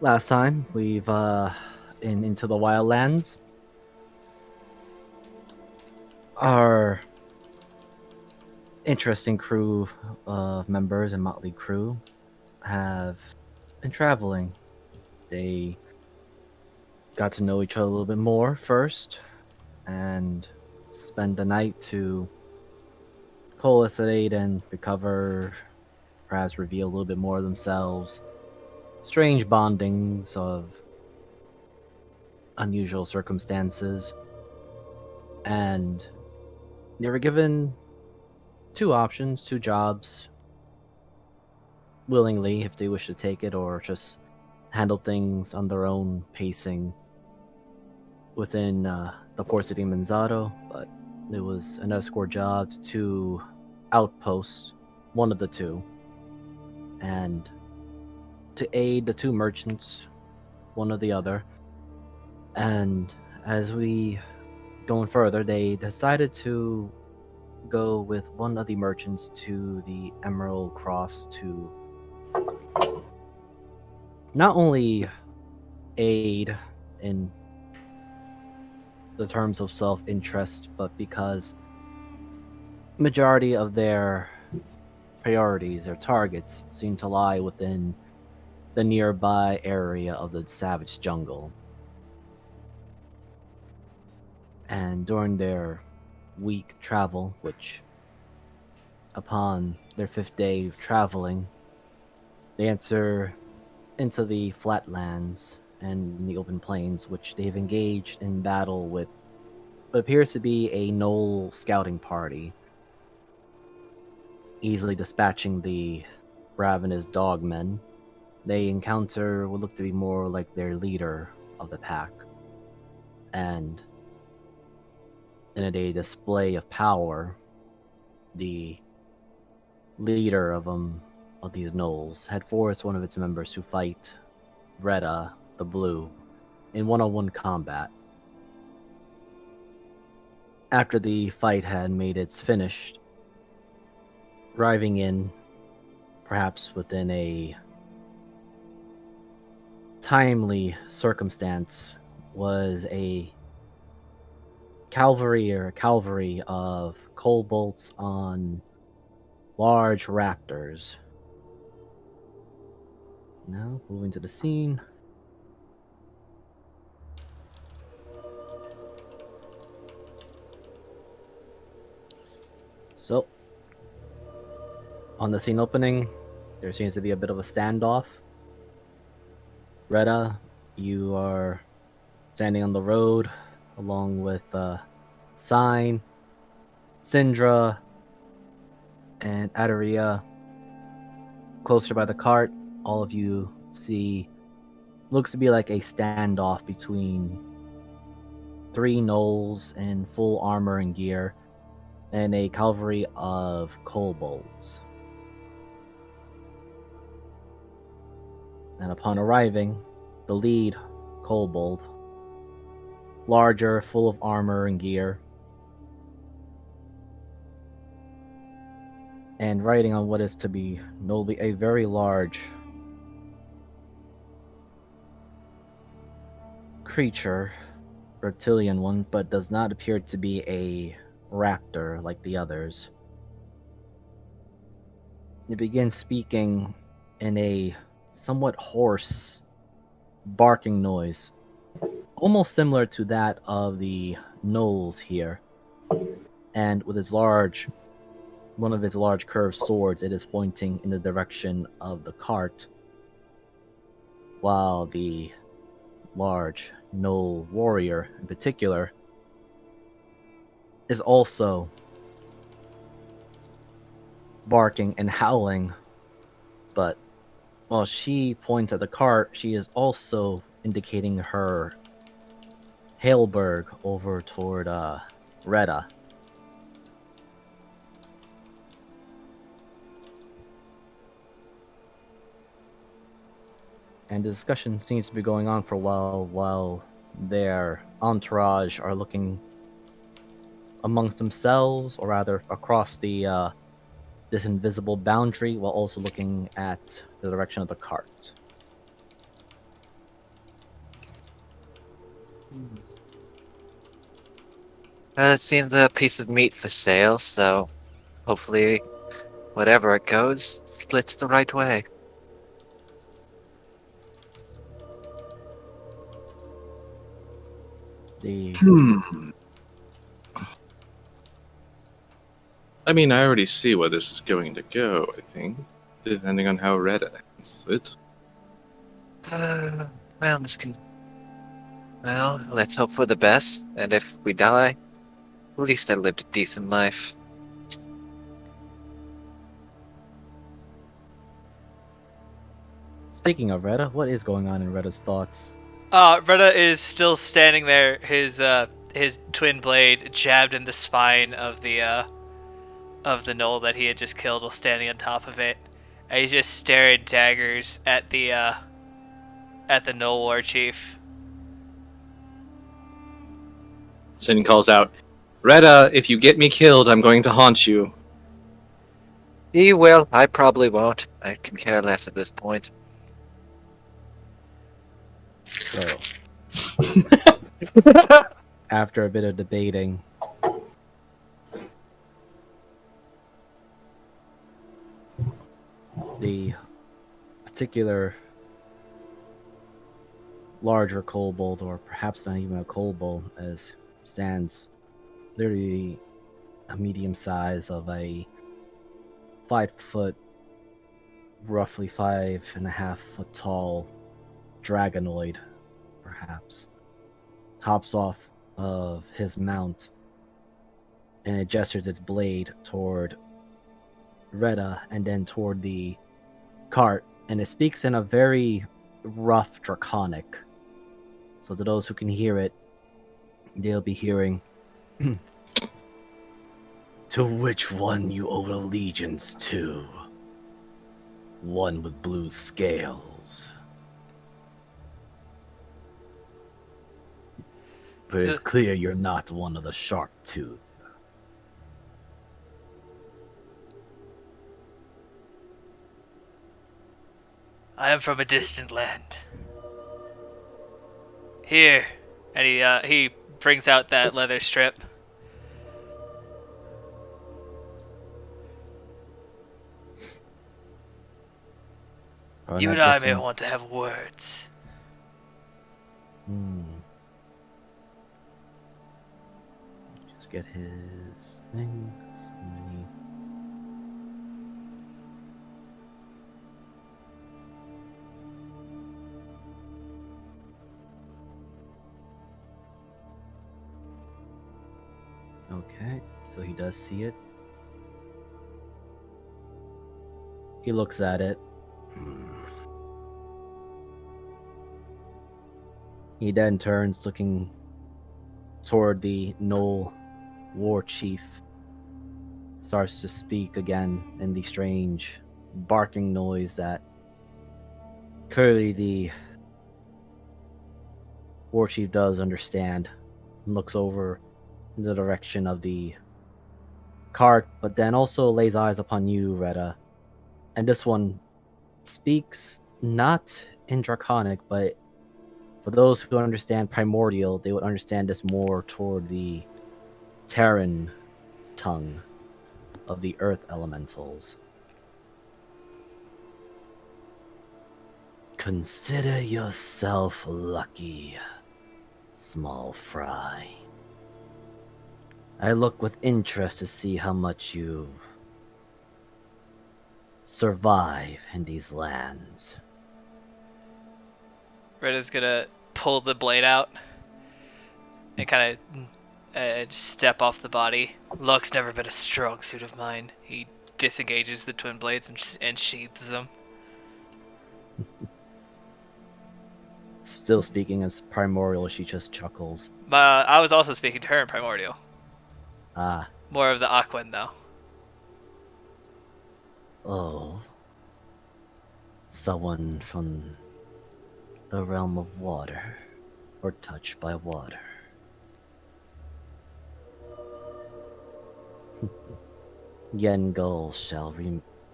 Last time we've in Into the Wildlands, our interesting crew of members and motley crew have been traveling. They got to know each other a little bit more first and spend the night to coalescate and recover, perhaps reveal a little bit more of themselves. Strange bondings of unusual circumstances. And they were given two options, two jobs, willingly if they wish to take it, or just handle things on their own pacing within the port city of Manzado. But it was an escort job to two outposts, one of the two, and to aid the two merchants, one or the other. And as we going further, they decided to go with one of the merchants to the Emerald Cross to not only aid in the terms of self-interest, but because majority of their priorities, their targets, seem to lie within the nearby area of the savage jungle. And during their week travel, which upon their fifth day of traveling, they enter into the flatlands and the open plains, which they've engaged in battle with what appears to be a Knoll scouting party, easily dispatching the ravenous dogmen. They encounter what look to be more like their leader of the pack, and in a display of power, the leader of these gnolls had forced one of its members to fight Retta the Blue in one-on-one combat. After the fight had made its finish, arriving in, perhaps within a timely circumstance, was a cavalry of kobolds on large raptors. Now, moving to the scene. So, on the scene opening, there seems to be a bit of a standoff. Retta, you are standing on the road along with Sign, Syndra, and Adaria. Closer by the cart, all of you see looks to be like a standoff between three gnolls in full armor and gear and a cavalry of kobolds. And upon arriving, the lead kobold, larger, full of armor and gear, and riding on what is to be notably a very large creature, reptilian one, but does not appear to be a raptor like the others. It begins speaking in a somewhat hoarse, barking noise, almost similar to that of the gnolls here. And with one of its large curved swords, it is pointing in the direction of the cart, while the large gnoll warrior in particular is also barking and howling, but while she points at the cart, she is also indicating her Hailberg over toward Retta. And the discussion seems to be going on for a while their entourage are looking amongst themselves, or rather across the this invisible boundary, while also looking at the direction of the cart. Seems a piece of meat for sale, so hopefully, whatever it goes, splits the right way. The Hmm. I mean, I already see where this is going to go, I think, depending on how Red ends it. Well, this can. Well, let's hope for the best, and if we die, at least I lived a decent life. Speaking of Retta, what is going on in Retta's thoughts? Retta is still standing there, his twin blade jabbed in the spine of the knoll that he had just killed while standing on top of it. And he's just staring daggers at the knoll war chief. Sin calls out, Retta, if you get me killed, I'm going to haunt you. He will. I probably won't. I can care less at this point. So, after a bit of debating, the particular larger kobold, or perhaps not even a kobold, as stands literally a medium size of a 5 foot, roughly 5.5 foot tall dragonoid, perhaps, hops off of his mount and it gestures its blade toward Retta and then toward the cart, and it speaks in a very rough draconic. So to those who can hear it, they'll be hearing to which one you owe allegiance to. One with blue scales. But it's clear you're not one of the sharp tooth. I am from a distant land. Here, and he brings out that leather strip. You and I may want to have words. Just get his thing. So many. Okay, so he does see it. He looks at it. He then turns, looking toward the Knoll war chief. Starts to speak again in the strange barking noise that clearly the war chief does understand. Looks over in the direction of the cart, but then also lays eyes upon you, Retta. And this one speaks not in Draconic, but for those who understand Primordial, they would understand this more toward the Terran tongue of the Earth Elementals. Consider yourself lucky, small fry. I look with interest to see how much you survive in these lands. Retta's gonna pull the blade out and kind of step off the body. Luck's never been a strong suit of mine. He disengages the twin blades and sheathes them. Still speaking as Primordial, she just chuckles. I was also speaking to her in Primordial. Ah. More of the Aquan, though. Oh. Someone from the realm of water, or touched by water. Yengul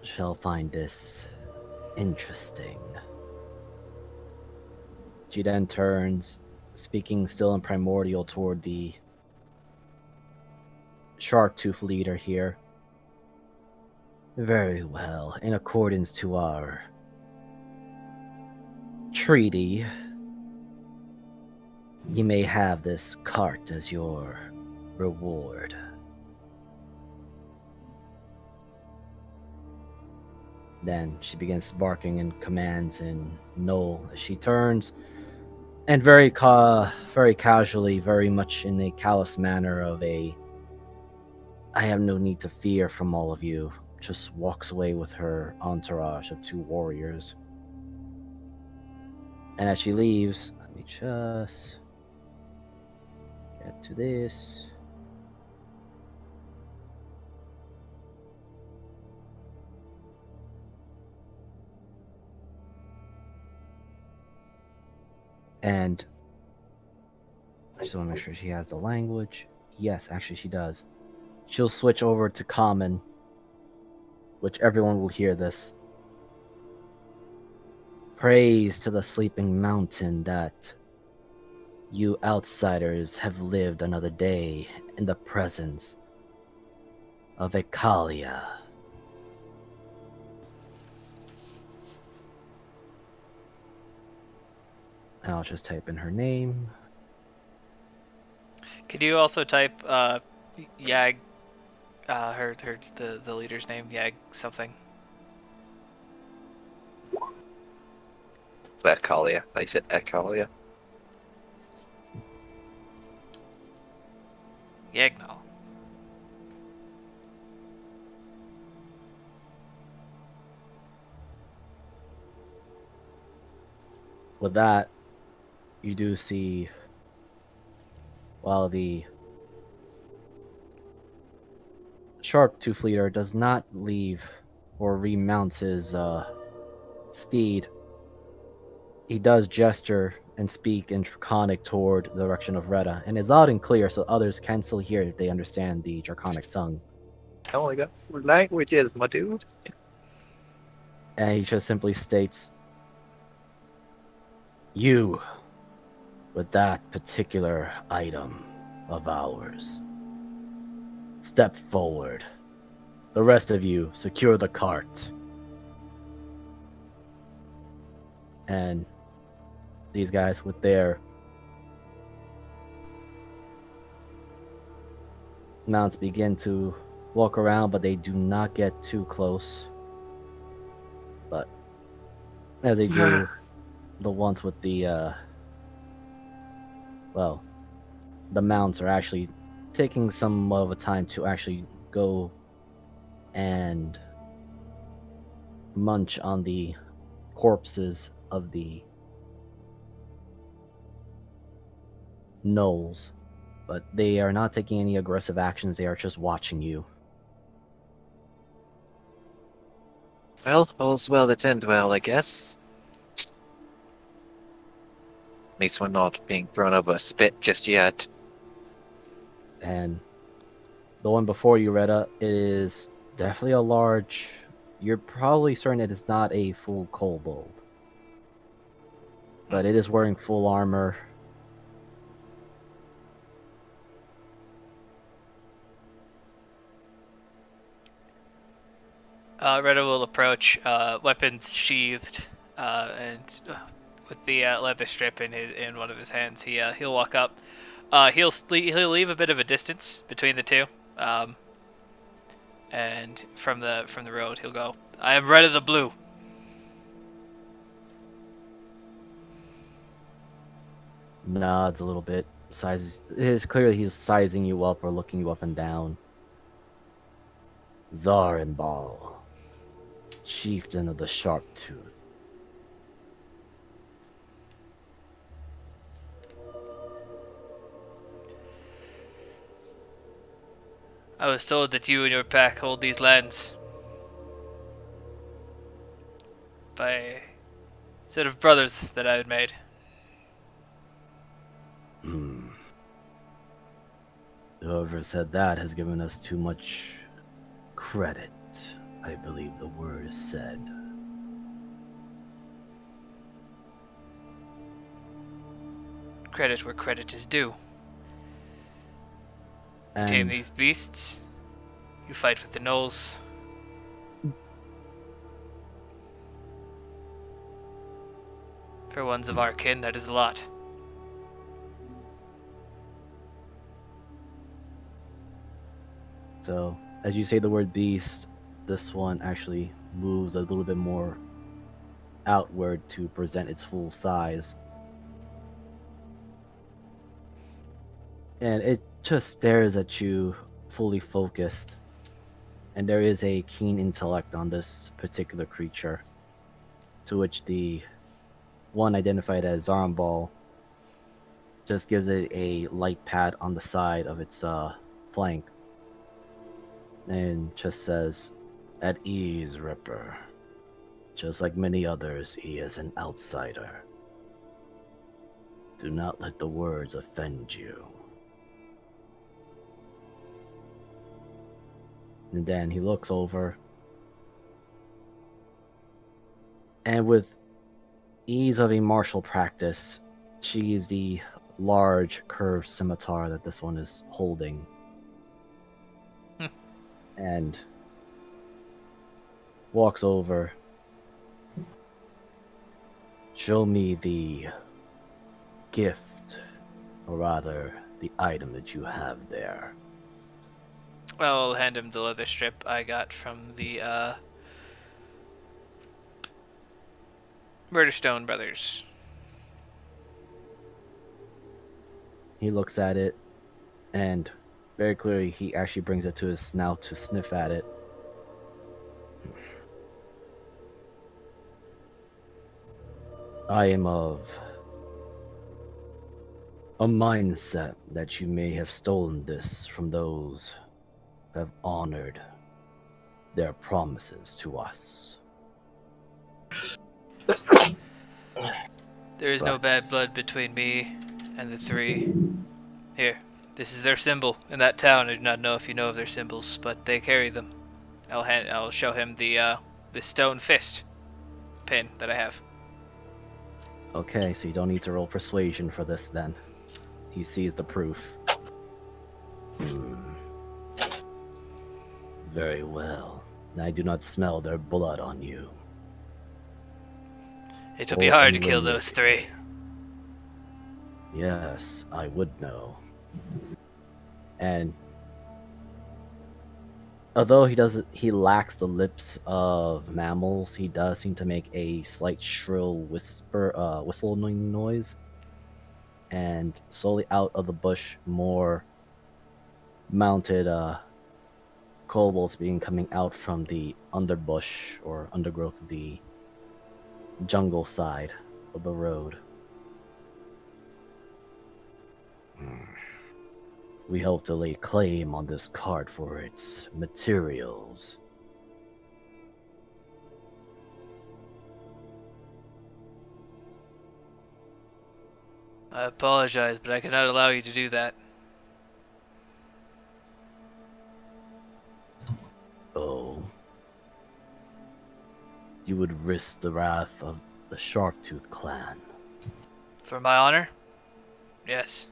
shall find this interesting. She then turns speaking still in primordial toward the shark tooth leader here. Very well. In accordance to our treaty, you may have this cart as your reward. Then she begins barking and commands in Knoll as she turns, and very casually, very much in a callous manner of a, I have no need to fear from all of you, just walks away with her entourage of 2 warriors. And as she leaves, let me just get to this. And I just want to make sure she has the language. Yes, actually she does. She'll switch over to common, which everyone will hear this. Praise to the sleeping mountain that you outsiders have lived another day in the presence of Ekalia. And I'll just type in her name. Could you also type Yag, the leader's name, Yag something? Ekalia. I said Ekalia. Yagnal. With that, you do see, while the shark tooth leader does not leave or remount his steed, he does gesture and speak in Draconic toward the direction of Retta, and is loud and clear so others can still hear if they understand the Draconic tongue. Oh my god. Languages, my dude. And he just simply states, "You, with that particular item of ours, step forward. The rest of you, secure the cart." And these guys with their mounts begin to walk around, but they do not get too close. But as they do, the ones with the the mounts are actually taking some of a time to actually go and munch on the corpses of the gnolls, but they are not taking any aggressive actions. They are just watching you. Well, all's well that ends well, I guess. At least we're not being thrown over a spit just yet. And the one before you, Retta, it is definitely a large. You're probably certain it is not a full kobold, but it is wearing full armor. Retta will approach, weapons sheathed, and with the leather strip in one of his hands. He'll walk up. He'll leave a bit of a distance between the two, and from the road he'll go, "I am Retta the Blue." Nods a little bit. Sizes. It is clear he's sizing you up or looking you up and down. Zarenbal, chieftain of the Sharp Tooth. I was told that you and your pack hold these lands by a set of brothers that I had made. Whoever said that has given us too much credit. I believe the word is said. Credit where credit is due. You tame And these beasts. You fight with the gnolls. For ones of our kin, that is a lot. so, as you say the word beast, this one actually moves a little bit more outward to present its full size. And it just stares at you, fully focused. And there is a keen intellect on this particular creature, to which the one identified as Zarambal just gives it a light pat on the side of its flank and just says, "At ease, Ripper. Just like many others, he is an outsider. Do not let the words offend you." And then he looks over, and with ease of a martial practice, sheaves the large curved scimitar that this one is holding. And walks over. "Show me the gift, or rather, the item that you have there." I'll hand him the leather strip I got from the Murderstone brothers. He looks at it, and very clearly he actually brings it to his snout to sniff at it. "I am of a mindset that you may have stolen this from those who have honored their promises to us. There is no But bad blood between me and the three. Here, this is their symbol in that town. I do not know if you know of their symbols, but they carry them. I'll show him the stone fist pin that I have. okay, so you don't need to roll persuasion for this then. He sees the proof. Very well. I do not smell their blood on you. It will be Or hard to anywhere kill near those three. Yes, I would know. And although he lacks the lips of mammals, he does seem to make a slight shrill whistling noise. And slowly out of the bush, more mounted kobolds being coming out from the underbush or undergrowth of the jungle side of the road. We hope to lay claim on this cart for its materials. I apologize, but I cannot allow you to do that. Oh. You would risk the wrath of the Sharktooth clan. For my honor? Yes.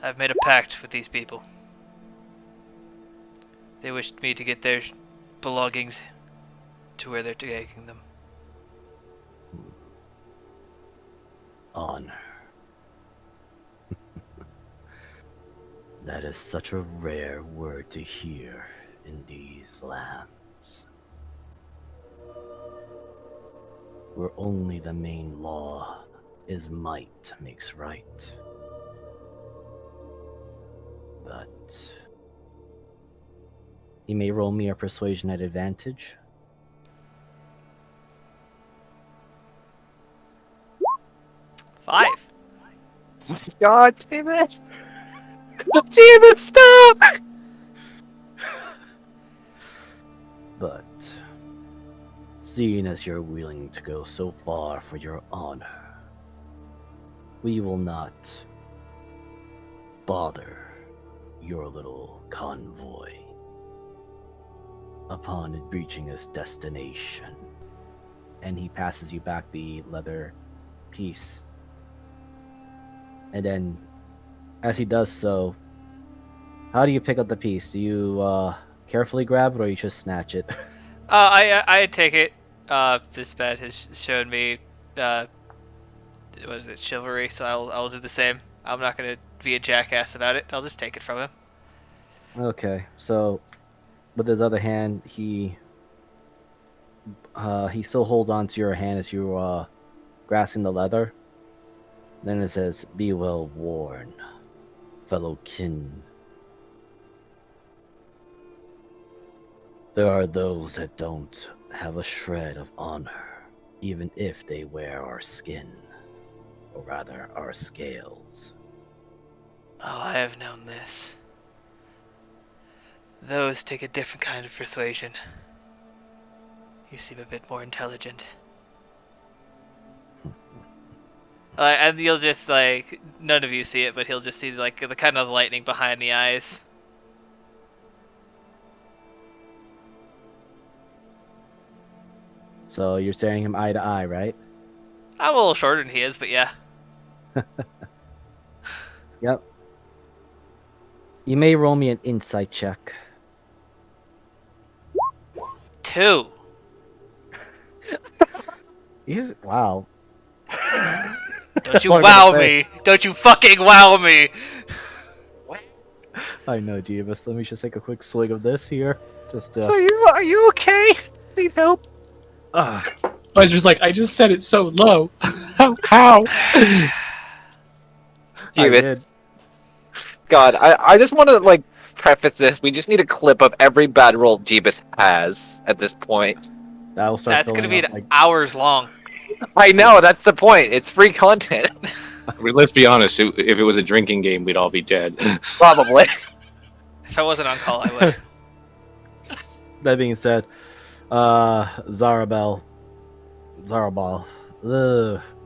I've made a pact with these people. They wished me to get their belongings to where they're taking them. Honor. That is such a rare word to hear in these lands, where only the main law is might makes right. But you may roll me a persuasion at advantage. 5. God damn it! God damn it! Stop! But seeing as you're willing to go so far for your honor, we will not bother your little convoy upon it reaching its destination. And he passes you back the leather piece. And then, as he does so, how do you pick up the piece? Do you carefully grab it or you just snatch it? I take it. This bet has shown me, uh, what is it, chivalry. So I'll do the same. I'm not gonna be a jackass about it. I'll just take it from him. Okay, so with his other hand, he still holds on to your hand as you grasping the leather. Then it says, "Be well warned, fellow kin. There are those that don't have a shred of honor, even if they wear our skin, or rather, our scales." Oh, I have known this. Those take a different kind of persuasion. You seem a bit more intelligent. And you'll just like, none of you see it, but he'll just see like the kind of lightning behind the eyes. So you're staring him eye to eye, right? I'm a little shorter than he is, but yeah. Yep. You may roll me an insight check. 2. Wow. Don't you That's all I gotta wow say. me! Don't you fucking wow me! I know, Jeebus. Let me just take a quick swig of this here. Just So are you okay? Need help? ah, I was just like, I just said it so low. How? I Jeebus. did. God, I just want to like preface this. We just need a clip of every bad roll Jeebus has at this point. That will start That's gonna filling be up like hours long. I know, that's the point. It's free content. I mean, let's be honest. If it was a drinking game, we'd all be dead. Probably. If I wasn't on call, I would. That being said, Zarabal,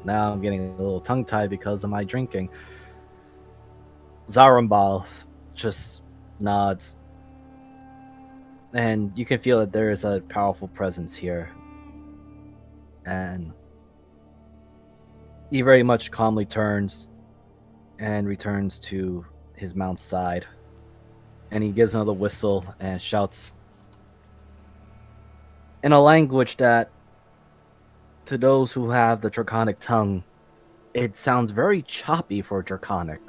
now I'm getting a little tongue-tied because of my drinking. Zarambal just nods, and you can feel that there is a powerful presence here. And he very much calmly turns and returns to his mount's side. And he gives another whistle and shouts in a language that, to those who have the Draconic tongue, it sounds very choppy for Draconic.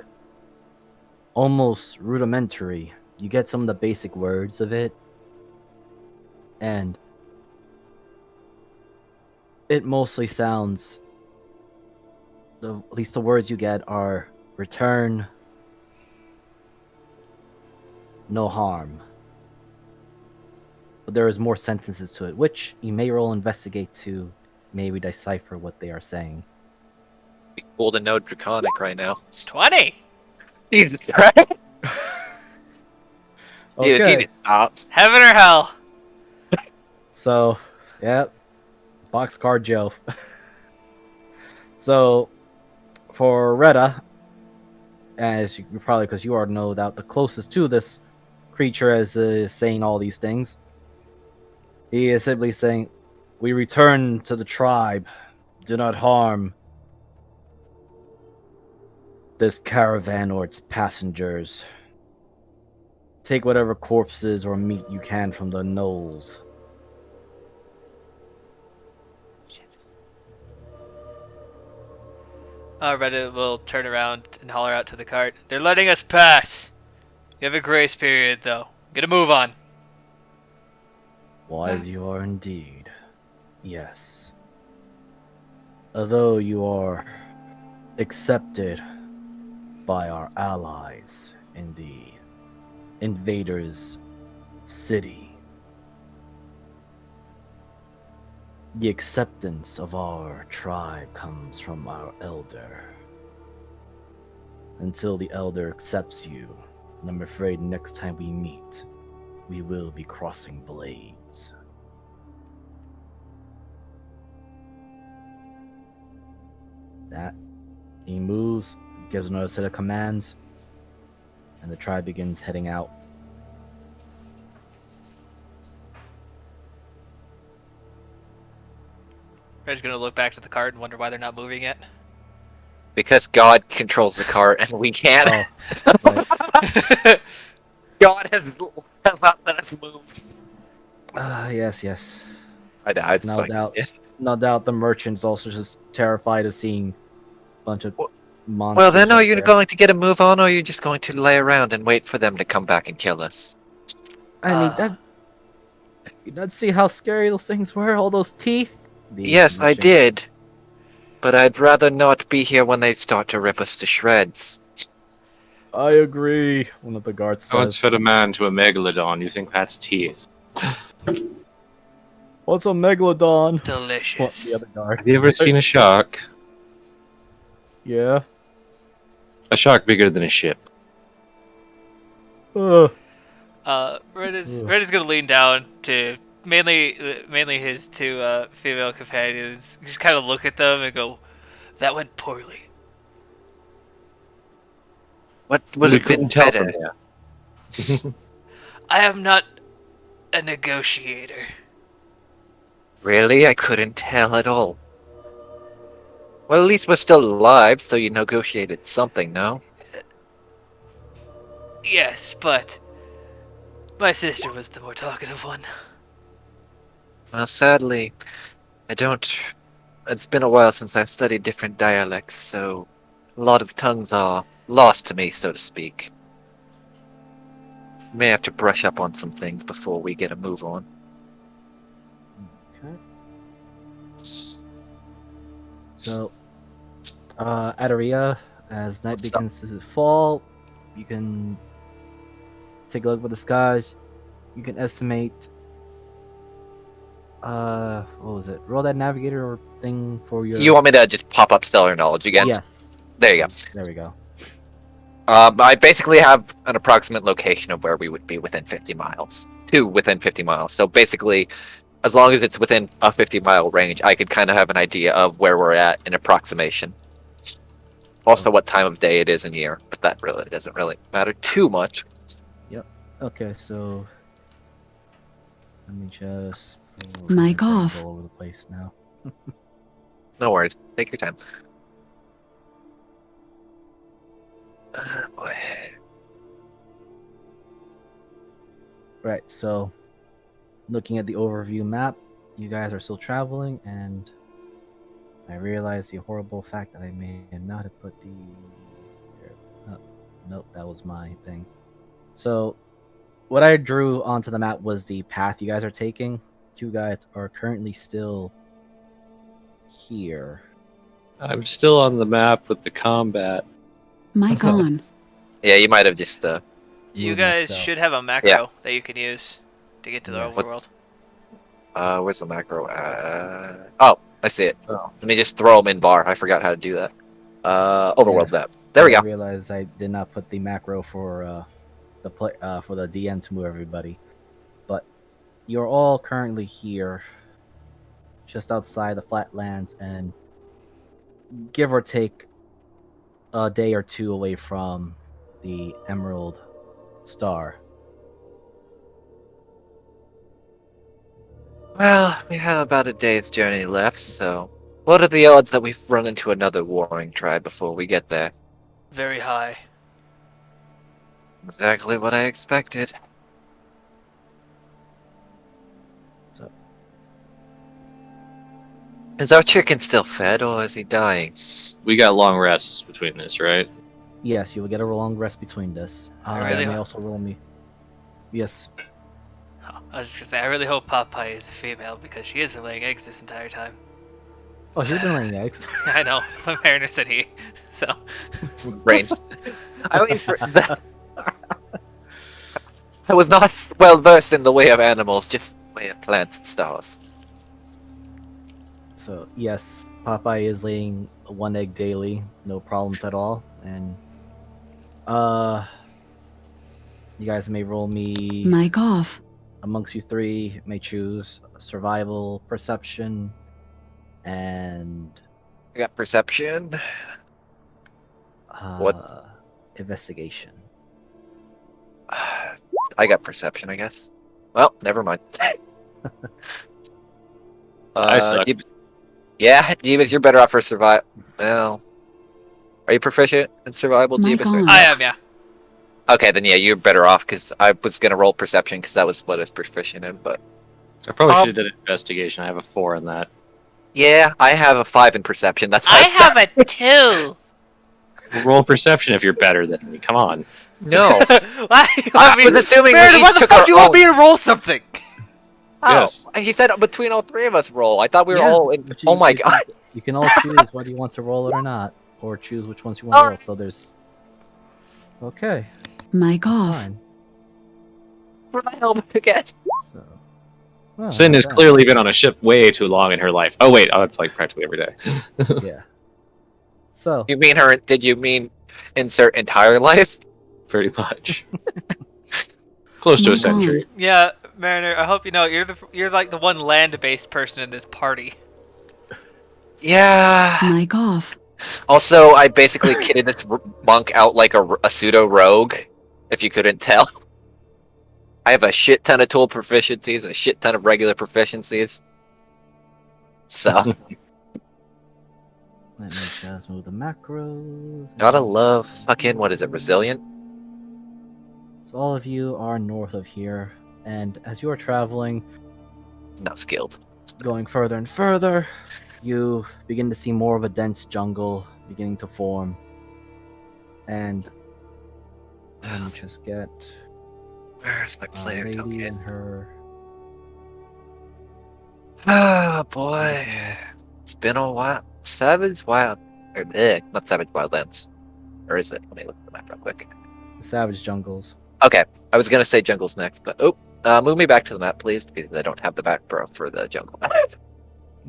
Almost rudimentary. You get some of the basic words of it, and it mostly sounds, at least the words you get are return, no harm. But there is more sentences to it, which you may roll investigate to maybe decipher what they are saying. Be cool to know Draconic right now. 20! Jesus Christ. You need Okay, to stop. Heaven or hell? so, yeah, Boxcar Joe. So, for Retta, as you probably, because you are no doubt the closest to this creature as is saying all these things, he is simply saying, "We return to the tribe. Do not harm this caravan or its passengers. Take whatever corpses or meat you can from the knolls." Reddit will turn around and holler out to the cart. They're letting us pass! You have a grace period, though. Get a move on. Wise you are indeed. Yes. Although you are accepted by our allies in the invaders' city, the acceptance of our tribe comes from our elder. Until the elder accepts you, and I'm afraid next time we meet, we will be crossing blades. That he moves, gives another set of commands, and the tribe begins heading out. Red's gonna look back to the cart and wonder why they're not moving yet. Because God controls the cart and we can't. Oh, right. God has not let us move. Yes, yes. I died. No doubt. No doubt the merchant's also just terrified of seeing a bunch of monsters. Well, then, are out you there. going to get a move on, or are you just going to lay around and wait for them to come back and kill us? I mean, that. You not see how scary those things were? All those teeth? The Yes, I merchant- did. But I'd rather not be here when they start to rip us to shreds. I agree, one of the guards I once says. fed a man to a megalodon. You think that's teeth? What's a megalodon? What, Delicious. the other guard. Have you ever seen a shark? Yeah. A shark bigger than a ship. Ugh. Red is Ugh. gonna lean down to mainly his two female companions. Just kind of look at them and go, "That went poorly." What would We have been couldn't tell better? from here. I am not a negotiator. Really? I couldn't tell at all. Well, at least we're still alive, so you negotiated something, no? Yes, but my sister was the more talkative one. Well, sadly, I don't... It's been a while since I've studied different dialects, so a lot of tongues are lost to me, so to speak. May have to brush up on some things before we get a move on. Okay. So, Adaria, as night What's up? begins to fall, you can take a look at the skies. You can estimate. What was it? Roll that navigator thing for your. You want me to just pop up stellar knowledge again? Yes. There you go. There we go. I basically have an approximate location of where we would be within 50 miles. Within 50 miles. So basically, as long as it's within a 50-mile range, I could kind of have an idea of where we're at in approximation. Also, what time of day it is in year, but that really doesn't really matter too much. Okay, so let me just. Mic off. All over the place now. No worries. Take your time. Boy. Right, so looking at the overview map, you guys are still traveling, and I realize the horrible fact that I may not have put the. Nope, that was my thing. So, what I drew onto the map was the path you guys are taking. You guys are currently still here. I'm still on the map with the combat. Mic on. Yeah, you might have just You Move guys myself. should have a macro that you can use to get to the Yes. overworld. where's the macro? Oh, I see it. Oh. Let me just throw them in bar. I forgot how to do that. Overworld Yes. map. There we I go. realized I did not put the macro for the DM to move everybody, but you're all currently here, just outside the flatlands, and give or take a day or two away from the Emerald Star. Well, we have about a day's journey left, so what are the odds that we run into another warring tribe before we get there? Very high. Exactly what I expected. So, Is our chicken still fed, or is he dying? We got long rests between this, right? yes, you will get a long rest between this. I really You may hope- also roll me. Yes. Oh, I was just gonna say, I really hope Popeye is a female because she has been laying eggs this entire time. Oh, she's been laying eggs. I know, Mariner said he. So, Range. I always I was not well versed in the way of animals, just the way of plants and stars. So yes, Popeye is laying one egg daily, no problems at all. And you guys may roll me. Mic off. Amongst you three may choose survival, perception, and I got perception. investigation. I got perception, I guess. Well, never mind. I suck. Yeah, Jeebus, you're better off for survival. Well, Are you proficient in survival, My Jeebus? God. I am, yeah. Okay, then yeah, you're better off because I was gonna roll perception because that was what I was proficient in. But I probably Um, should have done investigation. I have a 4 in that. yeah, I have a 5 in perception. That's how I it's have a 2. Roll perception if you're better than me. Come on. No, I I mean, was assuming we Meredith, each what the took fuck our do you want own. me to roll something? Oh, Yes. he said between all three of us roll. I thought we were Yeah, all in. but Oh my god! you can all choose whether you want to roll it or not, or choose which ones you want to All roll. So there's. Okay, Mic that's off. fine. For the hell again. So. Well, Sin not has bad. clearly been on a ship way too long in her life. Oh wait, it's like practically every day. Yeah. So. You mean her? Did you mean insert entire life? Pretty much. Close to a Mic century. on. Yeah, Mariner, I hope you know you're like the one land-based person in this party. Yeah. Mic off. Also, I basically kitted this monk out like a pseudo rogue. If you couldn't tell, I have a shit ton of tool proficiencies and a shit ton of regular proficiencies. So, Let me just move the macros. gotta love fucking what is it? Resilient. So all of you are north of here, and as you are traveling, Not skilled. going further and further, you begin to see more of a dense jungle beginning to form. And let me just get Where's my player lady token? and her. Oh boy, it's been a while. Savage Wild, or not Savage Wildlands, or is it? Let me look at the map real quick. Savage Jungles. Okay, I was gonna say jungles next, but move me back to the map, please, because I don't have the back bro for the jungle. The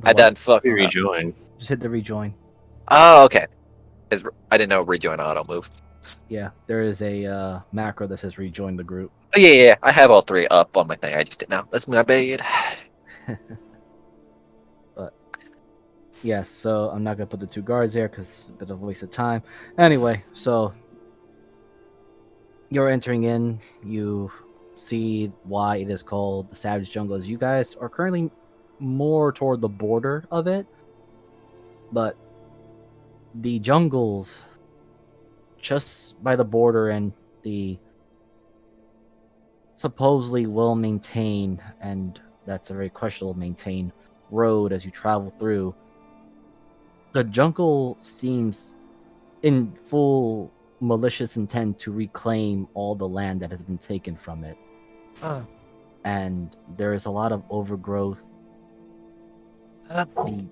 I what? done fucked We up. rejoin. Just hit the rejoin. Oh, okay. I didn't know rejoin auto move. Yeah, there is a macro that says rejoin the group. Oh, yeah, I have all three up on my thing. I just didn't know. That's my bad. But yes, so I'm not gonna put the 2 guards there because it's a bit of a waste of time. Anyway, so you're entering in. You see why it is called the Savage Jungle, as you guys are currently more toward the border of it, but the jungles just by the border and the supposedly well maintained, and that's a very questionable maintained road as you travel through, the jungle seems in full malicious intent to reclaim all the land that has been taken from it. Oh. And there is a lot of overgrowth. Can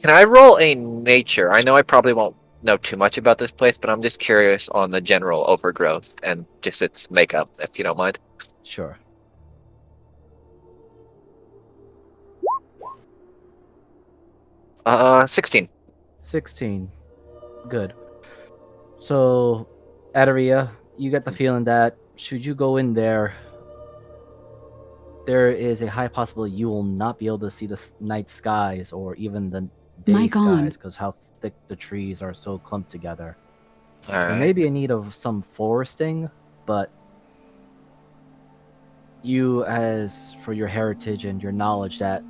I roll a nature? I know I probably won't know too much about this place, but I'm just curious on the general overgrowth and just its makeup, if you don't mind. Sure. Uh, 16. 16. Good. So, Adaria, you get the feeling that should you go in there, there is a high possibility you will not be able to see the night skies or even the day Mic on. skies because how thick the trees are so clumped together. All There right. may be a need of some foresting, but you, as for your heritage and your knowledge, that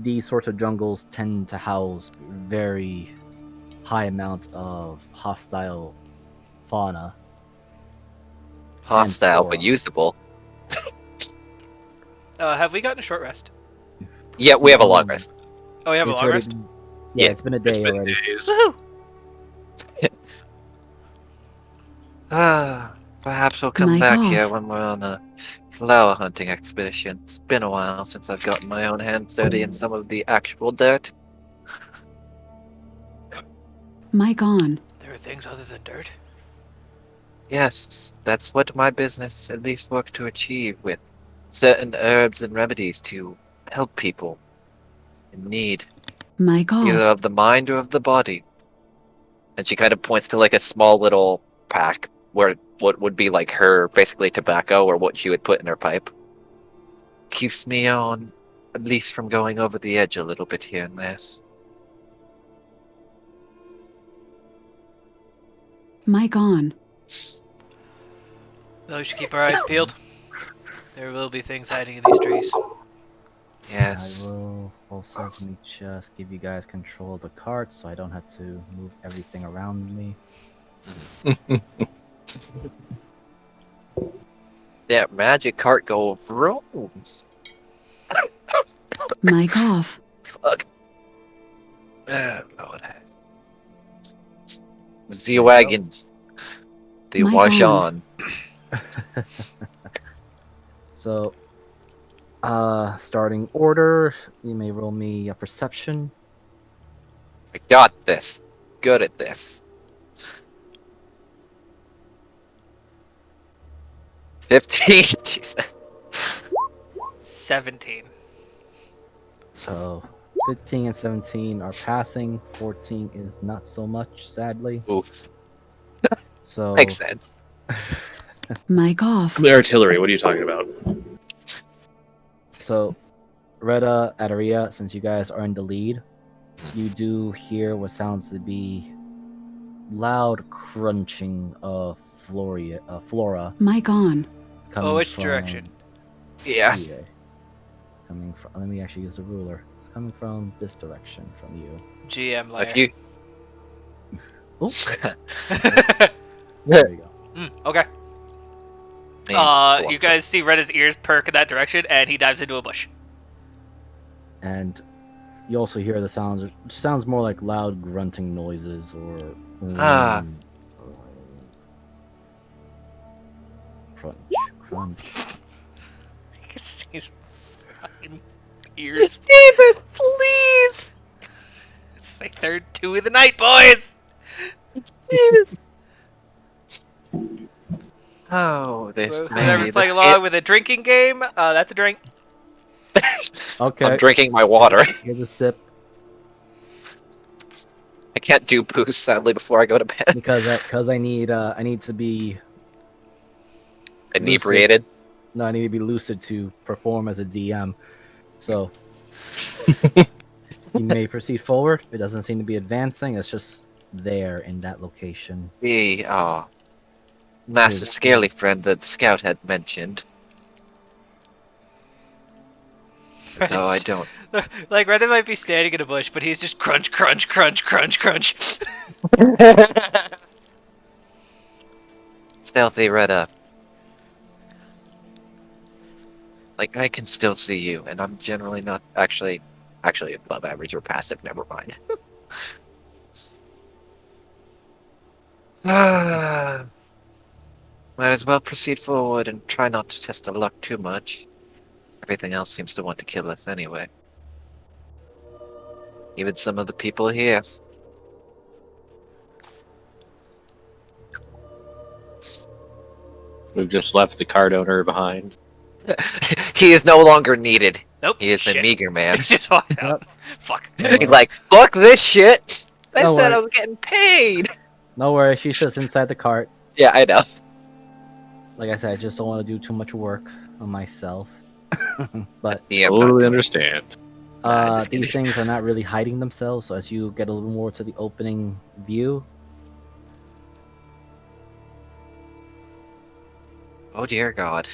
these sorts of jungles tend to house very high amount of hostile fauna. Hostile, but flora. usable. Have we gotten a short rest? Yeah, we have a long rest. Oh, we have a It's long already rest? been- yeah, Yeah, it's been a It's day been already. days. Woohoo! Perhaps we'll come Mic back here off. when we're on a flower hunting expedition. It's been a while since I've gotten my own hands dirty in some of the actual dirt. Mic on. There are things other than dirt. Yes, that's what my business at least worked to achieve with certain herbs and remedies to help people in need, Mic either off. of the mind or of the body. And she kind of points to like a small little pack where what would be like her basically tobacco or what she would put in her pipe. Keeps me on, at least from going over the edge a little bit here and there. Mic on. Though we should keep our eyes peeled. There will be things hiding in these trees. Yes. I will Also, let me just give you guys control of the cart so I don't have to move everything around me. That magic cart go vroom. Mic off. Fuck. Lord. Z-Wagon. The Mic Wajon. So, starting order, you may roll me a perception. I got this. Good at this. 15. Jesus. 17. So, 15 and 17 are passing. 14 is not so much, sadly. Oof. So, Makes sense. Mic off. The artillery, what are you talking about? So, Retta, Adaria, since you guys are in the lead, you do hear what sounds to be loud crunching of flora Mic on. coming Which from direction? Yeah. here. Coming from. Let me actually use the ruler. It's coming from this direction from you. GM layer. If you. Oh, there you go. Okay. Man, You guys see Retta's ears perk in that direction, and he dives into a bush. And you also hear the sounds. It sounds more like loud grunting noises or. Ah. Crunch, crunch. You can see his fucking ears. David, please! It's like third 2 of the night, boys! Jesus. Oh, this For may whoever's be playing the along with a drinking game, that's a drink. Okay. I'm drinking my water. Here's a sip I can't do booze, sadly, before I go to bed. because I need to be Inebriated. no, I need to be lucid to perform as a DM. So you may proceed forward. It doesn't seem to be advancing. It's just there in that location. The massive scaly friend that the scout had mentioned. Though I don't. Like, Reddit might be standing in a bush, but he's just crunch, crunch, crunch, crunch, crunch. Stealthy Retta. Like, I can still see you, and I'm generally not actually above average or passive, never mind. Might as well proceed forward and try not to test our luck too much. Everything else seems to want to kill us anyway. Even some of the people here. We've just left the cart owner behind. He is no longer needed. Nope. He is a shit. meager man. He just walked out. Fuck. He's like, fuck this shit! I Don't said worry. I was getting paid! No worry, she's just inside the cart. Yeah, I know. Like I said, I just don't want to do too much work on myself. But Yeah, I'm not Totally doing understand. just these kidding. things are not really hiding themselves. So as you get a little more to the opening view, Oh dear God.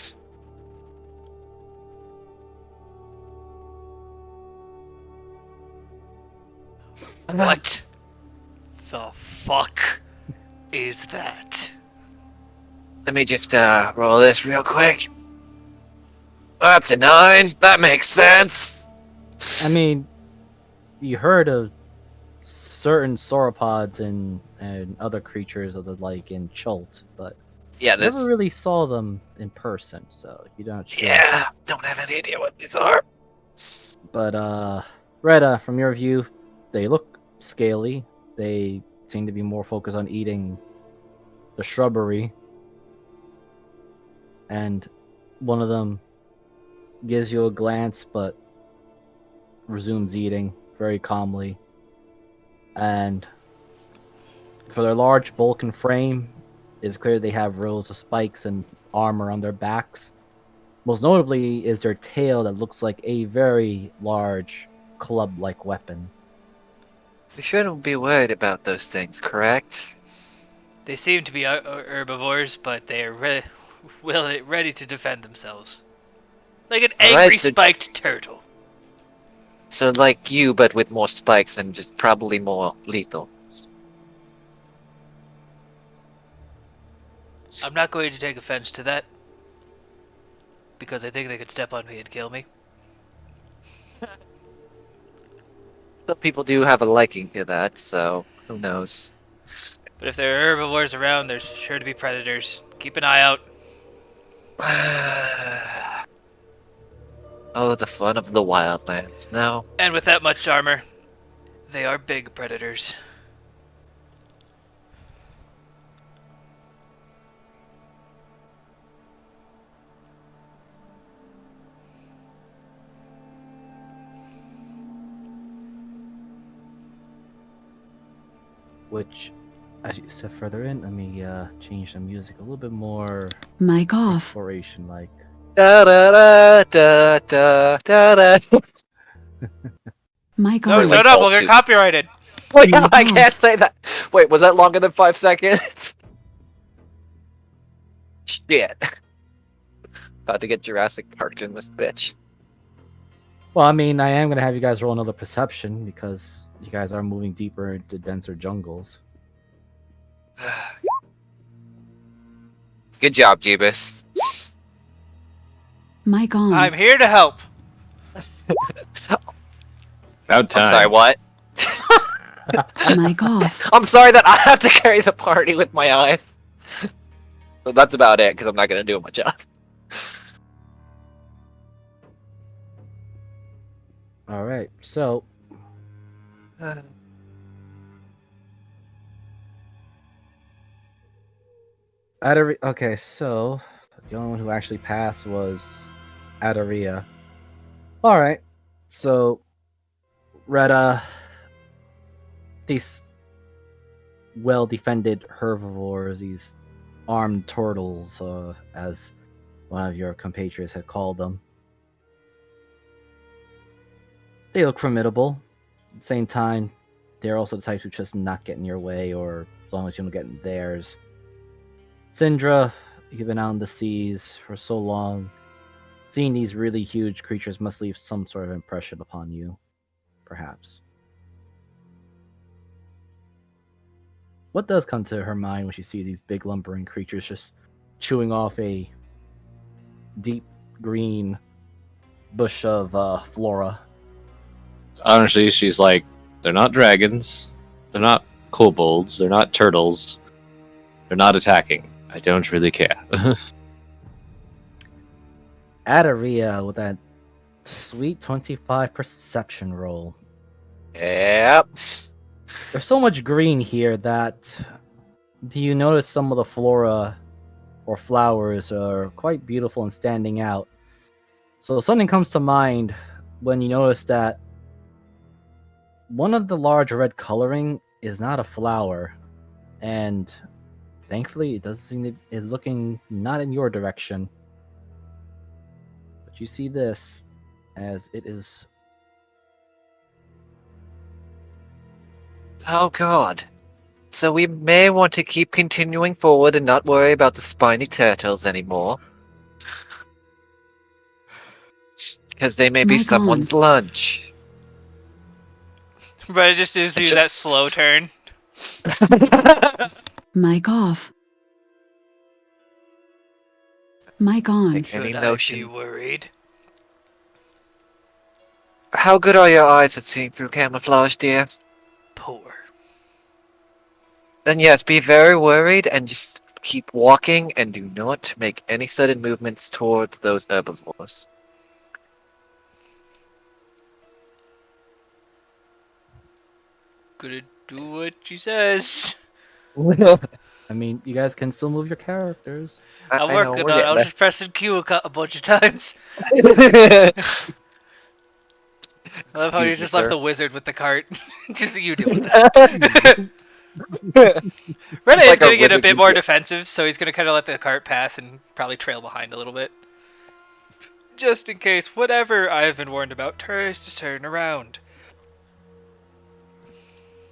What the fuck is that? Let me just roll this real quick. That's a 9. That makes sense. I mean, you heard of certain sauropods and other creatures of the like in Chult, but Yeah, this. never really saw them in person, so you're not sure. Yeah, don't have any idea what these are. But Retta, from your view, they look scaly. They seem to be more focused on eating the shrubbery. And one of them gives you a glance, but resumes eating very calmly. And for their large bulk and frame, it's clear they have rows of spikes and armor on their backs. Most notably is their tail that looks like a very large club-like weapon. We shouldn't be worried about those things, correct? They seem to be herbivores, but they are ready to defend themselves. Like an Alright, angry so- spiked turtle. So like you, but with more spikes and just probably more lethal. I'm not going to take offense to that because I think they could step on me and kill me. Some people do have a liking to that, so who knows? But if there are herbivores around, there's sure to be predators. Keep an eye out. Oh, the fun of the wildlands. No. And with that much armor, they are big predators. Which, as you step further in, let me change the music a little bit more Mic off. exploration like. Da da da da da da. Mic No, on. like shut up, all we'll get two. copyrighted. Wait, Mic I can't off. say that. Wait, was that longer than 5 seconds? Shit. About to get Jurassic Parked in this bitch. Well, I mean, I am gonna have you guys roll another perception because you guys are moving deeper into denser jungles. Good job, Jeebus. Mic on. I'm here to help. About time. I'm sorry, what? Mic off. I'm sorry that I have to carry the party with my eyes. But that's about it, because I'm not going to do much else. All right, so okay, so the only one who actually passed was Adaria. All right, so Retta, these well-defended herbivores, these armed turtles, as one of your compatriots had called them. They look formidable. At the same time, they're also the types who just not get in your way, or as long as you don't get in theirs. Syndra, you've been out in the seas for so long. Seeing these really huge creatures must leave some sort of impression upon you, perhaps. What does come to her mind when she sees these big lumbering creatures just chewing off a deep green bush of flora? Honestly, she's like, they're not dragons, they're not kobolds, they're not turtles, they're not attacking. I don't really care. Adaria with that sweet 25 perception roll. Yep. There's so much green here that do you notice some of the flora or flowers are quite beautiful and standing out. So something comes to mind when you notice that one of the large red coloring is not a flower, and thankfully it doesn't seem to is looking not in your direction. But you see this as it is. Oh god. So we may want to keep continuing forward and not worry about the spiny turtles anymore. Because they may be Mic someone's lunch. But it just gives you that slow turn. Mic off. Mic on. Any Should I be notions? worried? How good are your eyes at seeing through camouflage, dear? Poor. Then yes, be very worried and just keep walking and do not make any sudden movements towards those herbivores. Gonna do what she says. I mean, you guys can still move your characters. I'm I know, working we're on it. I was getting just pressing Q a bunch of times. there. I love how you Excuse me, just left sir. the wizard with the cart. Just you deal with that. Retta is Like our gonna get a wizard bit can more get- defensive, so he's gonna kind of let the cart pass and probably trail behind a little bit. Just in case whatever I've been warned about tries to turn around.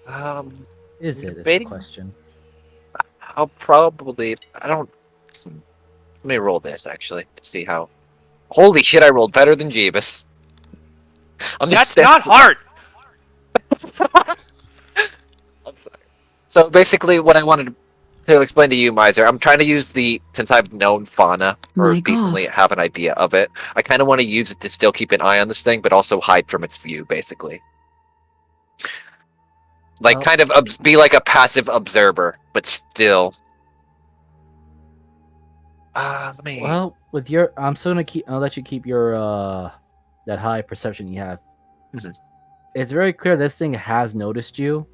Is it? Is the debating- question. I'll probably. I don't. Let me roll this actually to see how. Holy shit! I rolled better than Jeebus. That's not hard. I'm sorry. So basically, what I wanted to explain to you, Miser, I'm trying to use since I've known fauna or Mic decently off. have an idea of it. I kind of want to use it to still keep an eye on this thing, but also hide from its view, basically. Like, Well- kind of be like a passive observer, but still. Let me. Well, with your, I'm still gonna keep. I'll let you keep your that high perception you have. Mhm. It's very clear this thing has noticed you,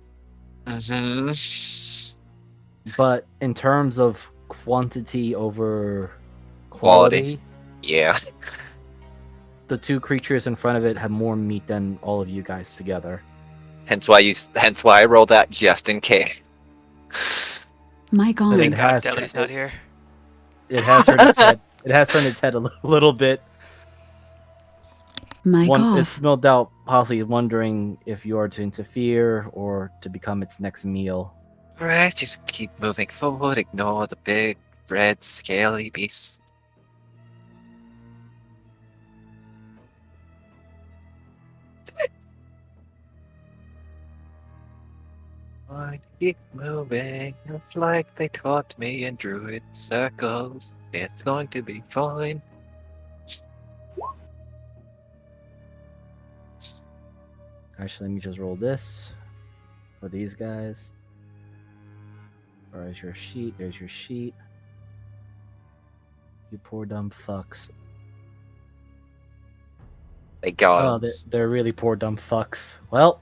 Mhm. but in terms of quantity over Quality. quality, Yeah. the two creatures in front of it have more meat than all of you guys together. Hence why I rolled that just in case. Mic on. It Thank God has Deli's not here. It has turned its head. It has turned its head a little bit. Mic It's off. no doubt possibly wondering if you are to interfere or to become its next meal. Right, just keep moving forward. Ignore the big, red, scaly beast. I keep moving. It's like they taught me in druid circles. It's going to be fine. Actually, let me just roll this for these guys. Where's your sheet? There's your sheet. You poor dumb fucks. They got Oh, him. they're really poor dumb fucks. Well,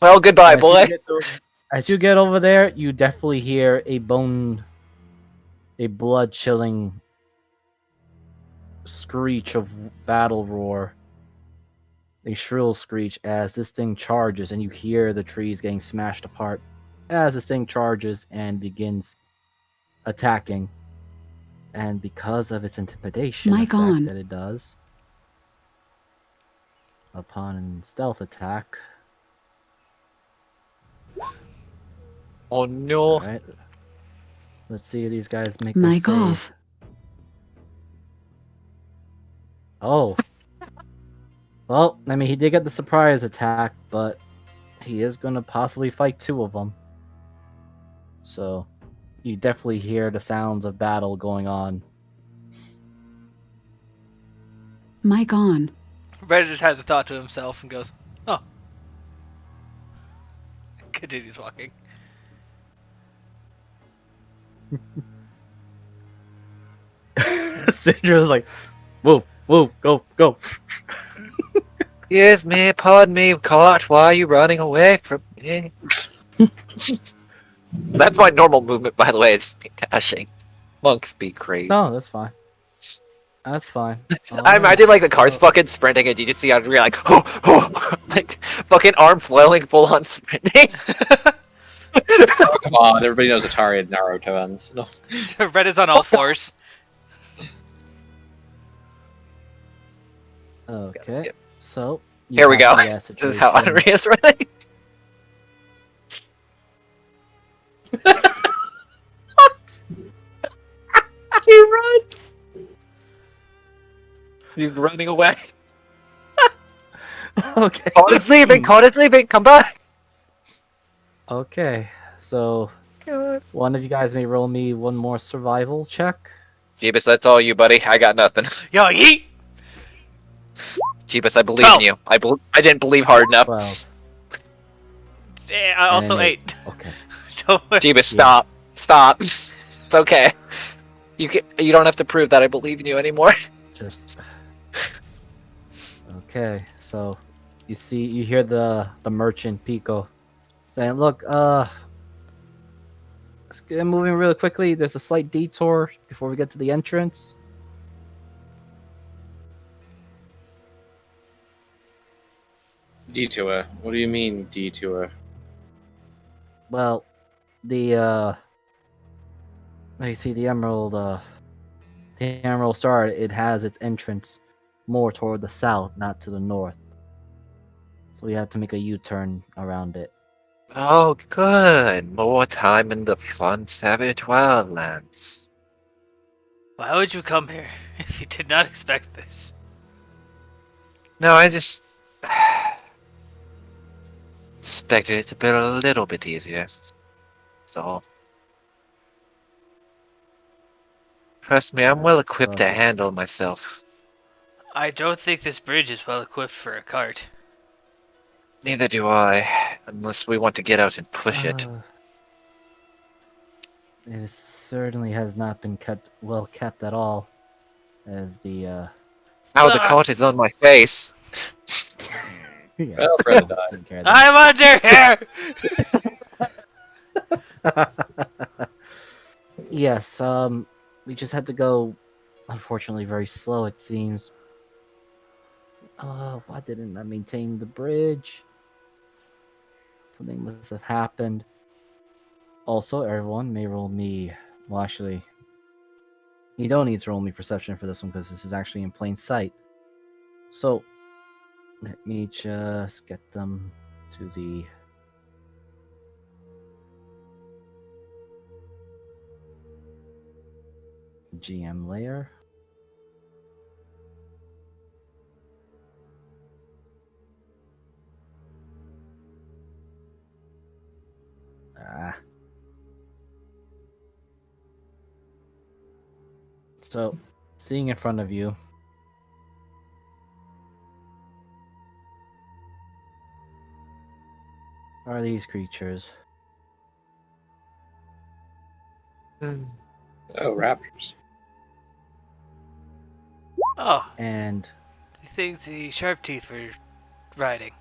Well, goodbye, as boy. as you get over there, you definitely hear a blood chilling screech of battle roar. A shrill screech as this thing charges, and you hear the trees getting smashed apart as this thing charges and begins attacking. And because of its intimidation Mic effect on. that it does upon stealth attack, Oh no. all right. Let's see if these guys make their Mic save. off. Oh. Well, I mean, he did get the surprise attack, but he is going to possibly fight two of them. So, you definitely hear the sounds of battle going on. Mic on. Red just has a thought to himself and goes, "Oh." Continues walking. Cinder's like, move, move, go, go. Excuse me, pardon me, caught. Why are you running away from me? That's my normal movement, by the way, is dashing. Monks be crazy. No, that's fine. That's fine. I did like the cars so- fucking sprinting, and you just see how you're like, oh, oh, like fucking arm flailing, full on sprinting. Oh, come on, everybody knows Atari had Naruto ends. No. Red is on all fours. Okay, Yep. so you Here we have go. the This is how situation. Henry is running. He runs. He's running away. Okay. Caught is leaving. Caught is leaving. Come back. Okay, so one of you guys may roll me one more survival check. Jeebus, that's all you, buddy. I got nothing. Yo, yeet! Jeebus, I believe Oh. in you. I didn't believe hard enough. 12. I also And- 8. Okay. So, Jeebus, stop. Stop. It's okay. You don't have to prove that I believe in you anymore. Just okay. So you hear the merchant Pico saying, "Look, let's get moving really quickly. There's a slight detour before we get to the entrance." Detour. What do you mean, detour? Well, you see the Emerald Star. It has its entrance more toward the south, not to the north. So we have to make a U-turn around it. Oh, good. More time in the fun savage wildlands. why would you come here if you did not expect this? No, I just Expected it to be a little bit easier. So, trust me, I'm well equipped to So- handle myself. I don't think this bridge is well equipped for a cart. Neither do I, unless we want to get out and push it. It certainly has not been kept well kept at all, as the Now the Ah, cart is on my face. yes, Well, Brenda I'll died. take care of I'm under here! that. Yes, we just had to go, unfortunately, very slow. It seems. Why didn't I maintain the bridge? Something must have happened. Also, everyone may roll me. Well, actually, you don't need to roll me perception for this one because this is actually in plain sight. So, let me just get them to the GM layer. Ah. So, seeing in front of you, are these creatures. Oh, raptors. Oh, And the things the sharp teeth were riding.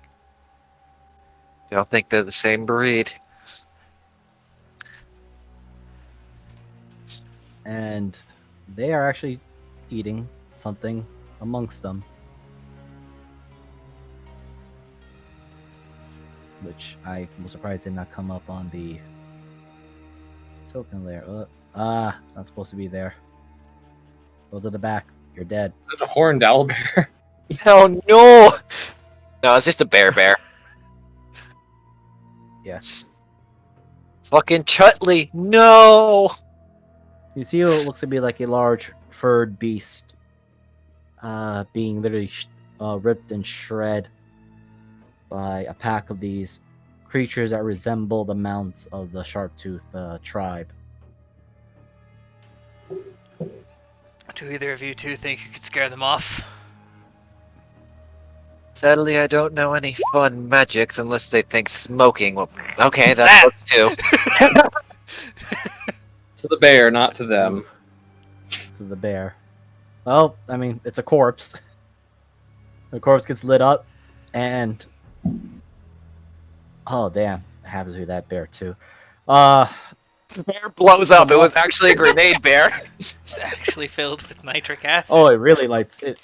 Don't think they're the same breed. they are actually eating something amongst them, which I was surprised did not come up on the token layer. It's not supposed to be there. Go to the back. You're dead. Is it a horned owlbear? Oh no! No, it's just a bear. Yeah. Fucking Chutley, no! You see what looks to be like a large furred beast, being literally ripped and shred by a pack of these creatures that resemble the mounts of the Sharptooth tribe. Do either of you two think you could scare them off? Sadly, I don't know any fun magics unless they think smoking will... Okay, that works too. To the bear, not to them. To the bear. Well, I mean, it's a corpse. The corpse gets lit up, and oh damn, it happens to be that bear too. The bear blows up. It was actually a grenade bear. It's actually filled with nitric acid. Oh, it really lights it.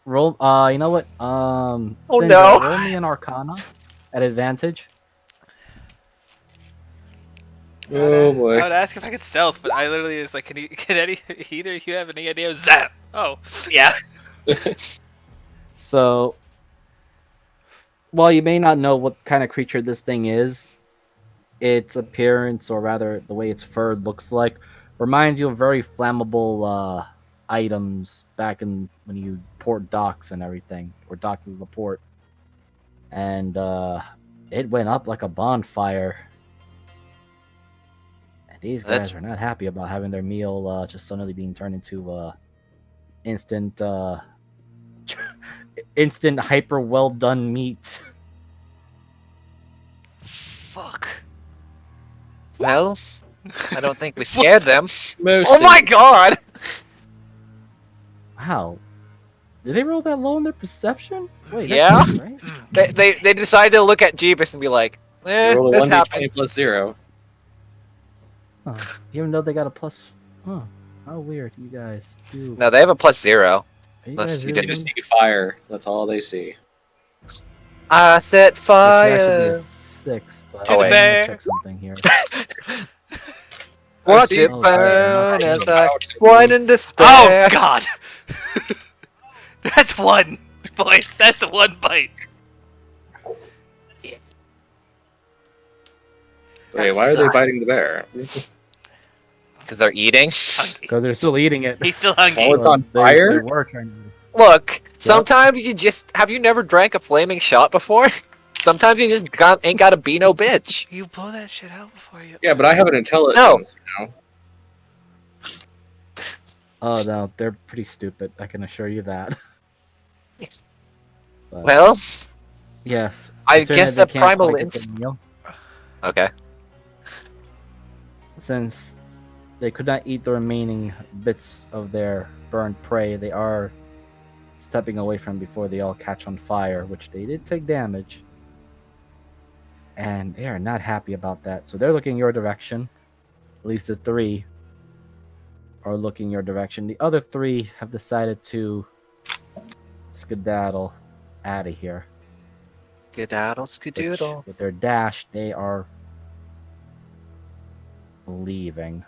Roll. You know what? Oh, Cinder, no. roll me an Arcana at advantage. Oh boy. I would ask if I could stealth, but I literally is like, can either of you have any idea? Zap! Oh. Yeah. So, while you may not know what kind of creature this thing is, its appearance, or rather the way its fur looks like, reminds you of very flammable items back in when you port docks and everything, or docked into the port. And it went up like a bonfire. And these guys That's- are not happy about having their meal just suddenly being turned into instant instant hyper well done meat. Fuck. Well, I don't think we scared them. Most Oh my god! Wow. Did they roll that low in their perception? Wait, Yeah. that's right. They decided to look at Jeebus and be like, roll a this 1d20 happened. plus 0. Huh. Even though they got a plus. Huh. How weird, you guys. You, No, they have a +0. are you unless guys you really They just doing- see fire. That's all they see. I set It should actually be fire. a 6, but To the I'm gonna bear. check something here. Watch see. it Oh, burn sorry. as I whine in Oh despair. god! That's one, boys. That's the one bite. Wait, why are they biting the bear? Because they're eating. Hungry. Because they're still eating it. He's still hungry. Oh, it's on They fire? were trying to eat it. Look, sometimes you just have you never drank a flaming shot before? Sometimes you just ain't gotta be no bitch. You blow that shit out before you. Yeah, but I have an intelligence. No. You know? Oh no, they're pretty stupid. I can assure you that. But, Well, yes, I considering guess that the they can't primal quite get their instinct. meal, Okay. since they could not eat the remaining bits of their burned prey, they are stepping away from before they all catch on fire, which they did take damage. And they are not happy about that. So they're looking your direction. At least the 3 are looking your direction. The other 3 have decided to skedaddle out of here. Skedaddle, Which, skedoodle. with their dash, they are leaving.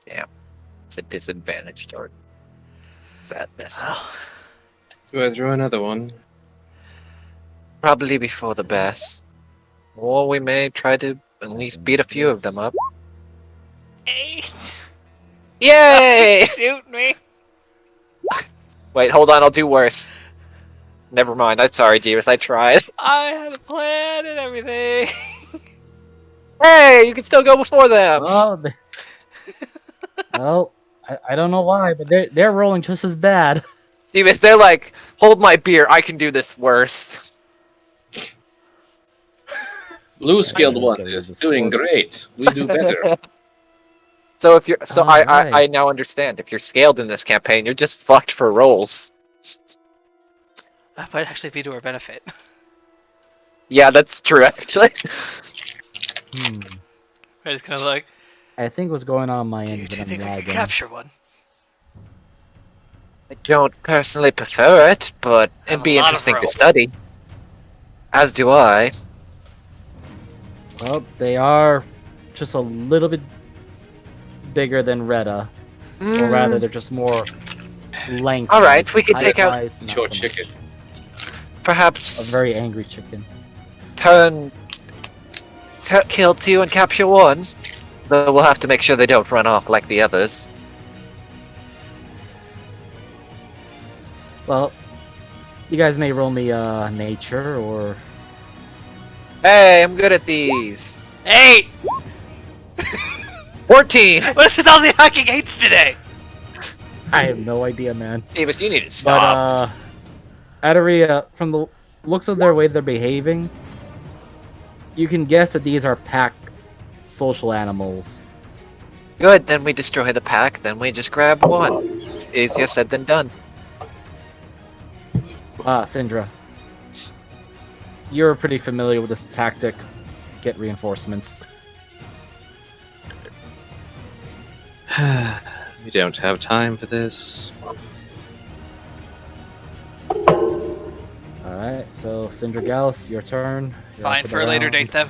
Damn. It's a disadvantage toward sadness. Well, Do I throw another one? Probably before the best. Or we may try to at least beat a few of them up. 8. Yay! Shoot me. Wait, hold on, I'll do worse. Never mind, I'm sorry, Jeeves, I tried. I had a plan and everything. Hey, you can still go before them! Oh, well, I don't know why, but they're rolling just as bad. Jeeves, they're like, hold my beer, I can do this worse. Blue Let's skilled one get rid of is this doing corpse. great. We do better. So if you're I Alright. now understand. If you're scaled in this campaign, you're just fucked for rolls. That might actually be to our benefit. Yeah, that's true actually. Hmm. We're just gonna look. I think what's going on my Do end you is that I'm think I could lagging. capture one? I don't personally prefer it, but I have it'd a be lot of interesting to rope. study. As do I. Well, they are just a little bit bigger than Retta. Or rather, they're just more length. Alright, we could take out Your chicken. perhaps A very angry chicken. kill 2 and capture 1. Though we'll have to make sure they don't run off like the others. Well, you guys may roll me nature or Hey, I'm good at these. 8! 14! What's with all the hacking 8s today? I have no idea, man. Davis, you need to But stop. Aderia, from the looks of their way they're behaving, you can guess that these are pack social animals. Good, then we destroy the pack, then we just grab 1. It's easier said than done. Syndra, you're pretty familiar with this tactic. Get reinforcements. We don't have time for this. Alright, so Syndra Gallus, your turn. You're Fine up for a and later around. date then.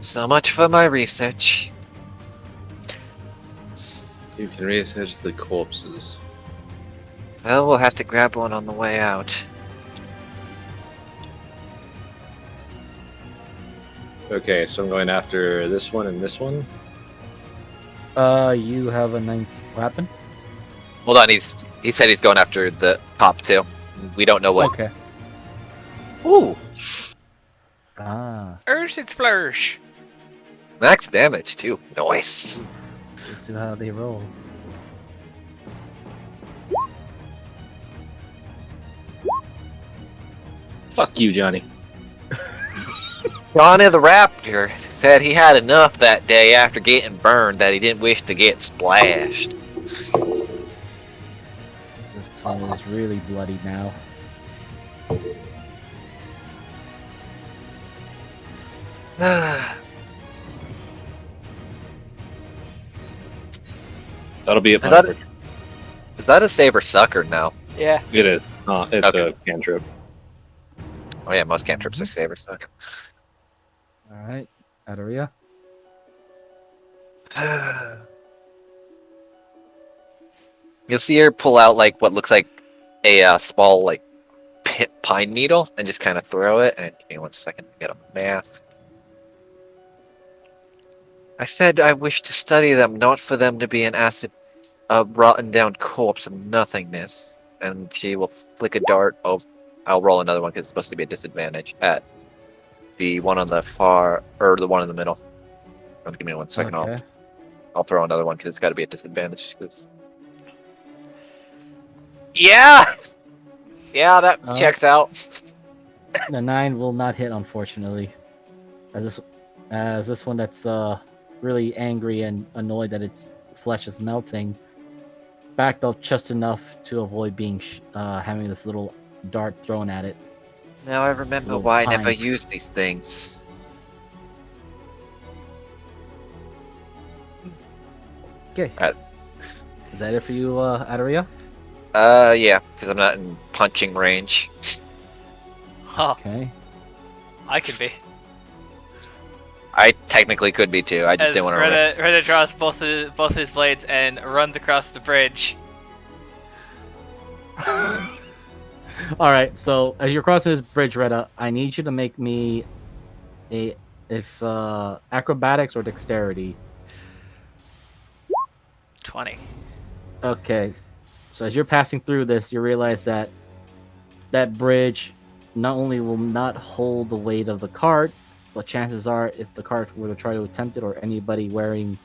So much for my research. You can research the corpses. Well, we'll have to grab 1 on the way out. Okay, so I'm going after this one and this one. You have a 19. What happened? Hold on, he said he's going after the top 2. We don't know what. Okay. Ooh, Urge and splurge. max damage too. Nice. Let's see how they roll. Fuck you, Johnny. Johnny the Raptor said he had enough that day after getting burned that he didn't wish to get splashed. This one is really bloody now. That'll be a Is that- punch. Is that a save or sucker now? Yeah. It is. It's Okay. a cantrip. Oh yeah, most cantrips are save or sucker. Alright, Aderia. You'll see her pull out like what looks like a small like pine needle and just kind of throw it. And give me 1 second to get a math. I said I wish to study them, not for them to be an acid a rotten down corpse of nothingness, and she will flick a dart. I'll roll another one because it's supposed to be a disadvantage at the one on the far, or the one in the middle. Give me 1 second. Okay. I'll throw another one because it's got to be a disadvantage. Yeah, yeah, that checks out. The 9 will not hit, unfortunately. As this one that's really angry and annoyed that its flesh is melting, backed up just enough to avoid being having this little dart thrown at it. Now I remember little why I never pine. used these things. Okay. Right. Is that it for you, Adaria? Yeah, because I'm not in punching range. Huh. Okay. I could be. I technically could be too. I just As didn't want to risk. Reda draws both his blades and runs across the bridge. All right. So as you're crossing this bridge, Reda, I need you to make me acrobatics or dexterity. 20. Okay. So as you're passing through this, you realize that that bridge not only will not hold the weight of the cart, but chances are, if the cart were to try to attempt it, or anybody wearing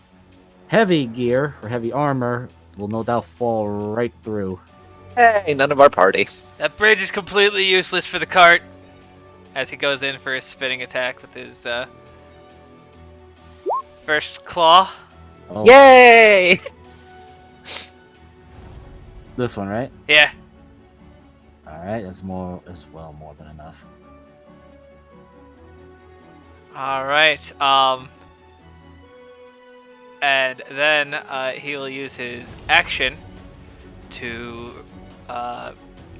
heavy gear or heavy armor, will no doubt fall right through. Hey, none of our party. That bridge is completely useless for the cart. As he goes in for a spinning attack with his first claw. Oh, Yay! this one, right? Yeah. All right, that's more than enough. All right. And then he will use his action to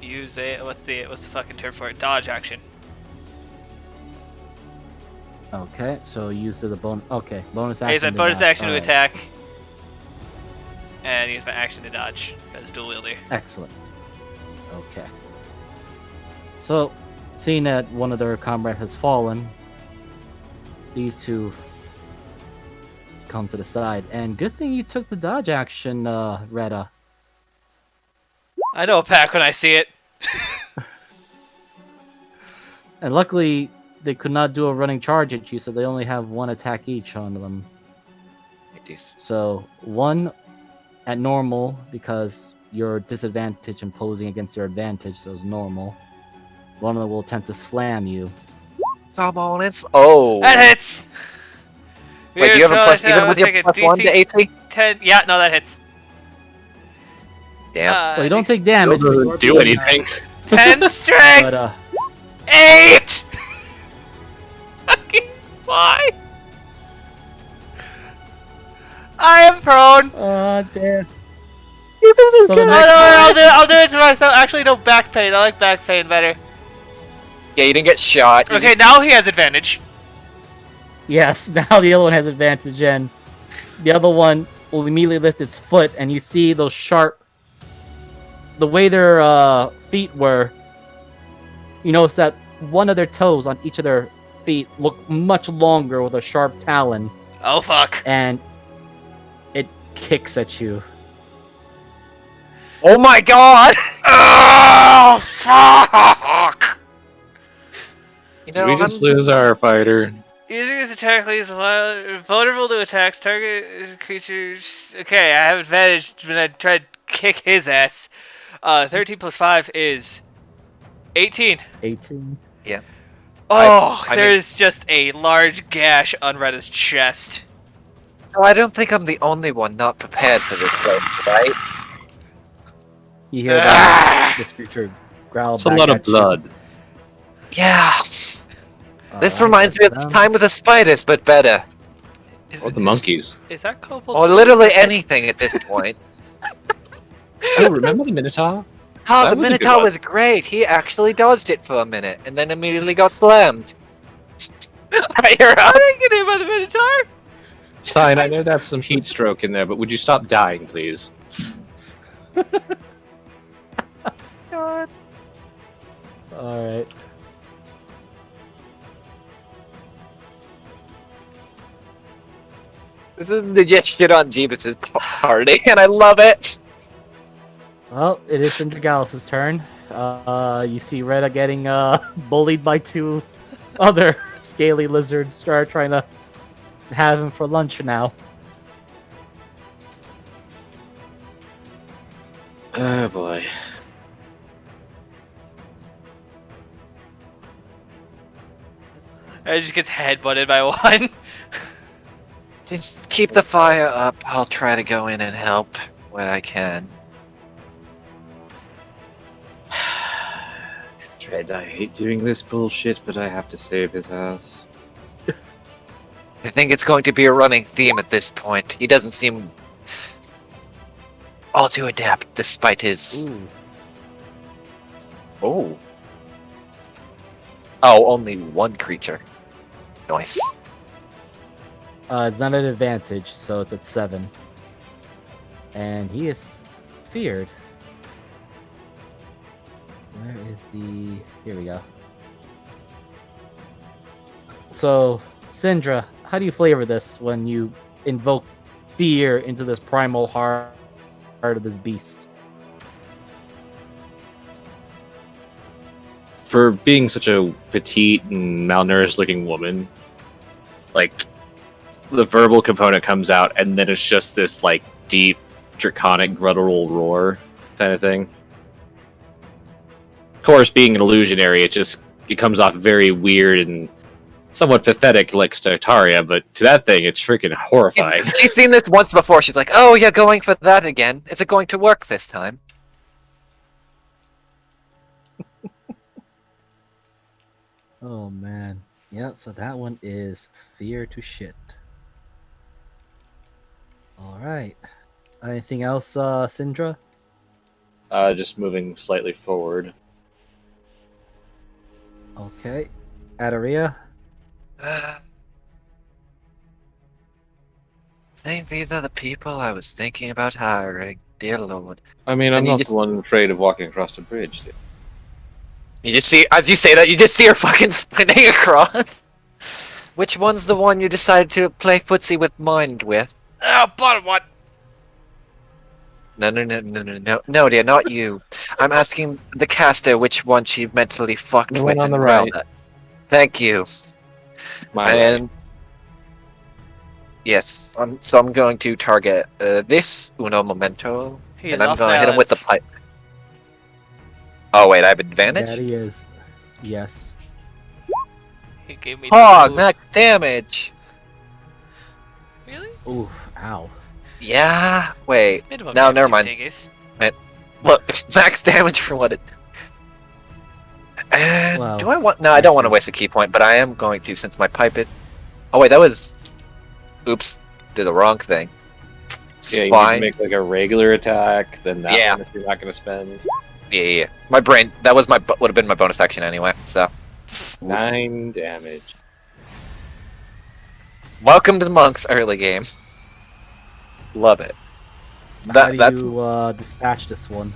use what's the fucking term for it? Dodge action. Okay, so use the bonus. Okay, bonus action. He's a to bonus dodge. action to All right. attack, and use my action to dodge as dual wielder. Excellent. Okay. So, seeing that one of their comrades has fallen, these two come to the side. And good thing you took the dodge action, Reda. I know a pack when I see it. And luckily, they could not do a running charge at you, so they only have one attack each on them. So, one at normal, because your disadvantage imposing against your advantage, so it's normal. One of them will attempt to slam you. Come on, it's That hits. Wait, do you have a plus even with your plus 1 to AC? 10. Yeah, no, that hits. Damn. Well, you don't take damage. but you are Do being, anything. 10 strength. But 8. Fucking why? I am prone. damn. So the No, next I'll do it to myself. Actually, no, back pain. I like back pain better. Yeah, you didn't get shot. You Okay, just- now he has advantage. Yes, now the other one has advantage, and the other one will immediately lift its foot, and you see those sharp. The way their feet were, you notice that one of their toes on each of their feet look much longer with a sharp talon, Oh fuck. and it kicks at you. Oh my god! Oh fuck! You Did know, we just lose our fighter? Using his attack leaves vulnerable to attacks. Target creatures. Okay, I have advantage when I try to kick his ass. 13 plus 5 is 18. 18. Oh, I there mean- is just a large gash on Reda's chest. So I don't think I'm the only one not prepared for this place, right? You hear that this creature growl It's a back lot of at you. blood. Yeah. This Alright, reminds me of that's the them. time with the spiders, but better. Is, Or the monkeys. is that kobold? Or literally anything at this point. Oh, remember the Minotaur? Oh, That the was a good Minotaur one. was great. He actually dodged it for a minute and then immediately got slammed. Alright, you're How up. did I get hit by the Minotaur? Sign, I know that's some heat stroke in there, but would you stop dying, please? Alright. This is legit shit on Jeebus's party, and I love it. Well, it is Cinder Gallus' turn. You see Retta getting bullied by two other scaly lizards. Start trying to have him for lunch now. Oh boy. It just gets headbutted by one. Just keep the fire up. I'll try to go in and help where I can. Dread, I hate doing this bullshit, but I have to save his ass. I think it's going to be a running theme at this point. He doesn't seem all too adept, despite his... Ooh. Oh. Oh, only one creature. Nice. It's not an advantage, so it's at 7. And he is feared. Where is the... Here we go. So, Syndra, how do you flavor this when you invoke fear into this primal heart of this beast? For being such a petite and malnourished looking woman, like, the verbal component comes out, and then it's just this, like, deep, draconic, guttural roar kind of thing. Of course, being an illusionary, it comes off very weird and somewhat pathetic like Startaria, but to that thing, it's freaking horrifying. She's seen this once before. She's like, oh, you're going for that again. Is it going to work this time? Oh, man. Yep, so that one is fear to shit. Alright. Anything else, Syndra? Just moving slightly forward. Okay. Adaria? I think these are the people I was thinking about hiring. Dear Lord. I mean, And I'm you not just- the one afraid of walking across the bridge, dude. You just see, as you say that, you just see her fucking spinning across. Which one's the one you decided to play footsie with mind with? Oh, bottom one. No, no, dear, not you. I'm asking the caster which one she mentally fucked The with one on and the growled right. at. Thank you. My And yes, so I'm going to target this Uno Momento, He's and I'm off going to hit him with the balance. pipe. Oh wait, I have advantage. That he is. Yes. He gave me Oh, the max damage. Really? Ooh, ow. Yeah. Wait. Minimum No, damage, never you mind. dingus. Look, max damage for what it. Wow. Do I want? No, I don't want to waste a key point, but I am going to since my pipe is. Oh wait, that was. Oops, did the wrong thing. It's Yeah, you need fine. to make like a regular attack, then that Yeah. one if you're not going to spend. Yeah. My brain. That was would have been my bonus action anyway. So. 9 damage. Welcome to the monks early game. Love it. How do That's you dispatch this one?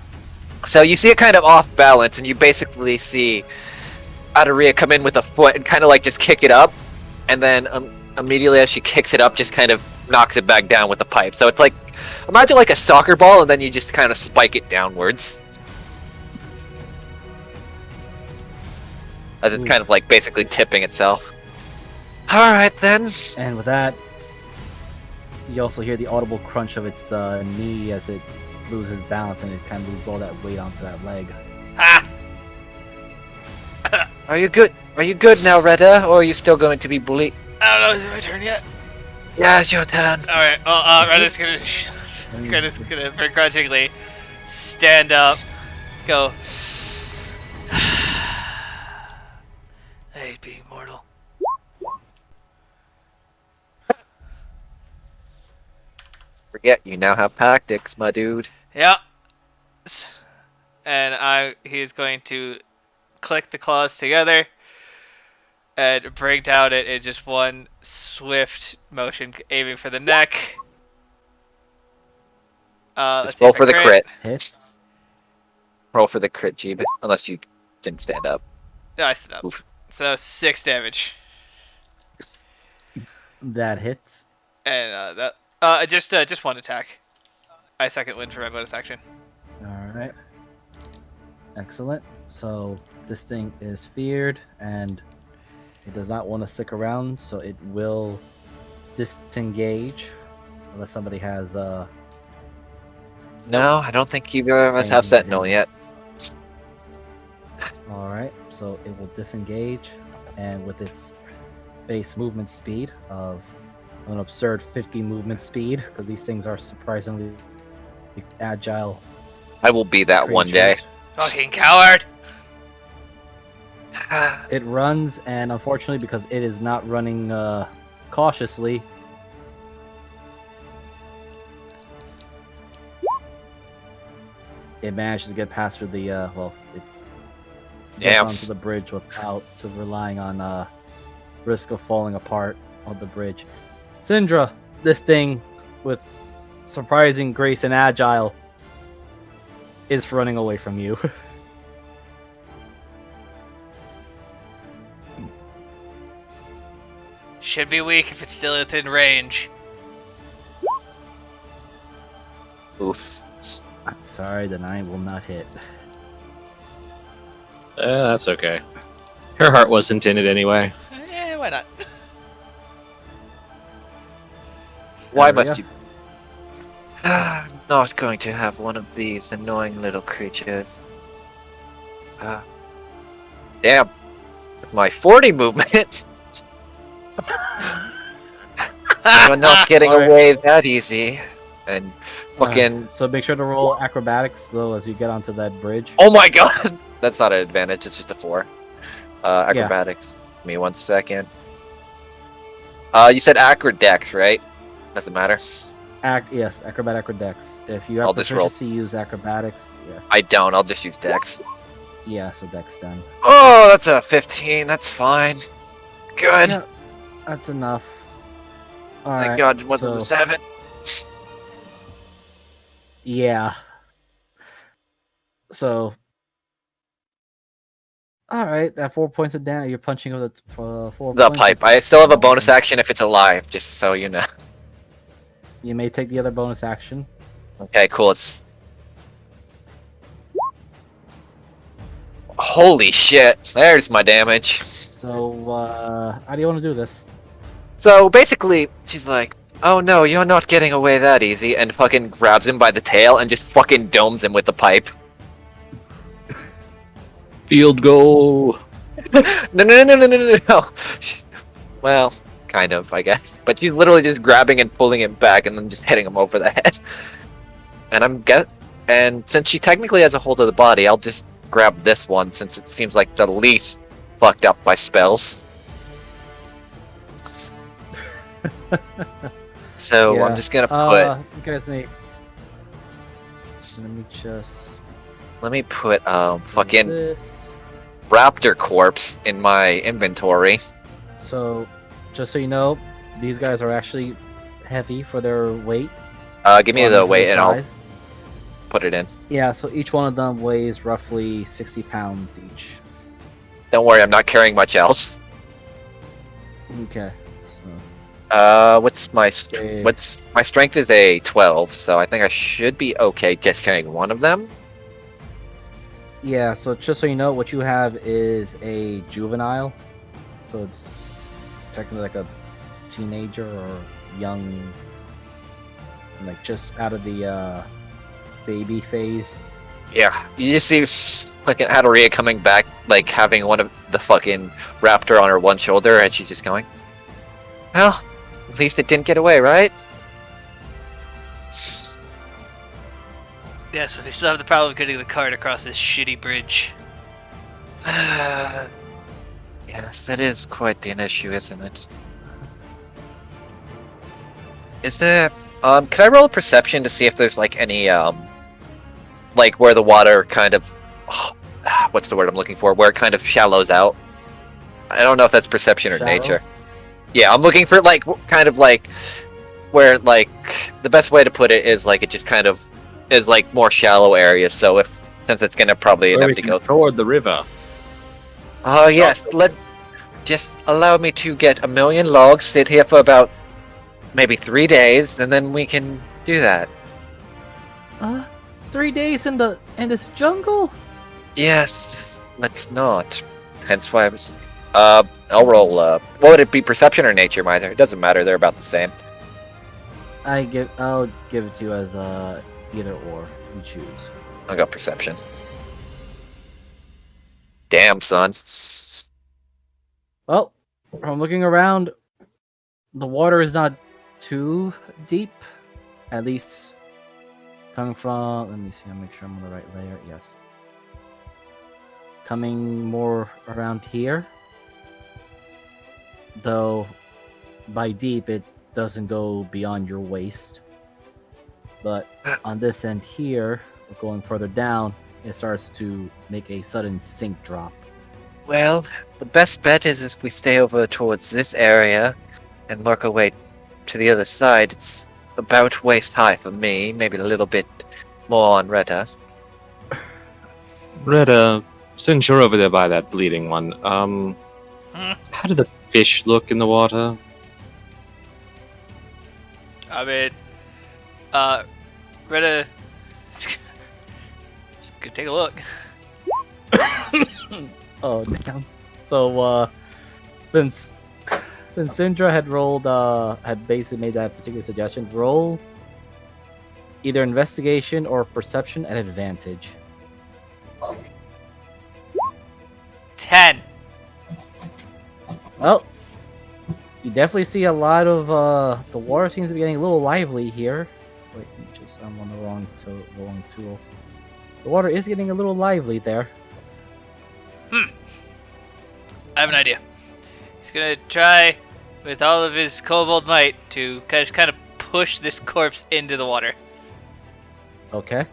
so you see it kind of off balance, and you basically see Adaria come in with a foot and kind of like just kick it up, and then immediately as she kicks it up, just kind of knocks it back down with the pipe. So it's like imagine like a soccer ball, and then you just kind of spike it downwards, as it's Ooh. kind of like basically tipping itself. All right then. And with that, you also hear the audible crunch of its knee as it loses balance and it kind of loses all that weight onto that leg. Ah! Are you good? Are you good now, Retta, or are you still going to be bullied? I don't know, is it my turn yet? Yeah, it's your turn. Alright, well, Reddit's gonna... Reddit's gonna begrudgingly stand up, go... I hate being mortal. Forget you now have tactics, my dude. Yeah. And he's going to click the claws together and bring down it in just one swift motion, aiming for the neck. Let's Just see roll if I for the crit. Hits. Roll for the crit, Jeebus. Unless you didn't stand up. No, I stood up. Oof. So 6 damage. That hits. And just one attack. I second wind for my bonus action. All right. Excellent. So this thing is feared, and it does not want to stick around, so it will disengage unless somebody has No, I don't think either of us have Sentinel yet. All right, so it will disengage, and with its base movement speed of an absurd 50 movement speed, because these things are surprisingly agile. I will be that one day. creatures. Fucking coward! It runs, and unfortunately, because it is not running cautiously, it manages to get past through the it gets Damn. onto the bridge without relying on risk of falling apart on the bridge. Syndra, this thing with surprising grace and agile is running away from you. Should be weak if it's still within range. Oof. I'm sorry, the 9 will not hit. That's okay. Her heart wasn't in it anyway. Why not? Why There we must you? I'm not going to have one of these annoying little creatures. Damn. With my 40 movement. You're not getting Alright. away that easy. And fucking. So make sure to roll acrobatics though as you get onto that bridge. Oh my god! That's not an advantage, it's just a 4. Acrobatics. Give me 1 second. You said acrodex, right? Doesn't matter. Yes, acrobatic or dex. If you have I'll just roll. proficiency, use acrobatics. Yeah, I don't, I'll just use dex. yeah. So dex then. Oh, that's a 15, that's fine. Good. Yeah, that's enough. All Thank right. god it wasn't the so- 7. Yeah. So. All right, that 4 points of damage. You're punching with the 4 The points. pipe. I still have a bonus action if it's alive, just so you know. You may take the other bonus action. Okay, cool. It's. Holy shit. There's my damage. So, how do you want to do this? So basically, she's like, oh no, you're not getting away that easy, and fucking grabs him by the tail and just fucking domes him with the pipe. Field goal. No. Well, kind of, I guess. But she's literally just grabbing and pulling him back and then just hitting him over the head. And since she technically has a hold of the body, I'll just grab this one since it seems like the least fucked up by spells. So Yeah. I'm just gonna put. You guys may. Let me put fucking this. raptor corpse in my inventory. So, just so you know, these guys are actually heavy for their weight. Give me or the for weight their and I'll size. put it in. Yeah, so each one of them weighs roughly 60 pounds each. Don't worry, I'm not carrying much else. Okay. So, What's my my strength is a 12, so I think I should be okay just carrying one of them. yeah, so just so you know, what you have is a juvenile. So it's technically like a teenager or young, like just out of the baby phase. Yeah, you just see fucking Adoria coming back, like having one of the fucking raptor on her one shoulder, and she's just going, well, at least it didn't get away, right? Yes, but they still have the problem of getting the cart across this shitty bridge. Yes, that is quite an issue, isn't it? Is there, could I roll a perception to see if there's like any, like where the water kind of, what's the word I'm looking for? Where it kind of shallows out? I don't know if that's perception or Shallow? nature. Yeah, I'm looking for like, kind of like, where like, the best way to put it is like, it just kind of is like more shallow areas, so since it's gonna probably Where have we to can go. ford the river. Oh yes, just allow me to get 1,000,000 logs, sit here for about maybe 3 days, and then we can do that. 3 days in this jungle? Yes, let's not. Hence why I was. I'll roll. What would it be? Perception or nature, Mither? It doesn't matter. They're about the same. I'll give it to you as either or. You choose. I got perception. Damn, son. Well, from looking around, the water is not too deep. At least coming from. Let me see. I'll make sure I'm on the right layer. Yes. Coming more around here. Though, by deep, it doesn't go beyond your waist. But on this end here, going further down, it starts to make a sudden sink drop. Well, the best bet is if we stay over towards this area and work our way to the other side. It's about waist high for me, maybe a little bit more on Retta. Retta, since you're over there by that bleeding one, how do the fish look in the water? I mean, Retta, could take a look. Oh damn! So since Syndra had rolled, had basically made that particular suggestion, roll either investigation or perception at advantage. 10. Well, you definitely see a lot of the water seems to be getting a little lively here. Wait, I'm on the wrong tool. The water is getting a little lively there. I have an idea. He's gonna try with all of his kobold might to kind of push this corpse into the water. Okay.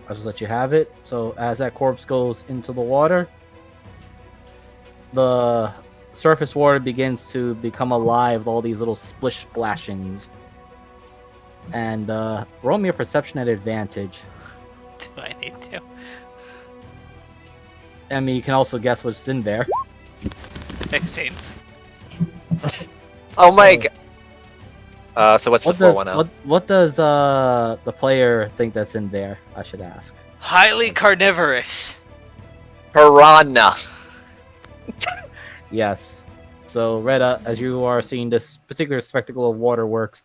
I'll just let you have it. So as that corpse goes into the water, the surface water begins to become alive with all these little splish splashings. And roll me a perception at advantage. Do I need to? I mean, you can also guess what's in there. 16. Oh my god. So what's the What does 4-1-0? what does the player think that's in there? I should ask. Highly carnivorous. Piranha. Yes. So Retta, as you are seeing this particular spectacle of waterworks,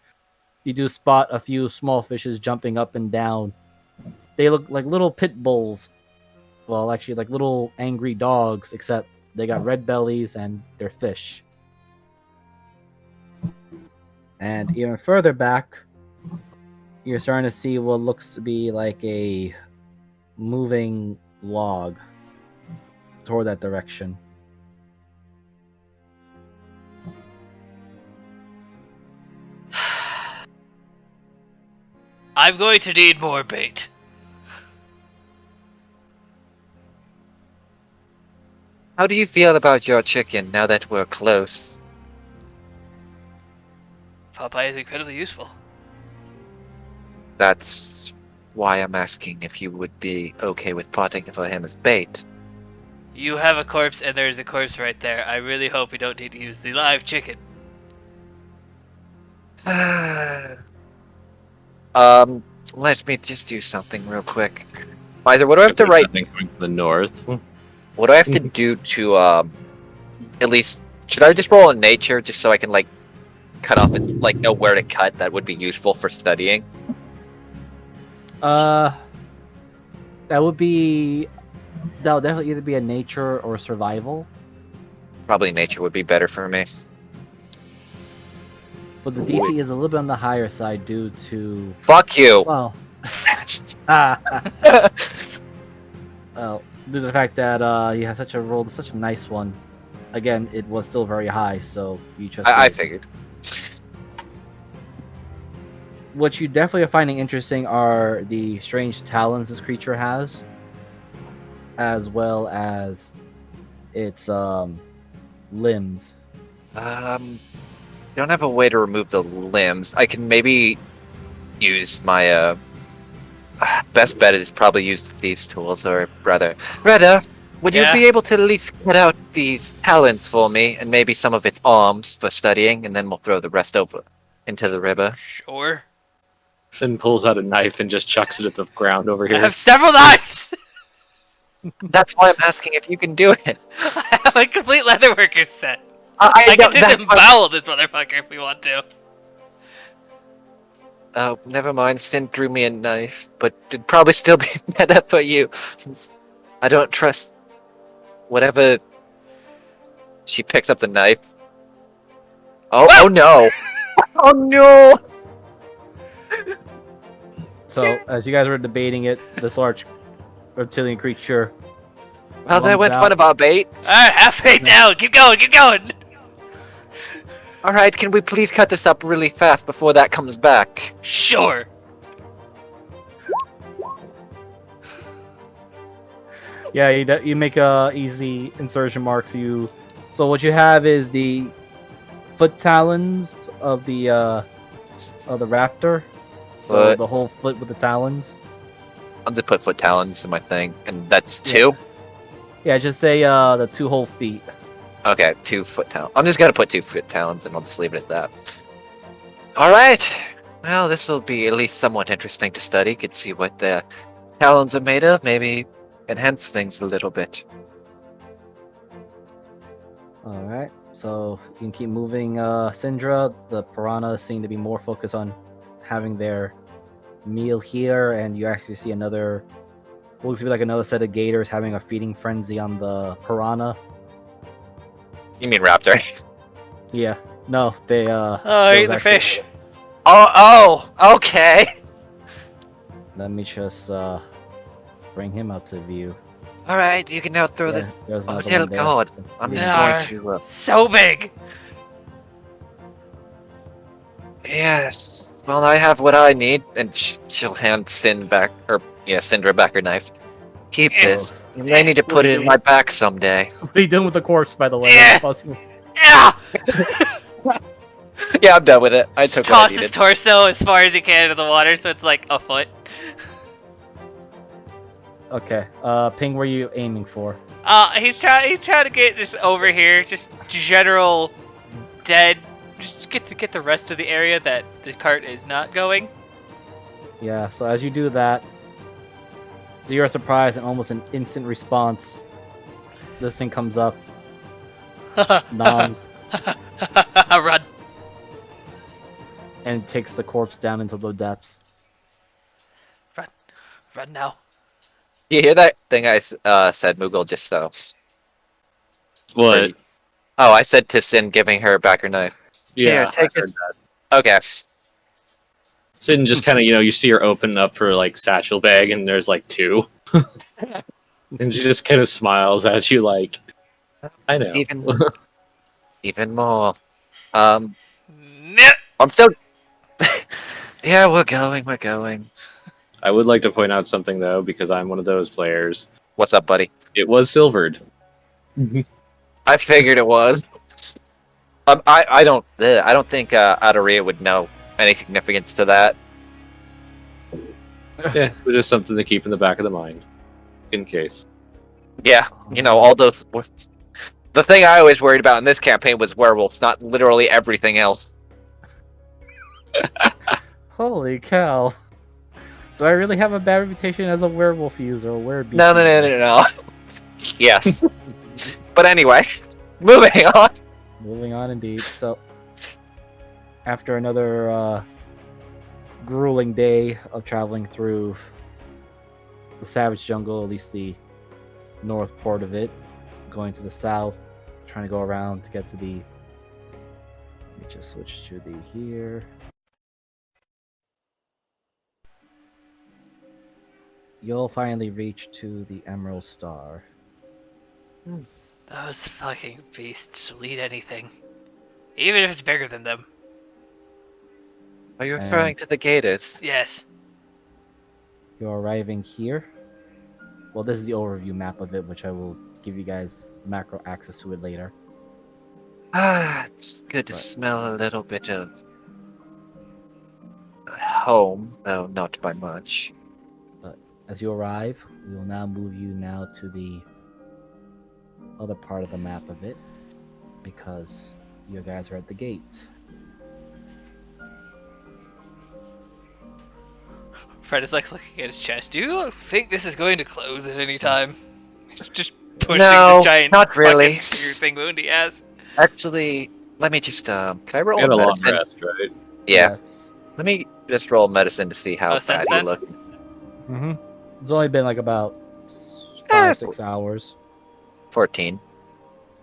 you do spot a few small fishes jumping up and down. They look like little pit bulls. Well, actually, like little angry dogs, except they got red bellies and they're fish. And even further back, you're starting to see what looks to be like a moving log toward that direction. I'm going to need more bait. How do you feel about your chicken now that we're close? Popeye is incredibly useful. That's why I'm asking if you would be okay with potting for him as bait. You have a corpse and there's a corpse right there. I really hope we don't need to use the live chicken. Let me just do something real quick. Either what do I have to write? Nothing coming from the north. What do I have to do to at least should I just roll in nature just so I can like cut off its like know where to cut? That would be useful for studying. That would definitely either be a nature or survival. Probably nature would be better for me. But the DC is a little bit on the higher side due to Fuck you. well, well, due to the fact that he has such a nice one. Again, it was still very high, so you just I figured. What you definitely are finding interesting are the strange talons this creature has, as well as its limbs. Don't have a way to remove the limbs. I can maybe use my best bet is probably use the thieves' tools, or rather, Retta, Would Yeah. you be able to at least cut out these talons for me, and maybe some of its arms for studying, and then we'll throw the rest over into the river? Sure. Sin pulls out a knife and just chucks it at the ground over I here. have several knives. That's why I'm asking if you can do it. I have a complete leatherworker set. I I can don't- that's why- disembowel this motherfucker if we want to. Oh, never mind. Sin threw me a knife, but it'd probably still be better for you. I don't trust whatever. She picks up the knife. Oh no! Oh no! So, as you guys were debating it, this large reptilian creature. Well, there lungs went out. one of our bait. Alright, halfway down. Keep going, keep going. All right, can we please cut this up really fast before that comes back? Sure. Yeah, you make a easy insertion marks. So what you have is the foot talons of the raptor. So Foot. the whole foot with the talons. I'll just put foot talons in my thing, and that's two. Yeah, just say the 2 whole feet. Okay, 2 foot talons. I'm just gonna put 2 foot talons, and I'll just leave it at that. All right. Well, this will be at least somewhat interesting to study. Could see what the talons are made of. Maybe enhance things a little bit. All right. So you can keep moving, Syndra. The piranhas seem to be more focused on having their meal here, and you actually see another. Looks to be like another set of gators having a feeding frenzy on the piranha. You mean raptor? Yeah. No, they Oh, there eat was the actually- fish. Oh, okay. Let me just bring him up to view. All right, you can now throw Yeah, this. there's Oh, another dear one there. God. I'm just Yeah. going to. So big. Yes. Well, I have what I need, and she'll hand Syndra back her knife. Keep Yeah. this. You may need to put it in my back someday. What are you doing with the corpse, by the way? Yeah. I'm tossing- Yeah. Yeah, I'm done with it. I took what I Toss his needed. torso as far as he can into the water, so it's like a foot. Okay. Ping, where are you aiming for? He's trying to get this over here, just general dead. Just get the rest of the area that the cart is not going. Yeah. So as you do that, to your surprise and almost an instant response, this thing comes up, noms, Run. and takes the corpse down into the depths. Run now. You hear that thing I said, Moogle, just so. What? Oh, I said to Sin giving her back her knife. Yeah, Here, take I heard this. that. Okay. Sin just kind of, you see her open up her like satchel bag, and there's like 2, and she just kind of smiles at you, like, I know. Even more. Nyeh. I'm still. Yeah, we're going. I would like to point out something though, because I'm one of those players. What's up, buddy? It was silvered. I figured it was. I don't think Adaria would know any significance to that. Yeah, but just something to keep in the back of the mind, in case. Yeah, all those. The thing I always worried about in this campaign was werewolves, not literally everything else. Holy cow! Do I really have a bad reputation as a werewolf user or werewolf? No. Yes. But anyway, moving on. Moving on, indeed. So, after another grueling day of traveling through the savage jungle, at least the north part of it, going to the south, trying to go around to get to the. Let me just switch to the here. You'll finally reach to the Emerald Star. Those fucking beasts will eat anything, even if it's bigger than them. Are you referring to the gators? Yes. You're arriving here. Well, this is the overview map of it, which I will give you guys macro access to it later. It's good to smell a little bit of home, though not by much. As you arrive, we will now move you now to the other part of the map of it because you guys are at the gate. Fred is like looking at his chest. Do you think this is going to close at any time? He's just pushing No, the giant not really. fucking piercing wound he has. Actually, let me just can I roll We had a long medicine? rest, right? Yeah. Yes. Let me just roll medicine to see how Oh, since bad he then? looked. Mm-hmm. It's only been like about Eh, 5-6 hours. 14.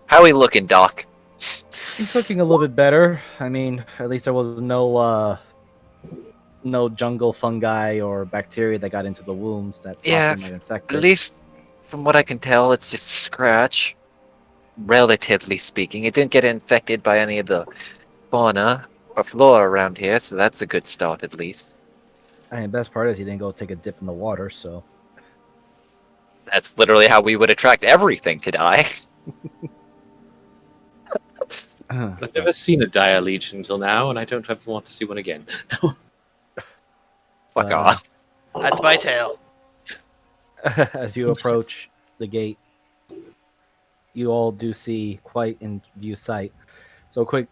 How we looking, Doc? He's looking a little bit better. I mean, at least there was no jungle fungi or bacteria that got into the wounds that Yeah, possibly might infect at it. least from what I can tell, it's just a scratch. Relatively speaking, it didn't get infected by any of the fauna or flora around here, so that's a good start at least. I mean, best part is he didn't go take a dip in the water, so That's literally how we would attract everything to die. I've never seen a dire leech until now, and I don't ever want to see one again. Fuck But, off. That's my tail. as you approach the gate, you all do see quite in view sight. So, a quick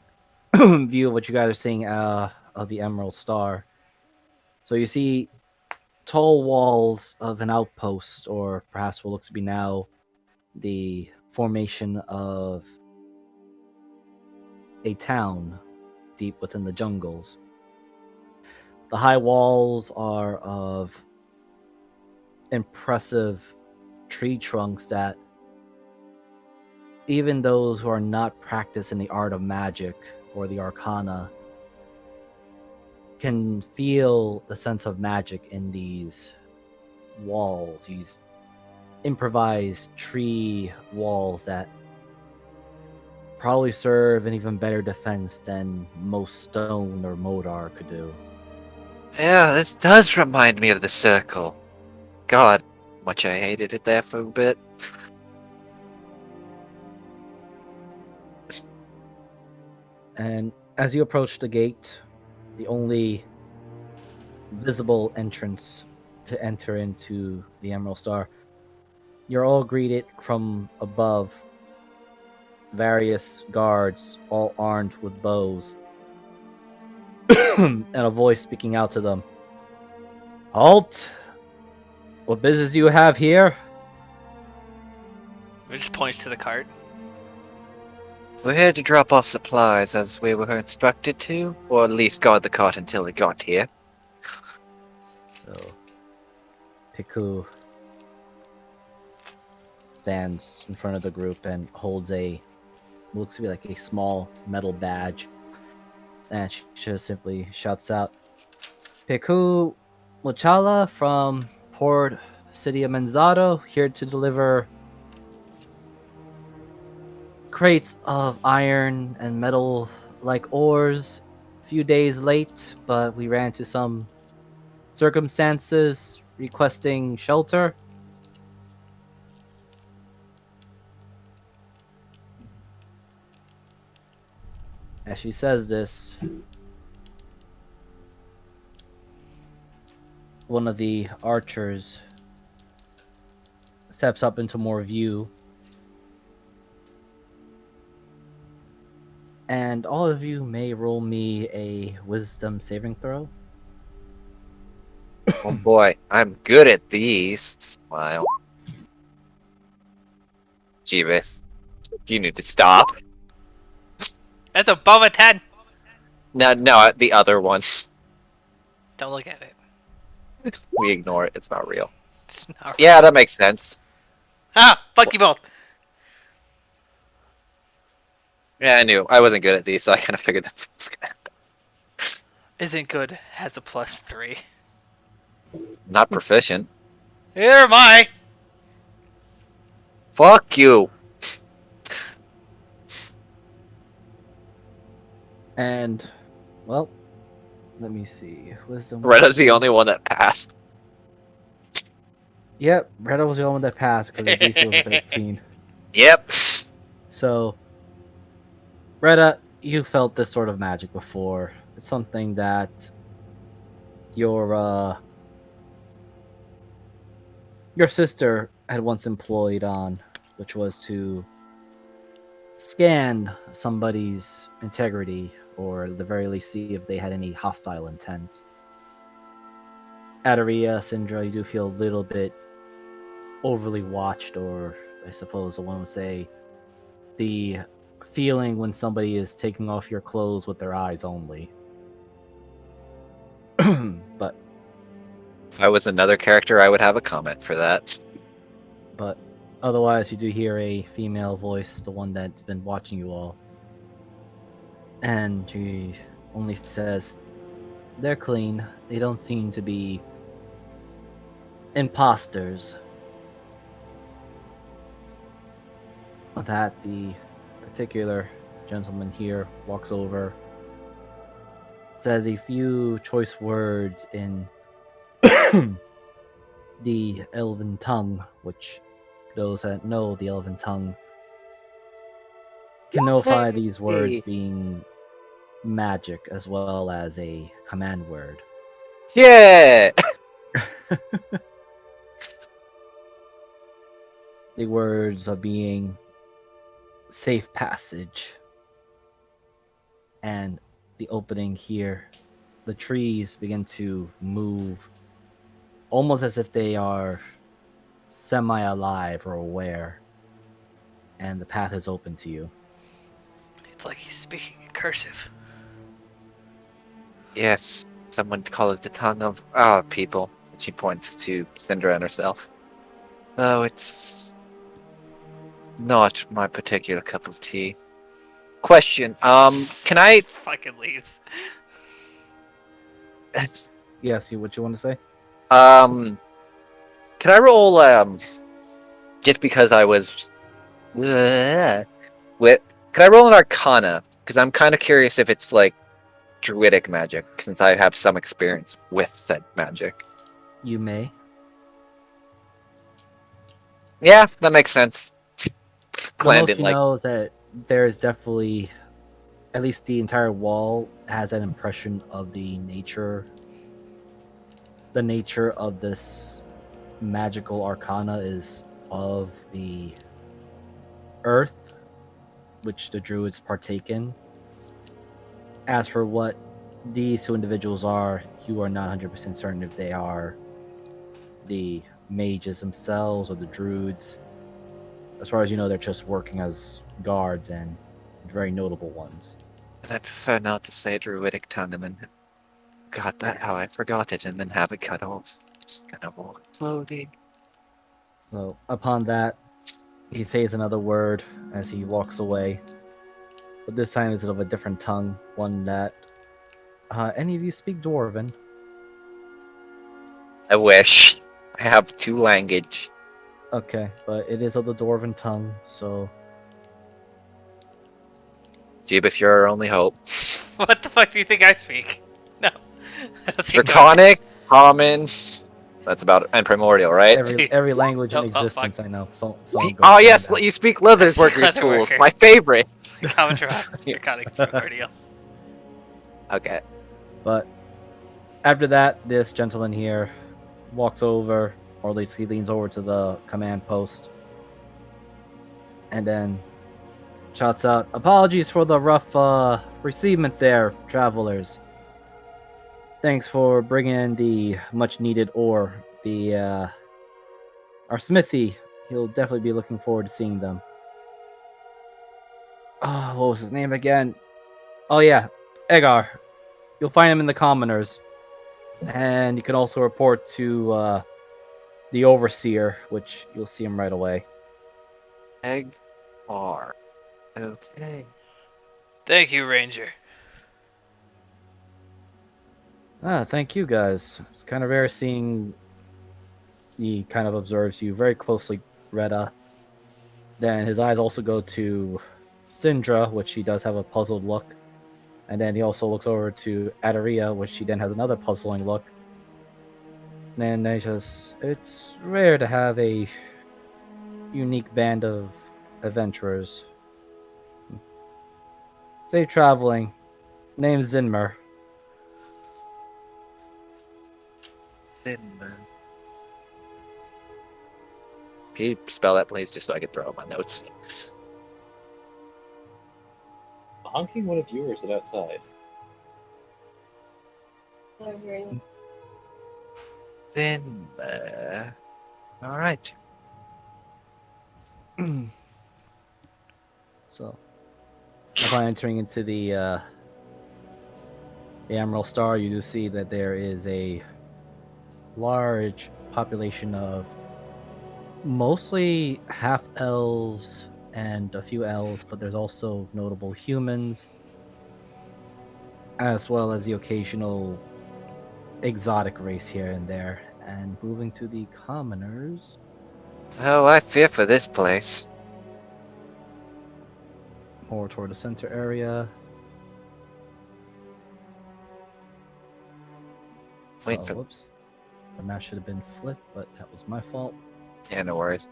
view of what you guys are seeing of the Emerald Star. So, you see tall walls of an outpost, or perhaps what looks to be now the formation of a town deep within the jungles. The high walls are of impressive tree trunks that even those who are not practiced in the art of magic or the arcana can feel the sense of magic in these walls, these improvised tree walls that probably serve an even better defense than most stone or mortar could do. Yeah, this does remind me of the circle. God, much I hated it there for a bit. And as you approach the gate, the only visible entrance to enter into the Emerald Star, you're all greeted from above. Various guards, all armed with bows, and a voice speaking out to them. Halt! What business do you have here? He just points to the cart. We're here to drop off supplies as we were instructed to, or at least guard the cart until it got here. So, Piku stands in front of the group and holds looks to be like a small metal badge. And she just simply shouts out, Piku Muchala from Port City of Manzado, here to deliver crates of iron and metal like ores. A few days late, but we ran into some circumstances requesting shelter. As she says this, one of the archers steps up into more view. And all of you may roll me a wisdom saving throw. Oh boy, I'm good at these. Smile. Jeebus. You need to stop. That's above a 10. No, the other one. Don't look at it. We ignore it. It's not real. It's not Yeah, that makes sense. Ah! Fuck you both! Yeah, I knew. I wasn't good at these, so I kind of figured that's what's gonna happen. Isn't good, has a +3. Not proficient. Here am I! Fuck you. And, well, let me see. Wisdom. Retta's the only one that passed. Yep, Retta was the only one that passed because the DC was 13. Yep. So, Retta, you felt this sort of magic before. It's something that your sister had once employed on, which was to scan somebody's integrity, or at the very least see if they had any hostile intent. Adaria, Syndra, you do feel a little bit overly watched, or I suppose one would say the feeling when somebody is taking off your clothes with their eyes only. but If I was another character, I would have a comment for that. but otherwise, you do hear a female voice, the one that's been watching you all, and she only says, "They're clean. They don't seem to be imposters." With that, the particular gentleman here walks over, says a few choice words in the elven tongue, which those that know the elven tongue can notify these words being magic as well as a command word. Yeah! The words are being safe passage. And the opening here, the trees begin to move almost as if they are semi-alive or aware. And the path is open to you. It's like he's speaking in cursive. Yes, someone call it the tongue of people. She points to Syndra and herself. Oh, it's not my particular cup of tea. Question, can I... Fucking leaves. Yes, what you want to say? Can I roll, just because I was... can I roll an Arcana? Because I'm kind of curious if it's, like, druidic magic, since I have some experience with said magic. You may. Yeah, that makes sense. The Clan most didn't you like... know is that there is definitely, at least the entire wall has an impression of the nature of this magical arcana is of the earth, which the druids partake in. As for what these two individuals are, you are not 100% certain if they are the mages themselves or the druids. As far as you know, they're just working as guards and very notable ones. And I prefer not to say druidic tongue and then... God, that how I forgot it and then have it cut off. Just kind of walk slowly. So upon that, he says another word as he walks away. But this time it's of a different tongue, one that any of you speak Dwarven? I wish. I have two language. Okay, but it is of the Dwarven tongue, so Jeebus, you're our only hope. What the fuck do you think I speak? No. I don't speak Draconic, common. That's about it. And primordial, right? every language in Oh, fuck. existence I know. So Oh yes, you speak Leatherworker's tools. Leatherworker. My favorite. Common Draconic primordial. Okay. But after that, this gentleman here walks over, or at least he leans over to the command post, and then shouts out, "Apologies for the rough receivement there, travelers. Thanks for bringing the much-needed ore. Our smithy, he'll definitely be looking forward to seeing them." Oh, what was his name again? Oh yeah, Egar. You'll find him in the commoners. And you can also report to the overseer, which you'll see him right away. Egg R. Okay. Thank you, Ranger. Thank you guys. It's kind of rare seeing he kind of observes you very closely, Retta. Then his eyes also go to Syndra, which she does have a puzzled look. And then he also looks over to Adaria, which she then has another puzzling look. And then it's rare to have a unique band of adventurers. Safe traveling. Name's Zinmer. Then, can you spell that, please, just so I can throw out my notes? honking one of you, or is it outside? Then, all right. So, upon entering into the Emerald Star, you do see that there is a large population of mostly half elves and a few elves, but there's also notable humans, as well as the occasional exotic race here and there. And moving to the commoners, Oh, I fear for this place. more toward the center area. Wait Oh, for. whoops. The map should have been flipped, but that was my fault. Yeah, no worries.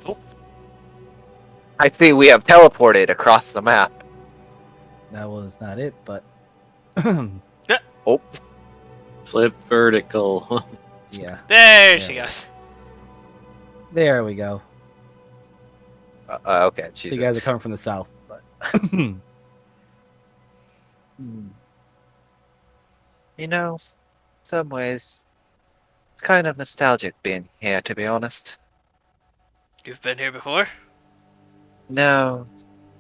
Oh. I see we have teleported across the map. That was not it, but Oh, Flip vertical. yeah, There she Yeah. goes. there we go. okay, So you Jesus. guys are coming from the south, but Hmm. You know, in some ways, it's kind of nostalgic being here, to be honest. You've been here before? No,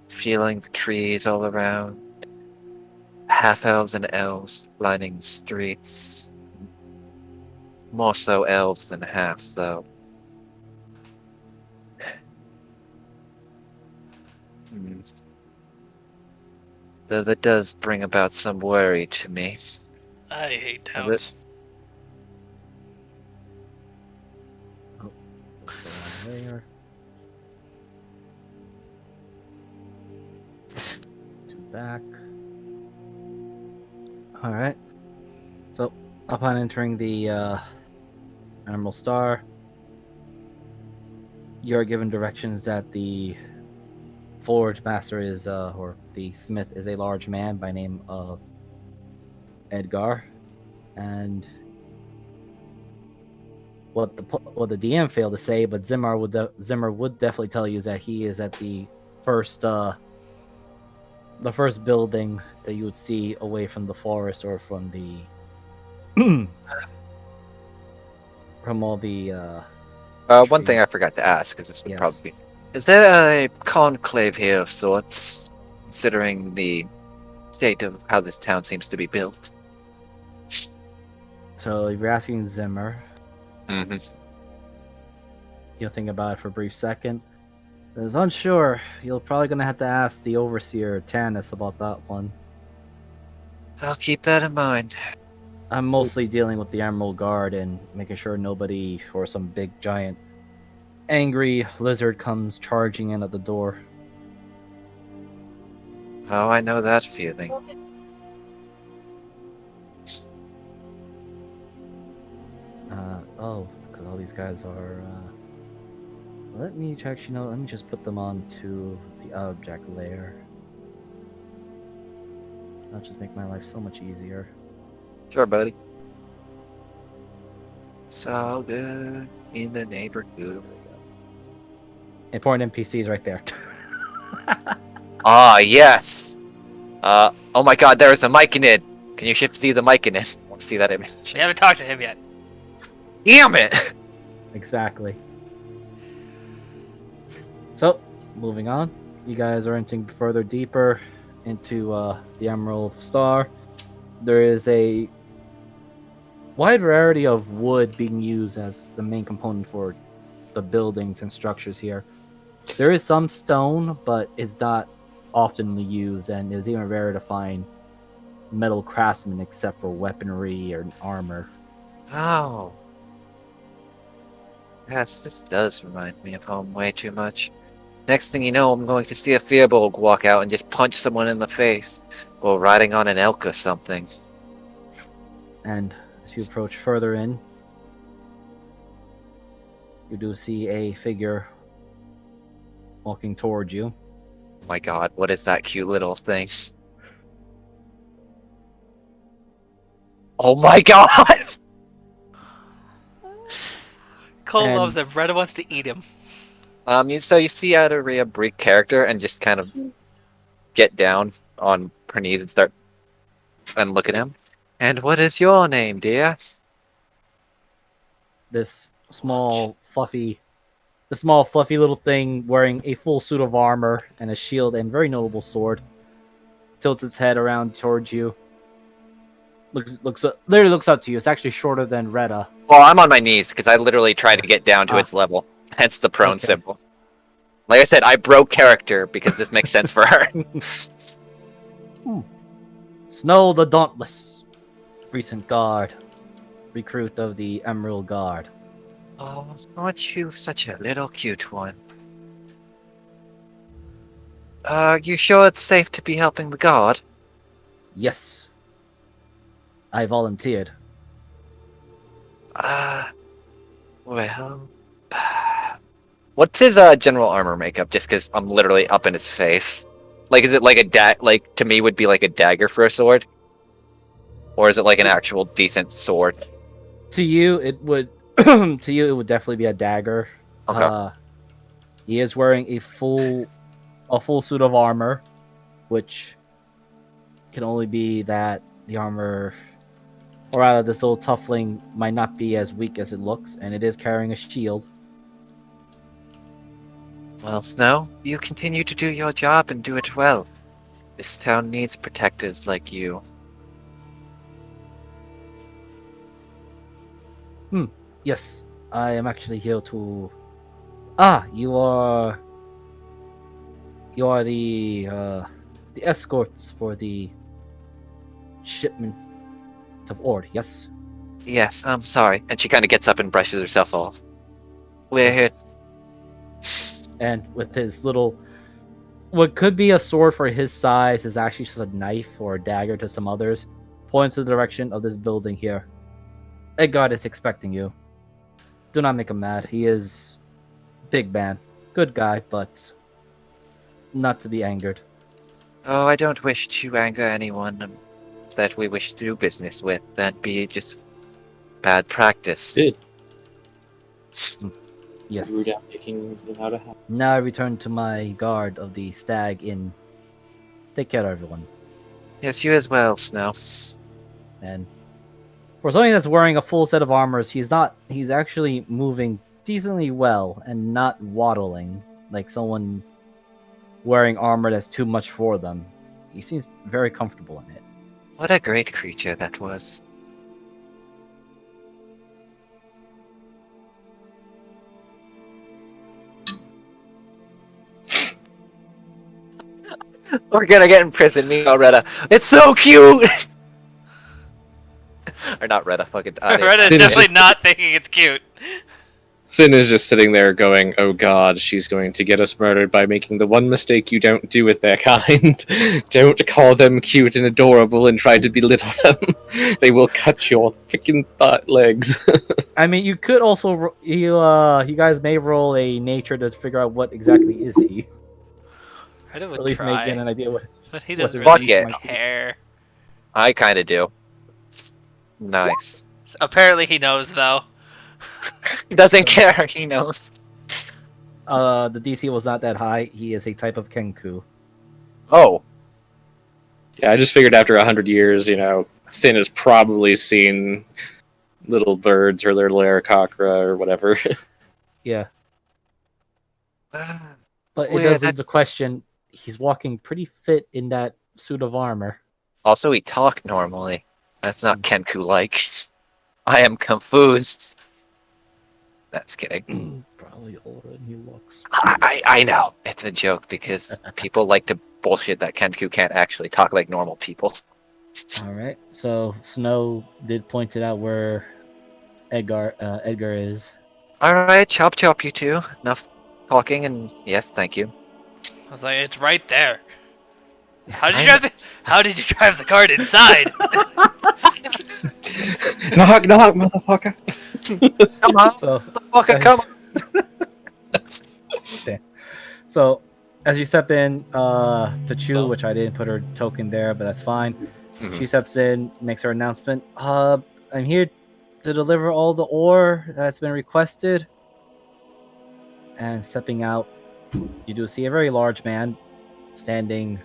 feeling the trees all around, half elves and elves lining the streets. More so elves than halves, though. Hmm. Though that does bring about some worry to me. I hate Is it- towns. let's go on there. To back. All right. So upon entering the Emerald Star, you're given directions that the forge master is, or the smith is a large man by name of Edgar, and what the DM failed to say, but Zimmer would definitely tell you is that he is at the first building that you would see away from the forest or from the from all the One thing trees. I forgot to ask, because this would Yes. probably be... Is there a conclave here of sorts, considering the state of how this town seems to be built? So if you're asking Zimmer, Mm-hmm. you'll think about it for a brief second. Is unsure. You're probably gonna have to ask the overseer Tanis about that one. I'll keep that in mind. I'm mostly dealing with the Emerald Guard and making sure nobody or some big giant angry lizard comes charging in at the door. Oh, I know that feeling. Oh, because all these guys are. Let me actually know. Let me just put them onto the object layer. That'll just make my life so much easier. Sure, buddy. So good in the neighborhood. Important NPCs right there. Ah, yes! Oh my god, there is a mic in it! Can you shift see the mic in it? I want to see that image. We haven't talked to him yet. Damn it! Exactly. So, moving on. You guys are entering further deeper into the Emerald Star. There is a wide variety of wood being used as the main component for the buildings and structures here. There is some stone, but it's not often used, and it's even rare to find metal craftsmen except for weaponry or armor. Oh. Yes, this does remind me of home way too much. Next thing you know, I'm going to see a Fearbolg walk out and just punch someone in the face. Or riding on an elk or something. And as you approach further in, you do see a figure walking towards you. Oh my god, what is that cute little thing? Oh my god! Cole And- loves him. Retta wants to eat him. So you see Adaria break character and just kind of get down on her knees and start and look at him. And what is your name, dear? This small fluffy little thing wearing a full suit of armor and a shield and very notable sword tilts its head around towards you. Literally looks up to you. It's actually shorter than Retta. Well, I'm on my knees because I literally tried to get down to its level. Hence the prone Okay. symbol. Like I said, I broke character because this makes sense for her. Snow the Dauntless, recent guard, recruit of the Emerald Guard. Oh, aren't you such a little cute one? You sure it's safe to be helping the guard? Yes, I volunteered. Well... What's his general armor makeup? Just because I'm literally up in his face. Like, is it like like, to me would be like a dagger for a sword? Or is it like an actual decent sword? To you, it would definitely be a dagger. Okay. He is wearing a full suit of armor, which can only be that the armor, or rather, this little tuffling might not be as weak as it looks, and it is carrying a shield. Well, Snow, you continue to do your job and do it well. This town needs protectors like you. Yes, I am actually here to. You are the escorts for the shipment of ore. Yes. Yes, I'm sorry. And she kind of gets up and brushes herself off. We're here. And with his little, what could be a sword for his size is actually just a knife or a dagger to some others, points to the direction of this building here. Edgard is expecting you. Do not make him mad. He is big man, good guy, but not to be angered. Oh, I don't wish to anger anyone that we wish to do business with. That'd be just bad practice. Good. Yes. Rude out picking them out of house. Now I return to my guard of the Stag Inn. Take care, everyone. Yes, you as well, Snow. And for somebody that's wearing a full set of armors, he's actually moving decently well and not waddling like someone wearing armor that's too much for them. He seems very comfortable in it. What a great creature that was. We're gonna get in prison, me and Retta. It's so cute! Or not Retta, fucking Retta's definitely not thinking it's cute. Sin is just sitting there going, oh god, she's going to get us murdered by making the one mistake you don't do with their kind. Don't call them cute and adorable and try to belittle them. They will cut your freaking legs. I mean, you could also you guys may roll a nature to figure out what exactly is he. Retta would At least try. get an idea what. But he what doesn't the Fuck really it. might be. care. I kinda do. Nice. Apparently he knows, though. He doesn't care, he knows. The DC was not that high. He is a type of Kenku. Oh. Yeah, I just figured after 100 years, Sin has probably seen little birds or their Laracocra or whatever. Yeah, but it Well, does leave the question. He's walking pretty fit in that suit of armor. Also, we talk normally. That's not Kenku-like. I am confused. That's kidding. Probably older than he looks. I know. It's a joke because people like to bullshit that Kenku can't actually talk like normal people. All right. So Snow did point it out where Edgar is. Alright, chop chop you two. Enough talking and yes, thank you. I was like, it's right there. How did you drive the cart inside? knock, knock, motherfucker. Come on, So, motherfucker, come on. so as you step in, Pachu, which I didn't put her token there, but that's fine. Mhm. She steps in, makes her announcement. I'm here to deliver all the ore that's been requested. and stepping out, you do see a very large man standing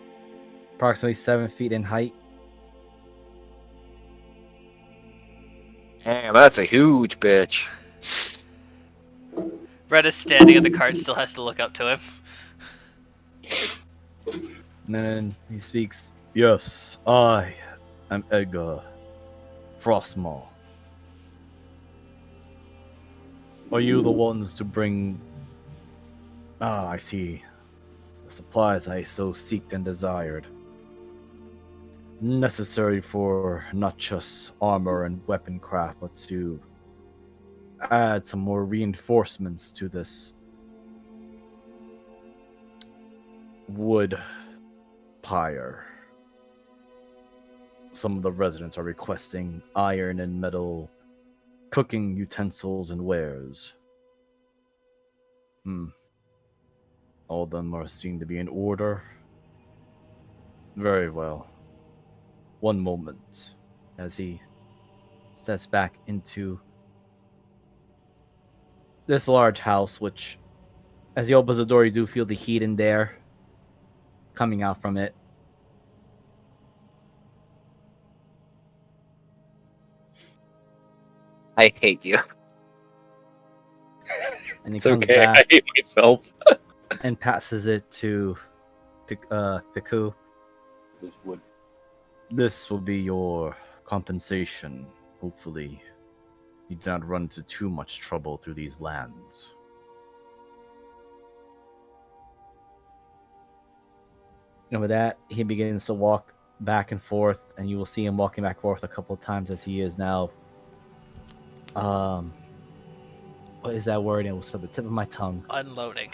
approximately 7 feet in height. Damn, that's a huge bitch. Red is standing in the cart, still has to look up to him. And then he speaks, "Yes, I am Edgar Frostmaw. Are you the ones to bring... Ah, I see. The supplies I so seeked and desired. Necessary for not just armor and weapon craft, but to add some more reinforcements to this wood pyre. Some of the residents are requesting iron and metal cooking utensils and wares. All of them are seen to be in order. Very well. One moment, as he steps back into this large house, which, as he opens the door, you do feel the heat in there coming out from it. I hate you. And he It's comes okay. I back hate myself. and passes it to Piku. This will be your compensation. Hopefully, you do not run into too much trouble through these lands. And with that, he begins to walk back and forth, and you will see him walking back and forth a couple of times as he is now. What is that word? It was for the tip of my tongue. Unloading.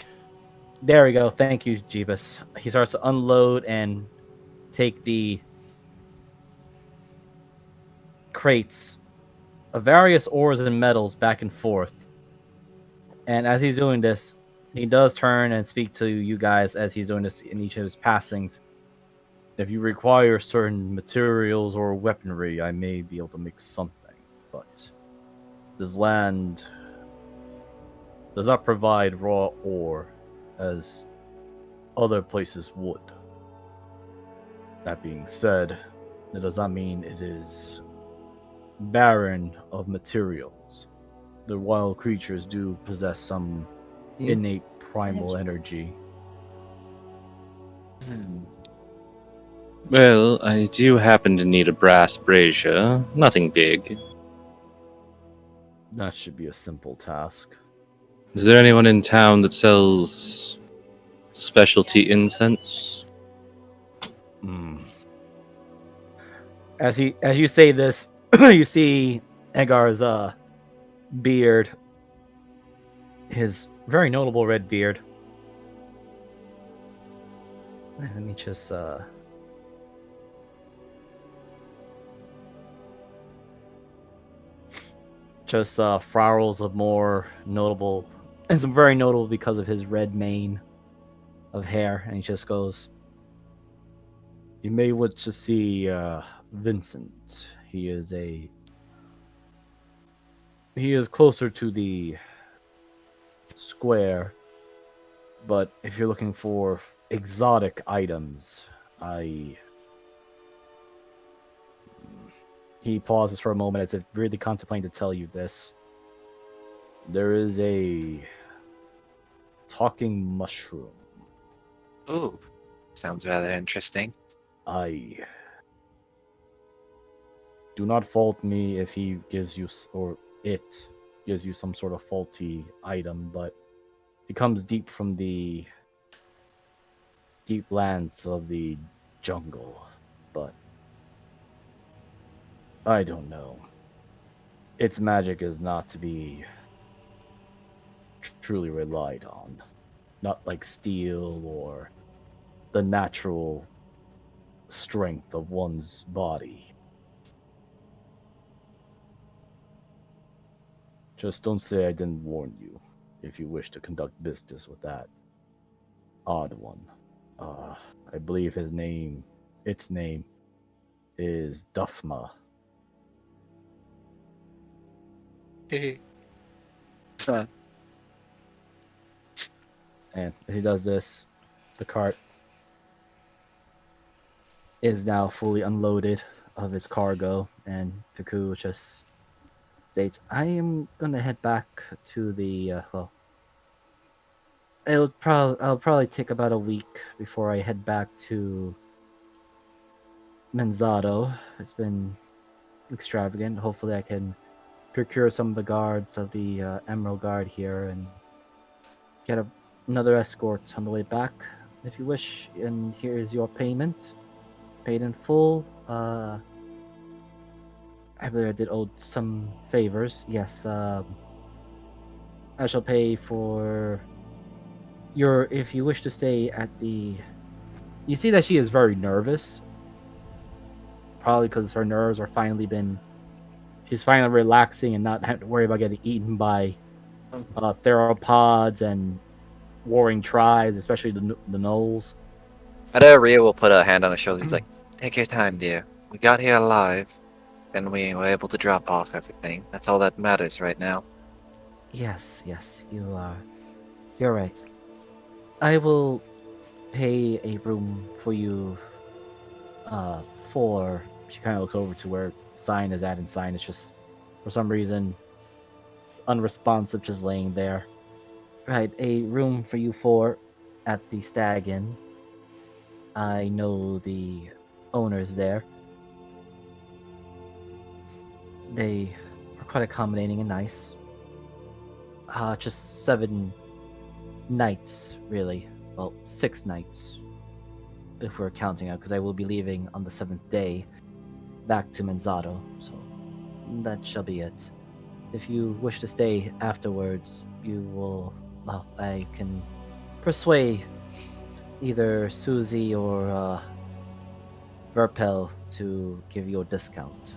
There we go. Thank you, Jeebus. He starts to unload and take the crates of various ores and metals back and forth. And as he's doing this, he does turn and speak to you guys as he's doing this in each of his passings. If you require certain materials or weaponry, I may be able to make something. But this land does not provide raw ore as other places would. That being said, it does not mean it is barren of materials. The wild creatures do possess some innate primal energy. Well, I do happen to need a brass brazier. Nothing big. That should be a simple task. Is there anyone in town that sells specialty incense? As you say this, you see Egar's beard, his very notable red beard. Let me just flowers of more notable, and some very notable because of his red mane of hair, and he just goes, "You may want to see Vincent. He is closer to the square, but if you're looking for exotic items, He pauses for a moment as if really contemplating to tell you this. There is a talking mushroom. Ooh, sounds rather interesting. I do not fault me if he gives you, or it gives you some sort of faulty item, but it comes deep from the deep lands of the jungle. But I don't know. Its magic is not to be truly relied on. Not like steel or the natural strength of one's body. Just don't say I didn't warn you if you wish to conduct business with that odd one. I believe its name is Duffma. And as he does this, the cart is now fully unloaded of its cargo, and Piku just states, "I am gonna head back to the well. I'll probably take about a week before I head back to Menzato. It's been extravagant. Hopefully, I can procure some of the guards of the Emerald Guard here and get another escort on the way back, if you wish. And here is your payment, paid in full. I believe I did owe some favors. Yes, I shall pay for your. If you wish to stay at the, you see that she is very nervous. Probably because her nerves are finally been. She's finally relaxing and not having to worry about getting eaten by theropods and warring tribes, especially the gnolls. Ria will put a hand on his shoulder. He's like, "Take your time, dear. We got here alive, and we were able to drop off everything. That's all that matters right now." Yes, you are. You're right. I will pay a room for you. For she kind of looks over to where sign is at, and sign is just for some reason unresponsive, just laying there. Right, a room for you four at the Stag Inn. I know the owners there. They are quite accommodating and nice. Just 7 nights, really. Well, 6 nights, if we're counting out, because I will be leaving on the 7th day back to Menzato, so that shall be it. If you wish to stay afterwards, you will. Well, I can persuade either Susie or Verpel to give you a discount.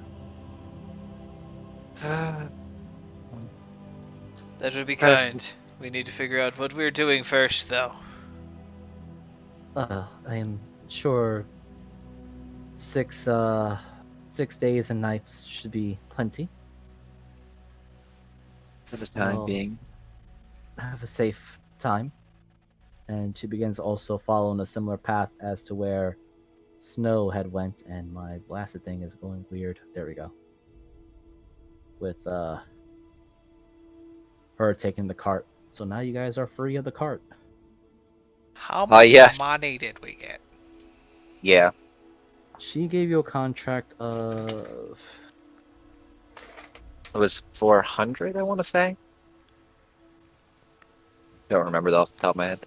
That would be First- kind. We need to figure out what we're doing first, though. I am sure 6 days and nights should be plenty. For the time Well, being. have a safe time. And she begins also following a similar path as to where Snow had went, and my blasted thing is going weird. There we go. With her taking the cart. So now you guys are free of the cart. How much yes. money did we get? Yeah. She gave you a contract of It was 400, I want to say. Don't remember that off the top of my head.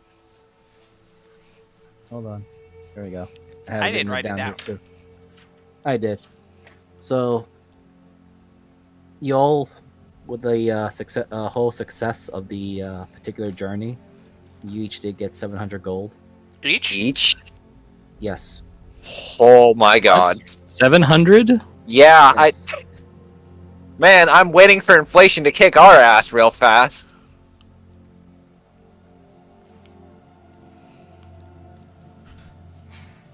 hold on. There we go. have I didn't written write it here down. too. I did. So you all, with the whole success of the particular journey, you each did get 700 gold. Each? Each? Yes. Oh my god. 700? Yeah, Yes. Man, I'm waiting for inflation to kick our ass real fast.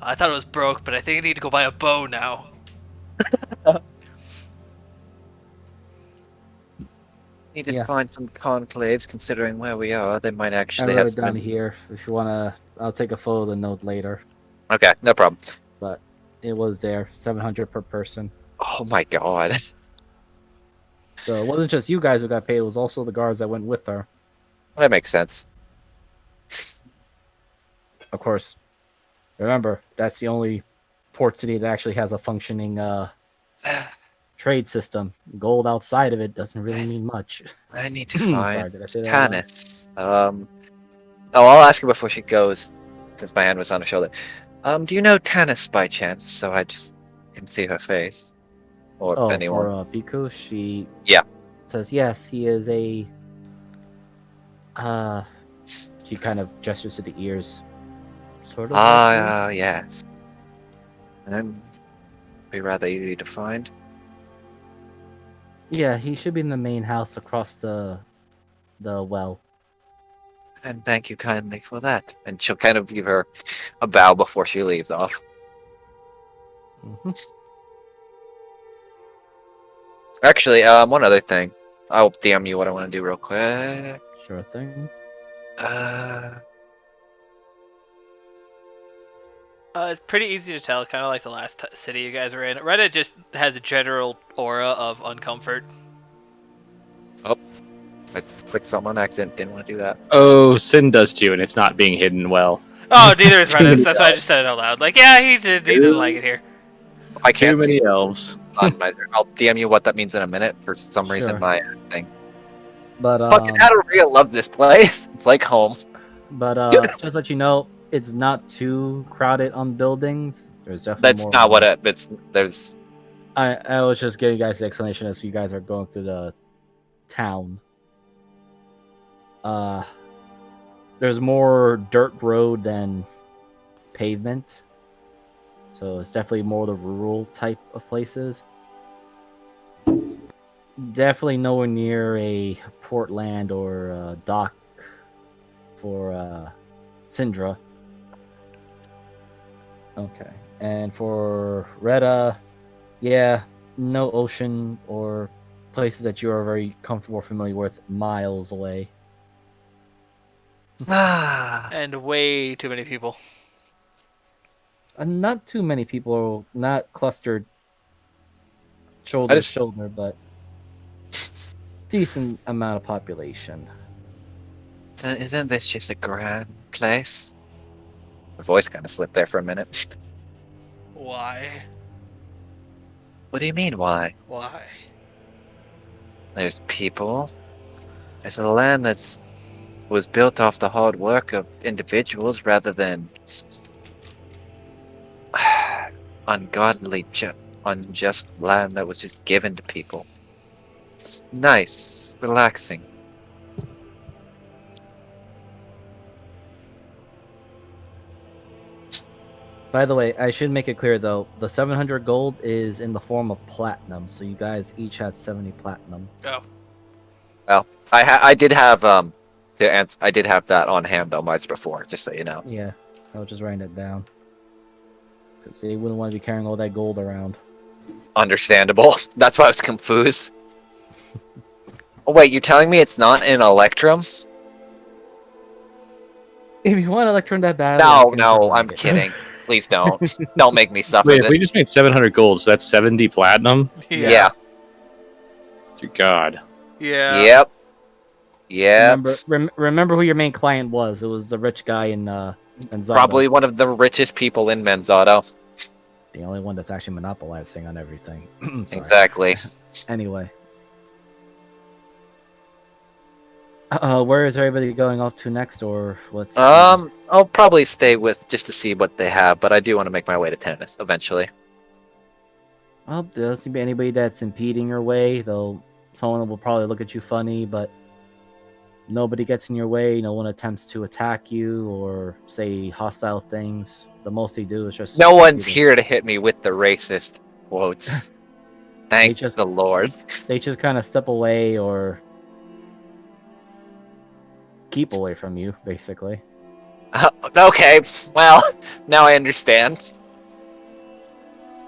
I thought it was broke, but I think I need to go buy a bow now. Need to Yeah. find some conclaves, considering where we are. They might I actually wrote have it down some. here. If you wanna, I'll take a photo of the note later. Okay, no problem. But it was there, 700 per person. Oh my god. So it wasn't just you guys who got paid; it was also the guards that went with her. That makes sense. Of course, remember that's the only port city that actually has a functioning trade system. Gold outside of it doesn't really mean much. I need to Sorry, find did I say that out loud? Tanis. Oh, I'll ask her before she goes, since my hand was on her shoulder. Do you know Tanis by chance? So I just can see her face. Or Oh, anyone. for Piku, she Yeah. says yes. He is a. She kind of gestures to the ears, sort of. like you. Yes. And be rather easy to find. Yeah, he should be in the main house across the well. And thank you kindly for that. And she'll kind of give her a bow before she leaves off. Mm-hmm. Actually, one other thing. I'll DM you what I want to do real quick. Sure thing. It's pretty easy to tell, kind of like the last city you guys were in. Reddit just has a general aura of uncomfort. I clicked something on accident. Didn't want to do that. Oh, Sin does too, and it's not being hidden well. Oh, neither is Too Reddit. many That's why I just said it out loud. Like, yeah, he didn't like it here. I Too can't see many elves. on my. I'll DM you what that means in a minute. For some reason, Sure. my thing. But Fucking Adaria love this place. It's like home. just let you know, it's not too crowded on buildings. There's definitely That's more. not what it. It's there's. I was just giving you guys the explanation as you guys are going through the town. There's more dirt road than pavement, so it's definitely more the rural type of places. Definitely nowhere near a Portland or dock for Syndra. Okay, and for Retta, yeah, no ocean or places that you are very comfortable or familiar with miles away. And way too many people. Not too many people, not clustered I shoulder to just shoulder, but decent amount of population. isn't this just a grand place? My voice kind of slipped there for a minute. Why? What do you mean? Why? Why? There's people. There's a land that's was built off the hard work of individuals rather than ungodly, unjust land that was just given to people. It's nice, relaxing. By the way, I should make it clear though, the 700 gold is in the form of platinum, so you guys each had 70 platinum. Oh. Well, I did have I did have that on hand though, mice before, just so you know. Yeah, I was just writing it down. Because they wouldn't want to be carrying all that gold around. Understandable. That's why I was confused. Oh wait, you're telling me it's not in Electrum? If you want Electron that bad, No, I'm kidding. Please don't. Don't make me suffer Wait, if this. we just made 700 gold, so that's 70 platinum? Yeah. Dear God. Yeah. Yep. Yep. Remember who your main client was. It was the rich guy in Manzado. Probably one of the richest people in Manzado. The only one that's actually monopolizing on everything. Sorry. Exactly. Anyway. Where is everybody going off to next, or what's... I'll probably stay with just to see what they have, but I do want to make my way to tennis eventually. Well, there doesn't seem to be anybody that's impeding your way, though someone will probably look at you funny, but nobody gets in your way, no one attempts to attack you or say hostile things. The most they do is just... No one's here to hit me with the racist quotes. Thank just- the Lord. They just kind of step away or keep away from you, basically. Okay, well, now I understand.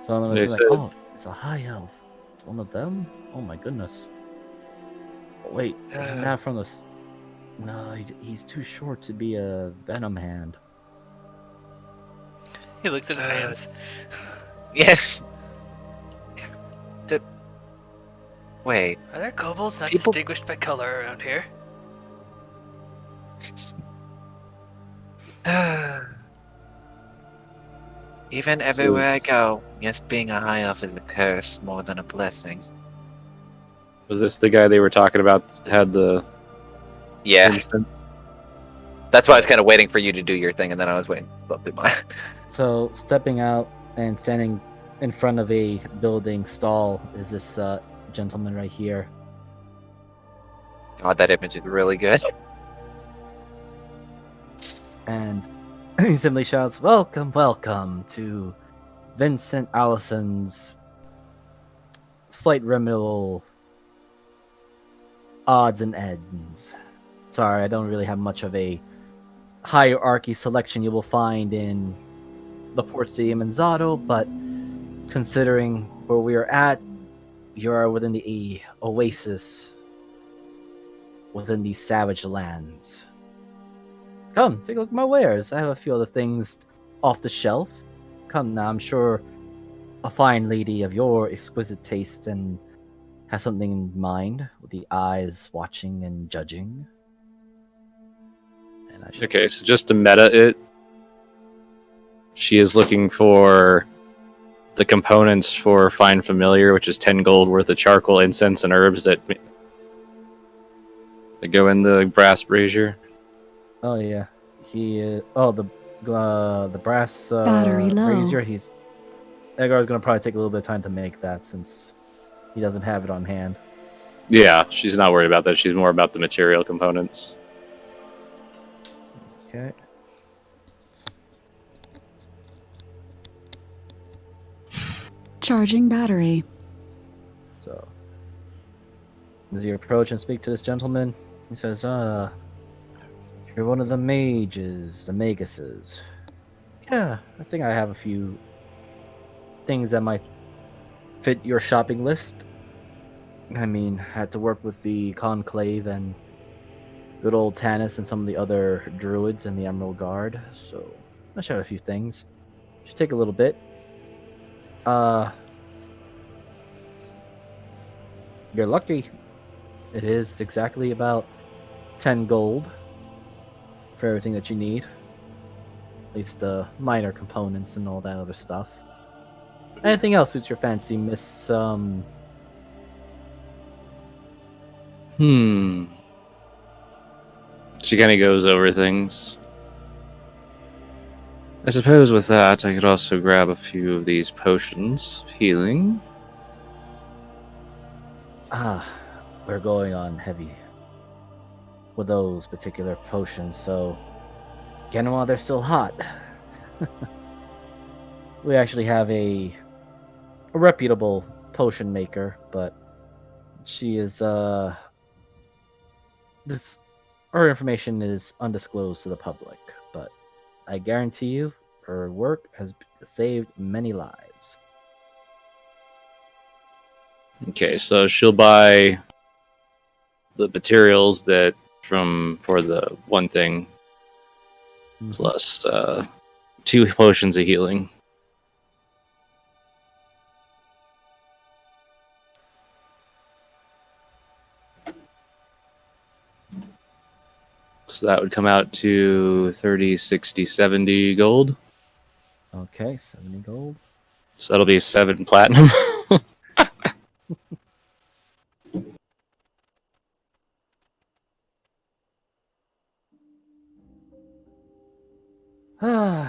Some of them They is like, said- oh, it's a high elf. It's one of them? Oh my goodness. Oh, wait, isn't that from the... No, he's too short to be a Venom hand. He looks at his hands. Yes. Wait. Are there kobolds not People- distinguished by color around here? Even everywhere I go, yes, being a high elf is a curse more than a blessing. Was this the guy they were talking about that had the Yeah, instance? that's why I was kind of waiting for you to do your thing, and then I was waiting to do mine. So, stepping out and standing in front of a building stall is this gentleman right here. God, that image is really good. And he simply shouts, "Welcome, welcome to Vincent Allison's slight remedial odds and ends." Sorry, I don't really have much of a hierarchy selection you will find in the port city of Manzado, but considering where we are at, you are within the oasis, within these savage lands. Come, take a look at my wares. I have a few other things off the shelf. Come now, I'm sure a fine lady of your exquisite taste and has something in mind with the eyes watching and judging. And I should... Okay, so just to meta it, she is looking for the components for Fine Familiar, which is 10 gold worth of charcoal, incense, and herbs that go in the brass brazier. Oh yeah, he. The brass Battery low. brazier. Edgar's gonna probably take a little bit of time to make that since he doesn't have it on hand. Yeah, she's not worried about that. She's more about the material components. Okay. Charging battery. So, as you approach and speak to this gentleman, he says, you're one of the mages, the maguses. Yeah, I think I have a few things that might fit your shopping list. I mean, had to work with the Conclave and good old Tanis and some of the other druids in the Emerald Guard, so I should have a few things. Should take a little bit. You're lucky. It is exactly about 10 gold for everything that you need. At least the minor components and all that other stuff. Anything else suits your fancy, Miss, She kind of goes over things. I suppose with that, I could also grab a few of these potions of healing. We're going on heavy with those particular potions, so get them while they're still hot. We actually have a reputable potion maker, but she is her information is undisclosed to the public, but I guarantee you her work has saved many lives. Okay, so she'll buy the materials for the one thing, plus 2 potions of healing. So that would come out to 30, 60, 70 gold. Okay, 70 gold. So that'll be 7 platinum.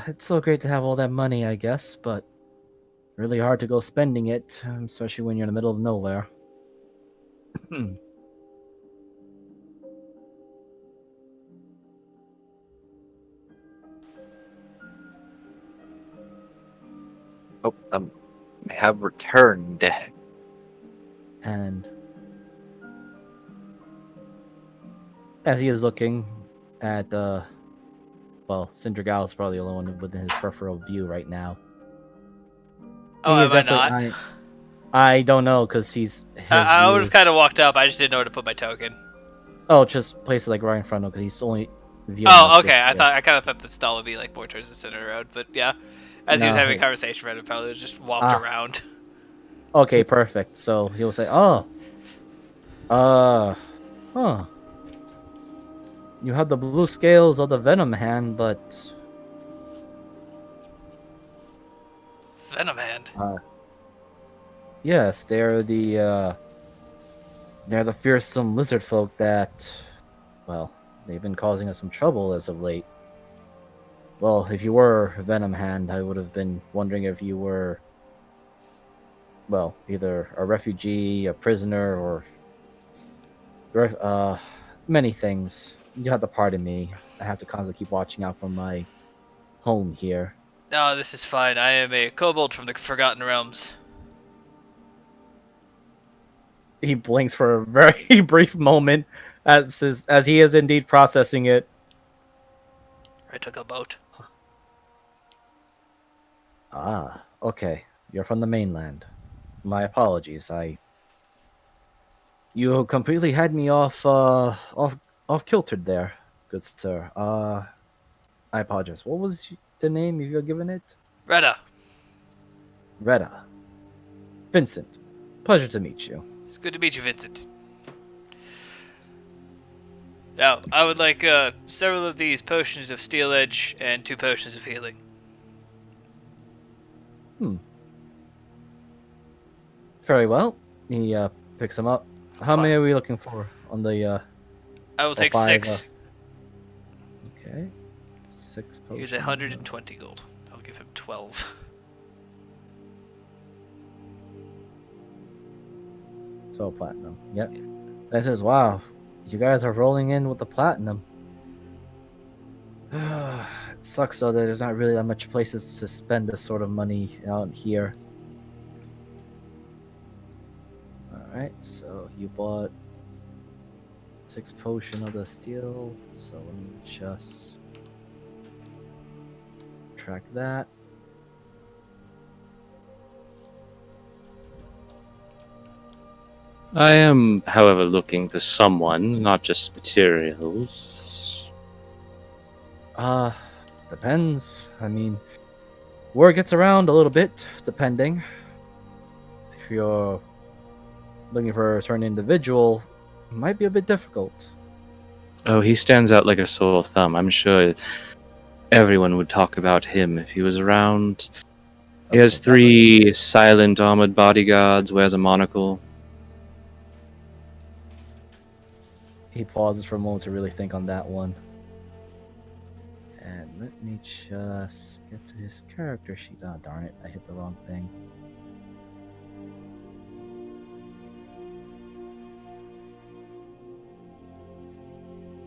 It's so great to have all that money, I guess, but really hard to go spending it, especially when you're in the middle of nowhere. Oh, have returned. And as he is looking at, Sindrigal is probably the only one within his peripheral view right now. Oh, He am is I definitely- not? I don't know, because he's his I would view. have kind of walked up. I just didn't know where to put my token. Oh, just place it like right in front of him, because he's only viewing. Oh, like okay. this. I kind of thought the stall would be like more towards the center road, but yeah. As he was No, having a it's- conversation, Red probably just walked around. Okay, perfect. So he'll say, huh. You have the blue scales of the Venom Hand, but Venom Hand. yes, they're the fearsome lizard folk that, well, they've been causing us some trouble as of late. Well, if you were Venom Hand, I would have been wondering if you were, well, either a refugee, a prisoner, or many things. You have to pardon me. I have to constantly keep watching out for my home here. No, this is fine. I am a kobold from the Forgotten Realms. He blinks for a very brief moment as he is indeed processing it. I took a boat. Ah, okay. You're from the mainland. My apologies. You completely had me off kiltered there, good sir. I apologize. What was the name you're given it? Retta. Retta. Vincent. Pleasure to meet you. It's good to meet you, Vincent. Now, I would like several of these potions of steel edge and 2 potions of healing. Very well. He picks them up. How many are we looking for on the I will take 5? 6. Okay. 6 potions. Here's 120 gold. I'll give him 12. So platinum. Yep. And I says, wow, you guys are rolling in with the platinum. It sucks though that there's not really that much places to spend this sort of money out here. Alright, so you bought 6 potion of the steel, so let me just track that. I am, however, looking for someone, not just materials. Depends. I mean, word gets around a little bit, depending. If you're looking for a certain individual, it might be a bit difficult. Oh, he stands out like a sore thumb. I'm sure everyone would talk about him if he was around. He has So that- 3 silent armored bodyguards, wears a monocle. He pauses for a moment to really think on that one. And let me just get to his character sheet. Oh, darn it. I hit the wrong thing.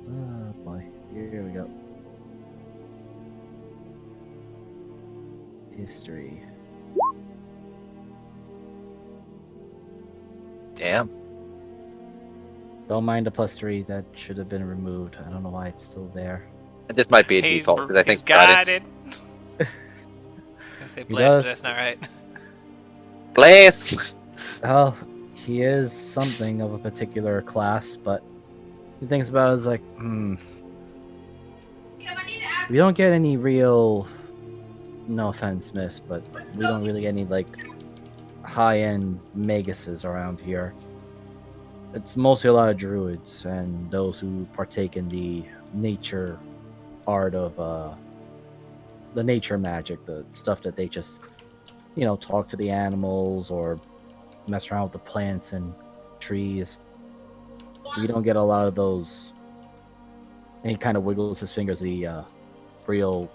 Oh, boy. Here we go. History. Damn. Don't mind the +3. That should have been removed. I don't know why it's still there. This might be a default, because I think got credits. it. I was gonna say He Blaze, but does. that's not right. Blaze! Well, he is something of a particular class, but he thinks about it as like, we don't get any real, no offense, miss, but we don't really get any, like, high-end maguses around here. It's mostly a lot of druids and those who partake in the nature art of, the nature magic, the stuff that they just, talk to the animals or mess around with the plants and trees. We don't get a lot of those. And he kind of wiggles his fingers, the real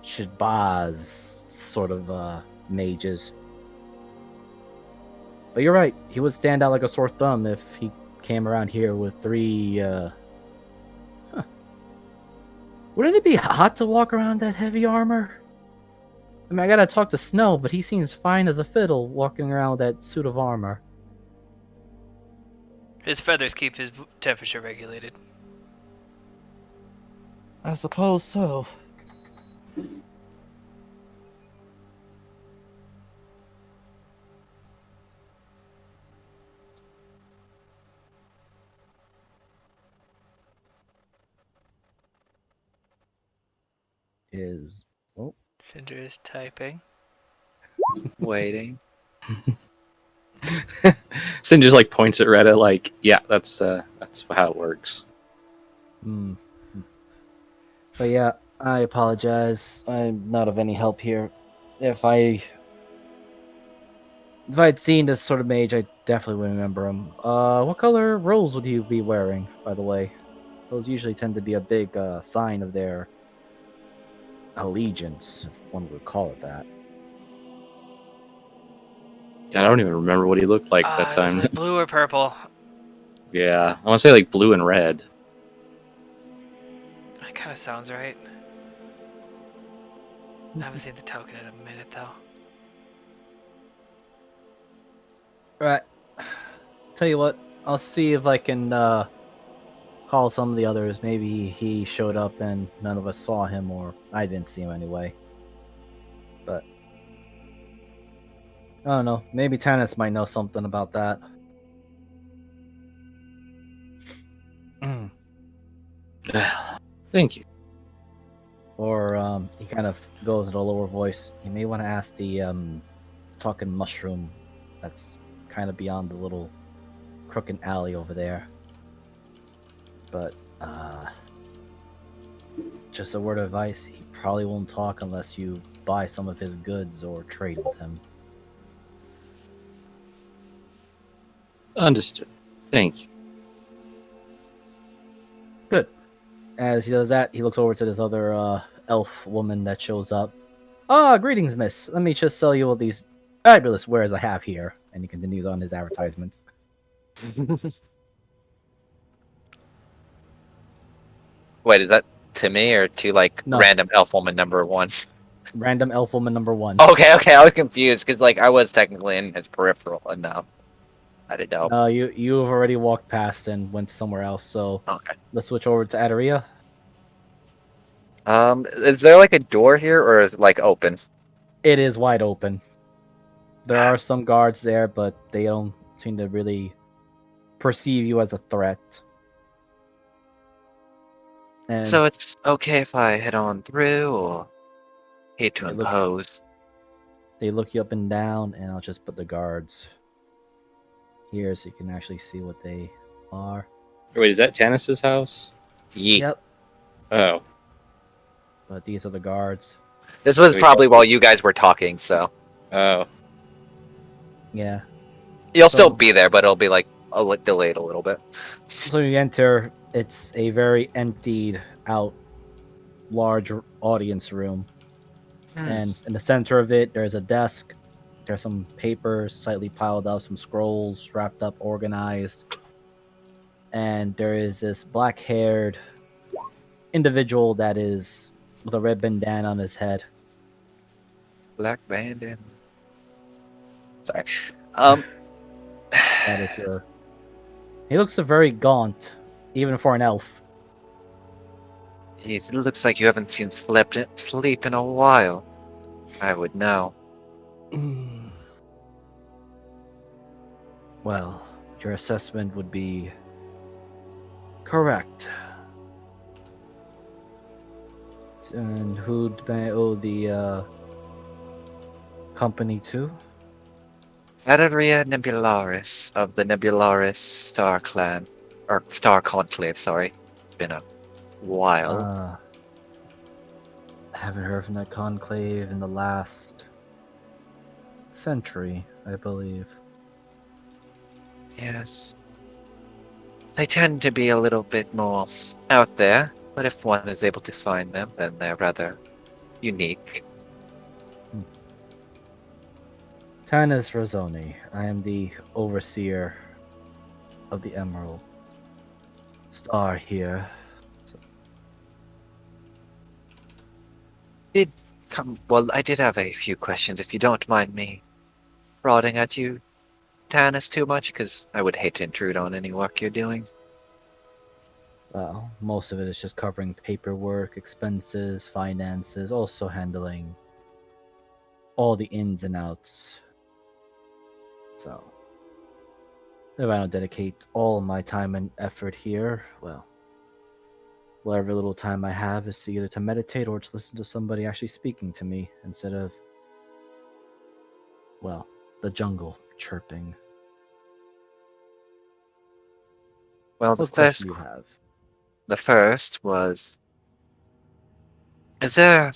Shibaz sort of mages. But you're right, he would stand out like a sore thumb if he came around here with 3. Wouldn't it be hot to walk around that heavy armor? I mean, I gotta talk to Snow, but he seems fine as a fiddle walking around with that suit of armor. His feathers keep his temperature regulated. I suppose so. Oh, Cinder is typing. Waiting. Sin just like points at Retta, like, yeah, that's how it works. But yeah, I apologize. I'm not of any help here. If I'd seen this sort of mage, I definitely would remember him. What color robes would you be wearing, by the way? Those usually tend to be a big sign of their allegiance, if one would call it that. Yeah, I don't even remember what he looked like that Was time. it blue or purple? Yeah, I want to say like blue and red. That kind of sounds right. I haven't seen the token in a minute though. Right. Tell you what, I'll see if I can call some of the others. Maybe he showed up and none of us saw him, or I didn't see him anyway. But I don't know. Maybe Tannis might know something about that. Thank you. Or he kind of goes in a lower voice. You may want to ask the talking mushroom that's kind of beyond the little crooked alley over there. But just a word of advice, he probably won't talk unless you buy some of his goods or trade with him. Understood. Thank you. Good. As he does that, he looks over to this other elf woman that shows up. Greetings, miss. Let me just sell you all these fabulous wares I have here. And he continues on his advertisements. Wait, is that to me or to like No. random elf woman number one? Random elf woman number 1. Okay, I was confused because like I was technically in his peripheral, and now I didn't know. You've already walked past and went somewhere else, so Okay. let's switch over to Aderia. Is there like a door here, or is it like open? It is wide open. There are some guards there, but they don't seem to really perceive you as a threat. And So it's okay if I head on through, or hate to They look- impose. they look you up and down, and I'll just put the guards here so you can actually see what they are. Wait, is that Tanis's house? Yeet. Yep. Oh. But these are the guards. This was Wait, probably while you guys were talking, so Oh. Yeah. you'll So- still be there, but it'll be like delayed a little bit. So you enter, it's a very emptied out large audience room. And in the center of it, there's a desk. There's some papers slightly piled up, some scrolls wrapped up, organized. And there is this black-haired individual that is with a red bandana on his head. Black bandit. Sorry. That is your. He looks very gaunt, even for an elf. Jeez, it looks like you haven't seen sleep in a while. I would know. Well, your assessment would be correct. And who do I owe the company to? Adaria Nebularis of the Nebularis Star Clan. Or Star Conclave, sorry. Been a while. I haven't heard from that conclave in the last century, I believe. Yes. They tend to be a little bit more out there, but if one is able to find them, then they're rather unique. Tanis Razzoni. I am the overseer of the Emerald Star here. Well, I did have a few questions, if you don't mind me prodding at you, Tanis, too much, because I would hate to intrude on any work you're doing. Well, most of it is just covering paperwork, expenses, finances, also handling all the ins and outs. So, if I don't dedicate all my time and effort here, well, whatever little time I have is to either to meditate or to listen to somebody actually speaking to me instead of, well, the jungle chirping. Well, What question do you have? the first was, is there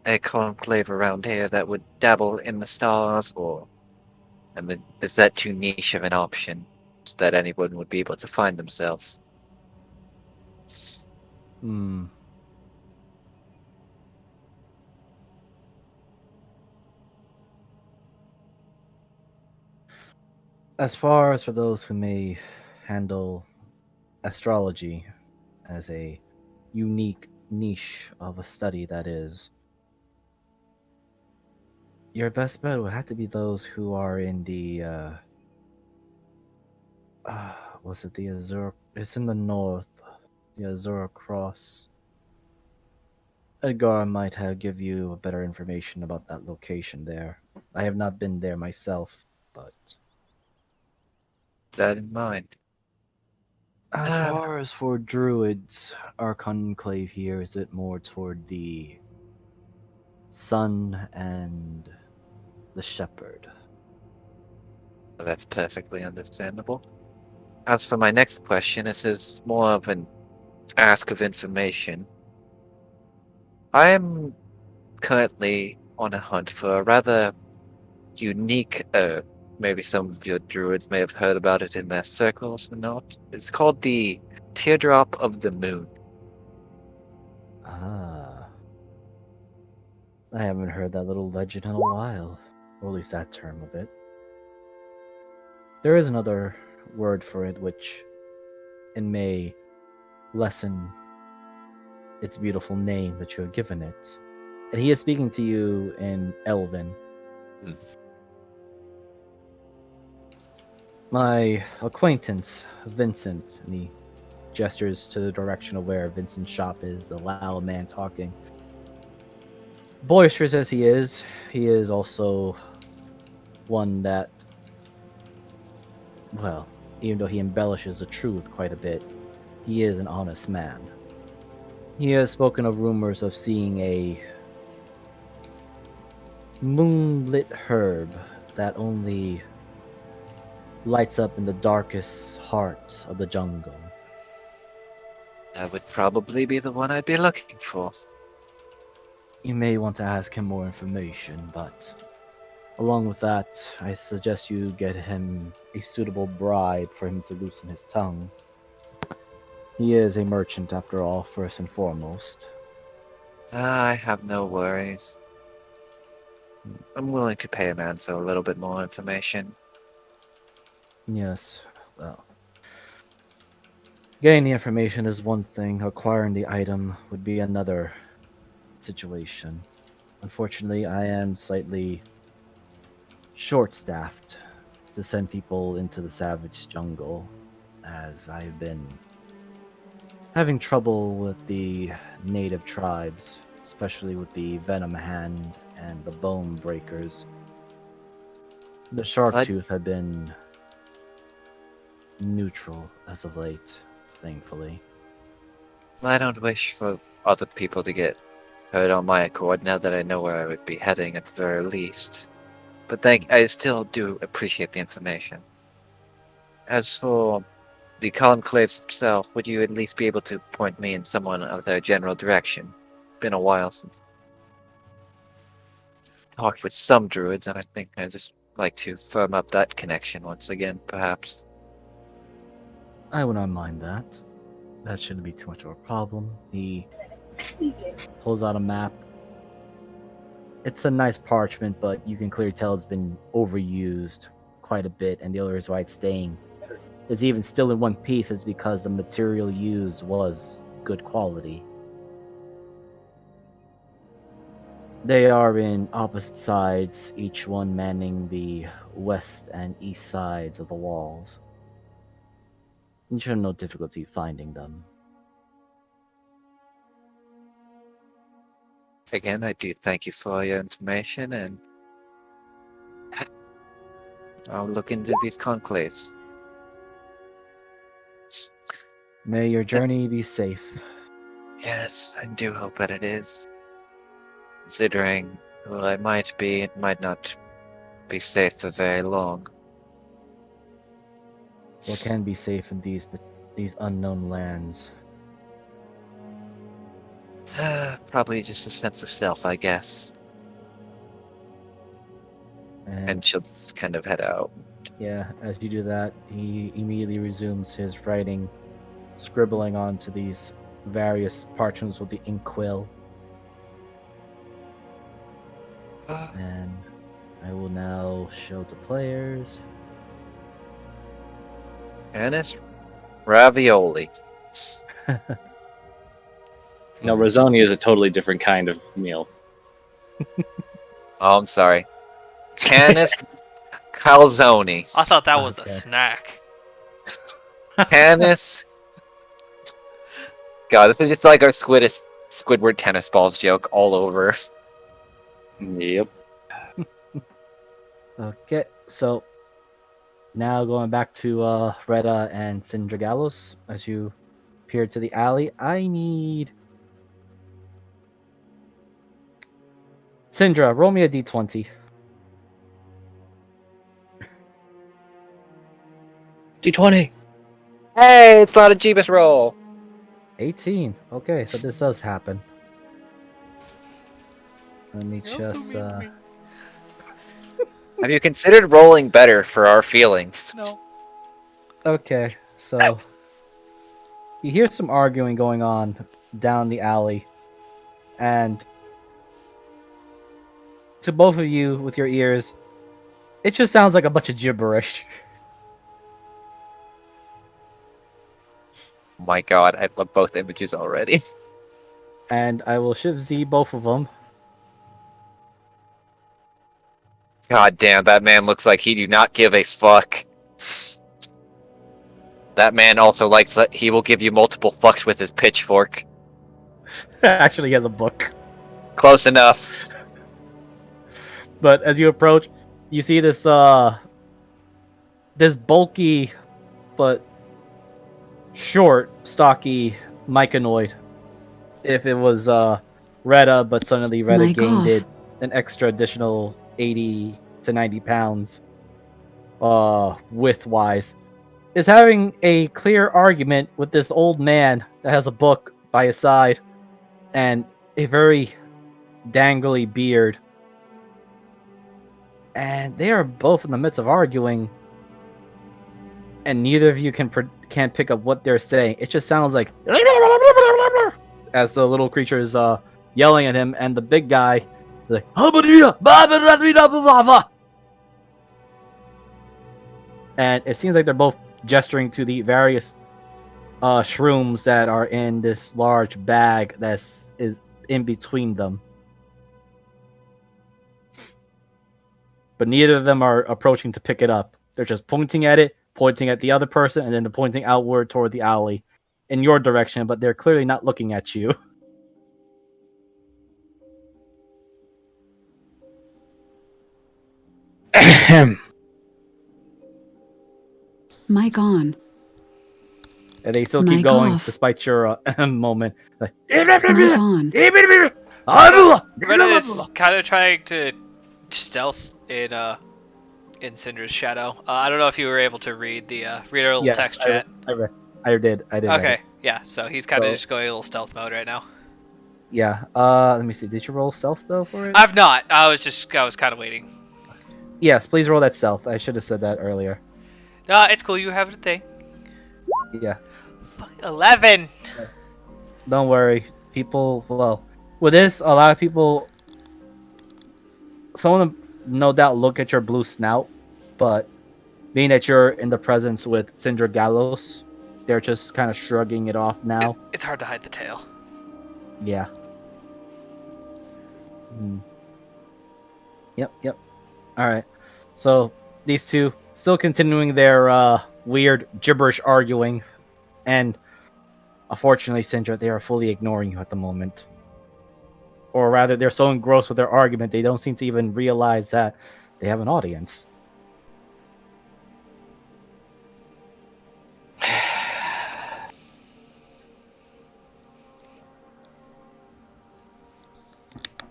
a conclave around here that would dabble in the stars, or is that too niche of an option that anyone would be able to find themselves? Hmm. As far as for those who may handle astrology as a unique niche of a study, that is, your best bet would have to be those who are in the was it the Azure? It's in the north, the Azure Cross. Edgar might have give you better information about that location there. I have not been there myself, but That in mind. as far as for druids, our conclave here is a bit more toward the sun and the shepherd. Well, that's perfectly understandable. As for my next question, this is more of an ask of information. I am currently on a hunt for a rather unique herb. Maybe some of your druids may have heard about it in their circles or not. It's called the Teardrop of the Moon. Ah, I haven't heard that little legend in a while, or at least that term of it. There is another word for it which it may lessen its beautiful name that you have given it. And he is speaking to you in Elven. Hmm. My acquaintance, Vincent, and he gestures to the direction of where Vincent's shop is, the loud man talking. Boisterous as he is also one that, well, even though he embellishes the truth quite a bit, he is an honest man. He has spoken of rumors of seeing a moonlit herb that only lights up in the darkest heart of the jungle. That would probably be the one I'd be looking for. You may want to ask him more information, but along with that, I suggest you get him a suitable bribe for him to loosen his tongue. He is a merchant after all, first and foremost. I have no worries. I'm willing to pay a man for a little bit more information. Yes, well, getting the information is one thing, acquiring the item would be another situation. Unfortunately, I am slightly short staffed to send people into the savage jungle, as I've been having trouble with the native tribes, especially with the Venom Hand and the Bone Breakers. The I, Sharktooth have been neutral as of late, thankfully. I don't wish for other people to get hurt on my accord now that I know where I would be heading at the very least. But I still do appreciate the information. As for the conclaves itself, would you at least be able to point me in someone of their general direction? Been a while since I talked with some druids, and I think I just like to firm up that connection once again, perhaps. I would not mind that. That shouldn't be too much of a problem. He pulls out a map. It's a nice parchment, but you can clearly tell it's been overused quite a bit, and the other reason why it's staying is even still in one piece is because the material used was good quality. They are in opposite sides, each one manning the west and east sides of the walls. You should have no difficulty finding them. Again, I do thank you for your information, and I'll look into these conclaves. May your journey be safe. Yes, I do hope that it is. Considering who I might be, it might not be safe for very long. What can be safe in these unknown lands? Probably just a sense of self, I guess. And And she'll just kind of head out. yeah, as you do that, he immediately resumes his writing, scribbling onto these various parchments with the inkwell. And I will now show to players. Canis ravioli. No, risoni is a totally different kind of meal. Oh, I'm sorry. Canis calzone. I thought that was a Okay. snack. Canis. God, this is just like our Squidward tennis balls joke all over. Yep. Okay, so now going back to Retta and Sindragalos as you peer to the alley. I need Sindra, roll me a d20. D20. Hey, it's not a Jeebus roll. 18. Okay, so this does happen. Let me just Have you considered rolling better for our feelings? No. Okay, so you hear some arguing going on down the alley, and to both of you with your ears, it just sounds like a bunch of gibberish. Oh my god, I love both images already. And I will shift Z both of them. God damn, that man looks like he do not give a fuck. That man also likes that he will give you multiple fucks with his pitchfork. Actually, he has a book. Close enough. But as you approach, you see this this bulky but short, stocky myconoid. If it was Retta, but suddenly Retta Mic gained off. it an extra additional 80 to 90 pounds width wise, is having a clear argument with this old man that has a book by his side and a very dangly beard. And they are both in the midst of arguing, and neither of you can't pick up what they're saying. It just sounds like as the little creature is yelling at him, and the big guy is like, and it seems like they're both gesturing to the various shrooms that are in this large bag that is in between them. But neither of them are approaching to pick it up. They're just pointing at it, pointing at the other person, and then they're pointing outward toward the alley in your direction, but they're clearly not looking at you. Mic on. And they still keep Mic going off. despite your moment. Like, Mic on. Retta is kind of trying to stealth in Syndra's shadow. I don't know if you were able to read our little yes, text chat. I did. Okay, yeah. So he's kind of So- just going a little stealth mode right now. Yeah. Let me see. Did you roll stealth though for it? I've not. I was kind of waiting. Yes, please roll that stealth. I should have said that earlier. No, it's cool. You have the thing. Yeah. Fuck, 11. Don't worry. People, well, with this, a lot of people, some of them no doubt look at your blue snout, but being that you're in the presence with Syndra Gallos, they're just kind of shrugging it off now. It's hard to hide the tail. Yeah. Yep. All right. So these two still continuing their weird gibberish arguing, and unfortunately, Syndra, they are fully ignoring you at the moment. Or rather, they're so engrossed with their argument, they don't seem to even realize that they have an audience.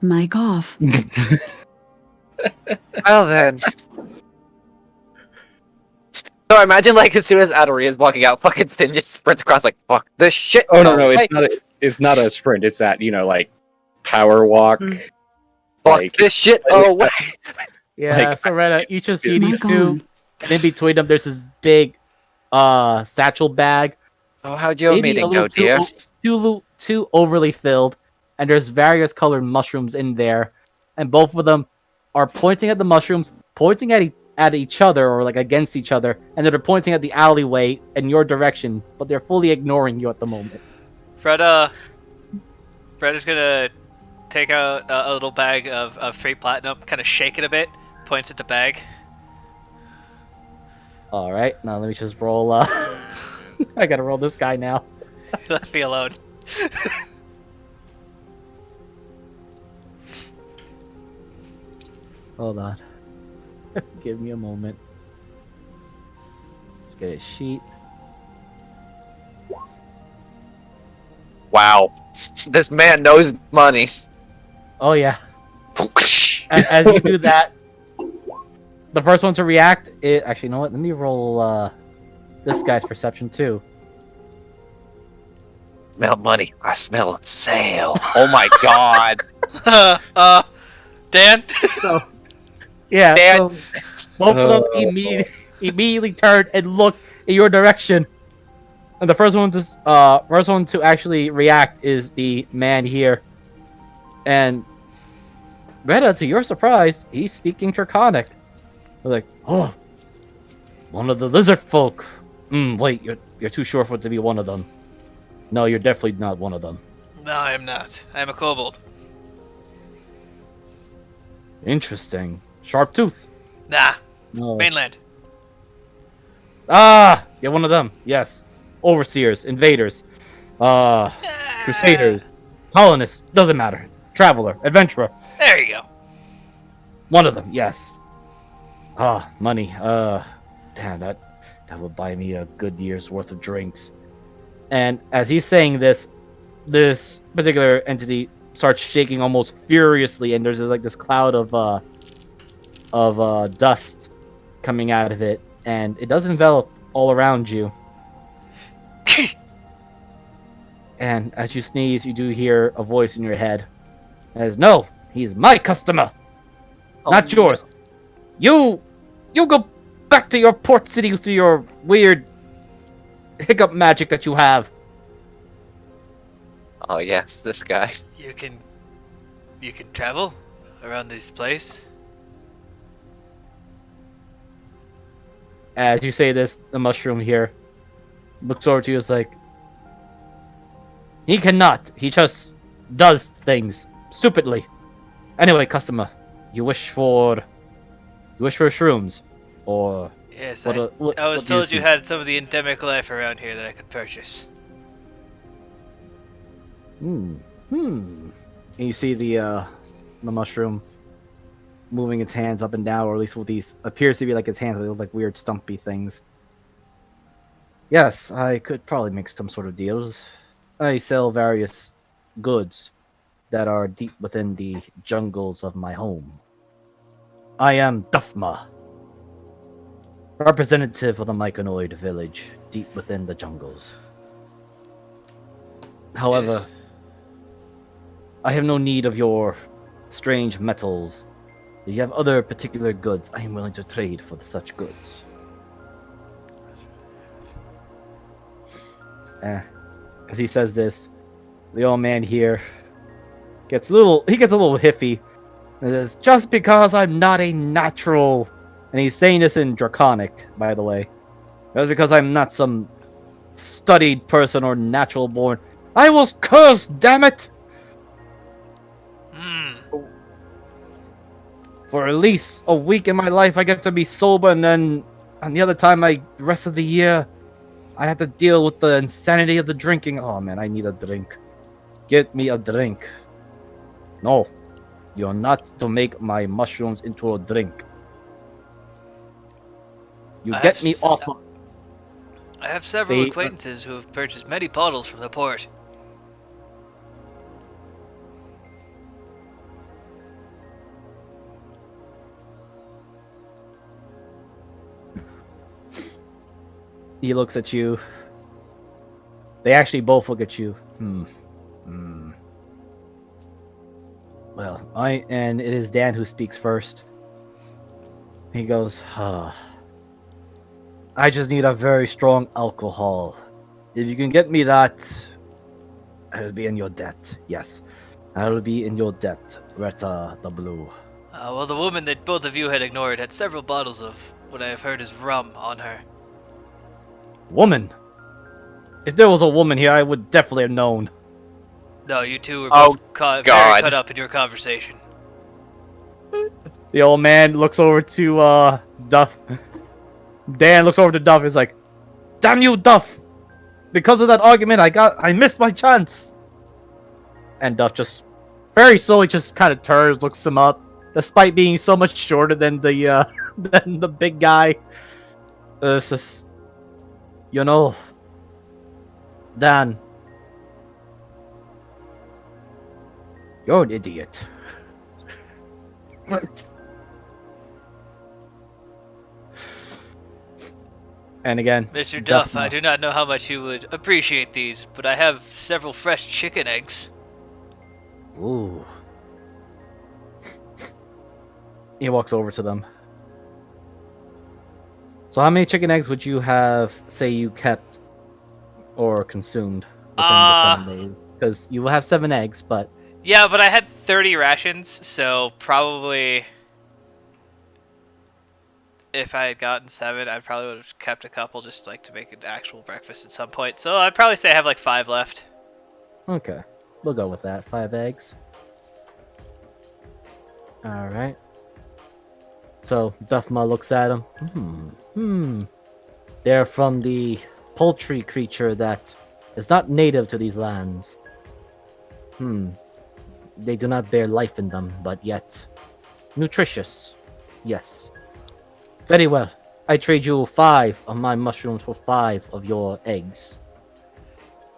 Mic off. Well then. So I imagine like as soon as Adoria is walking out, fucking Sin just sprints across like fuck this shit. Oh no, Hey, it's not a sprint. It's that, like power walk. fuck like- this shit. like- Oh wait. Yeah, Like, so Retta, you just see Mic these two, on. and in between them, there's this big satchel bag. Oh, how'd your Maybe a meeting little go, dear? too overly filled, and there's various colored mushrooms in there, and both of them are pointing at the mushrooms, pointing at each other or like against each other, and they're pointing at the alleyway in your direction, but they're fully ignoring you at the moment. Retta's gonna take out a little bag of freight platinum, kind of shake it a bit, points at the bag. All right, now let me just roll. I gotta roll this guy now. Let me alone. Hold on. Give me a moment. Let's get a sheet. Wow. This man knows money. Oh yeah. As you do that, the first one to react, actually, you know what? Let me roll this guy's perception too. Smell money. I smell sale. Oh my god. Dan? So yeah, Dad. so both of them immediately turned and looked in your direction. And the first one to actually react is the man here. And Greta, to your surprise, he's speaking Draconic. We're like, oh, one of the lizard folk. Wait, you're too short for it to be one of them. No, you're definitely not one of them. No, I am not. I am a kobold. Interesting. Sharp tooth. Nah, No. mainland. Ah, you're one of them. Yes. Overseers, invaders, crusaders, colonists. Doesn't matter. Traveler, adventurer. There you go. One of them. Yes. Ah, money. Damn, that would buy me a good year's worth of drinks. And as he's saying this particular entity starts shaking almost furiously, and there's this cloud of dust coming out of it, and it does envelop all around you. And as you sneeze, you do hear a voice in your head. It says, "No, he's my customer, not yours. You go back to your port city with your weird hiccup magic that you have." Oh yes, this guy. You can travel around this place. As you say this, the mushroom here looks over to you. Is like, he cannot. He just does things stupidly. Anyway, customer, you wish for shrooms, or Yes, what? I was what do told you seek? had some of the endemic life around here that I could purchase. And you see the mushroom moving its hands up and down, or at least with these appears to be like its hands, but they look like weird stumpy things. Yes, I could probably make some sort of deals. I sell various goods that are deep within the jungles of my home. I am Duffma, representative of the Myconoid village deep within the jungles. However, Yes. I have no need of your strange metals. If you have other particular goods, I am willing to trade for such goods. As he says this, the old man here gets a little hiffy. And says, "Just because I'm not a natural," and he's saying this in Draconic, by the way. Just because I'm not some studied person or natural born, I was cursed, damn it! For at least a week in my life, I get to be sober, and then on the other time, rest of the year, I have to deal with the insanity of the drinking. Oh man, I need a drink. Get me a drink. No, you're not to make my mushrooms into a drink. You I get have me s- off. I have several They- acquaintances who have purchased many bottles from the port. He looks at you. They actually both look at you. Well, and it is Dan who speaks first. He goes, I just need a very strong alcohol. If you can get me that, I will be in your debt. Yes, I will be in your debt, Retta the Blue. Well, the woman that both of you had ignored had several bottles of what I have heard is rum on her. Woman? If there was a woman here, I would definitely have known. No, you two were Oh, both very God. caught up in your conversation. The old man looks over to Duff. Dan looks over to Duff and is like, "Damn you, Duff! Because of that argument, I missed my chance." And Duff just very slowly just kind of turns, looks him up, despite being so much shorter than the than the big guy. It's just, you know, Dan, you're an idiot. And again, Mr. Duff, I Duffma. do not know how much you would appreciate these, but I have several fresh chicken eggs. Ooh. He walks over to them. So how many chicken eggs would you have, say, you kept or consumed within the 7 days? Because you will have 7 eggs, but... Yeah, but I had 30 rations, so probably... If I had gotten 7, I probably would have kept a couple just like to make an actual breakfast at some point. So I'd probably say I have like 5 left. Okay. We'll go with that. 5 eggs. Alright. So Duffma looks at him. They're from the poultry creature that is not native to these lands. They do not bear life in them, but yet nutritious. Yes. Very well. I trade you 5 of my mushrooms for 5 of your eggs.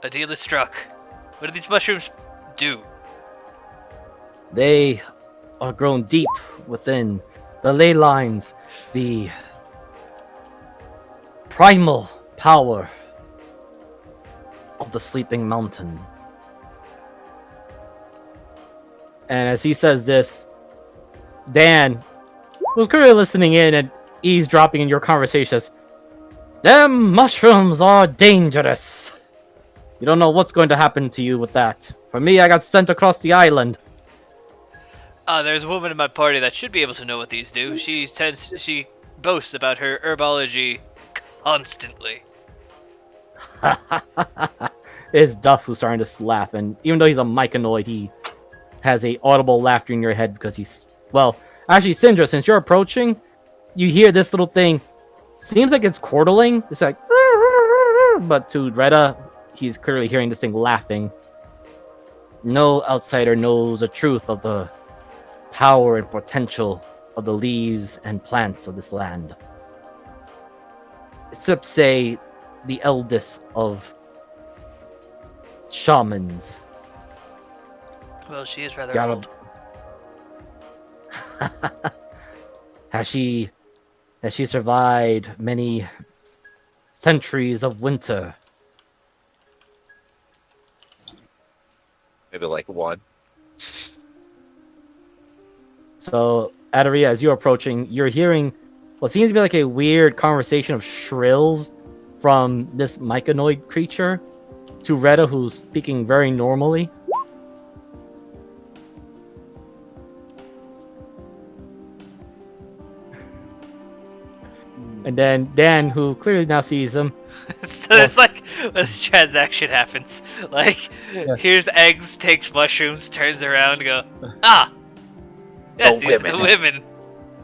A deal is struck. What do these mushrooms do? They are grown deep within the ley lines, the primal power of the sleeping mountain. And as he says this, Dan, who's currently listening in and eavesdropping in your conversation, says, "Them mushrooms are dangerous. You don't know what's going to happen to you with that. For me, I got sent across the island." There's a woman in my party that should be able to know what these do. She boasts about her herbology constantly. It's Duff who's starting to laugh, and even though he's a myconoid, he has a audible laughter in your head because he's... Well, actually, Syndra, since you're approaching, you hear this little thing. Seems like it's chortling. It's like... But to Retta, he's clearly hearing this thing laughing. No outsider knows the truth of the power and potential of the leaves and plants of this land. Except, say, the eldest of shamans. Well, she is rather Gotta- old. Has she survived many centuries of winter? Maybe like 1. So, Adaria, as you're approaching, you're hearing what seems to be like a weird conversation of shrills from this myconoid creature to Retta, who's speaking very normally. And then Dan, who clearly now sees him. So it's like when the transaction happens. Like, Yes. here's eggs, takes mushrooms, turns around and go, ah! Yes, The these are women.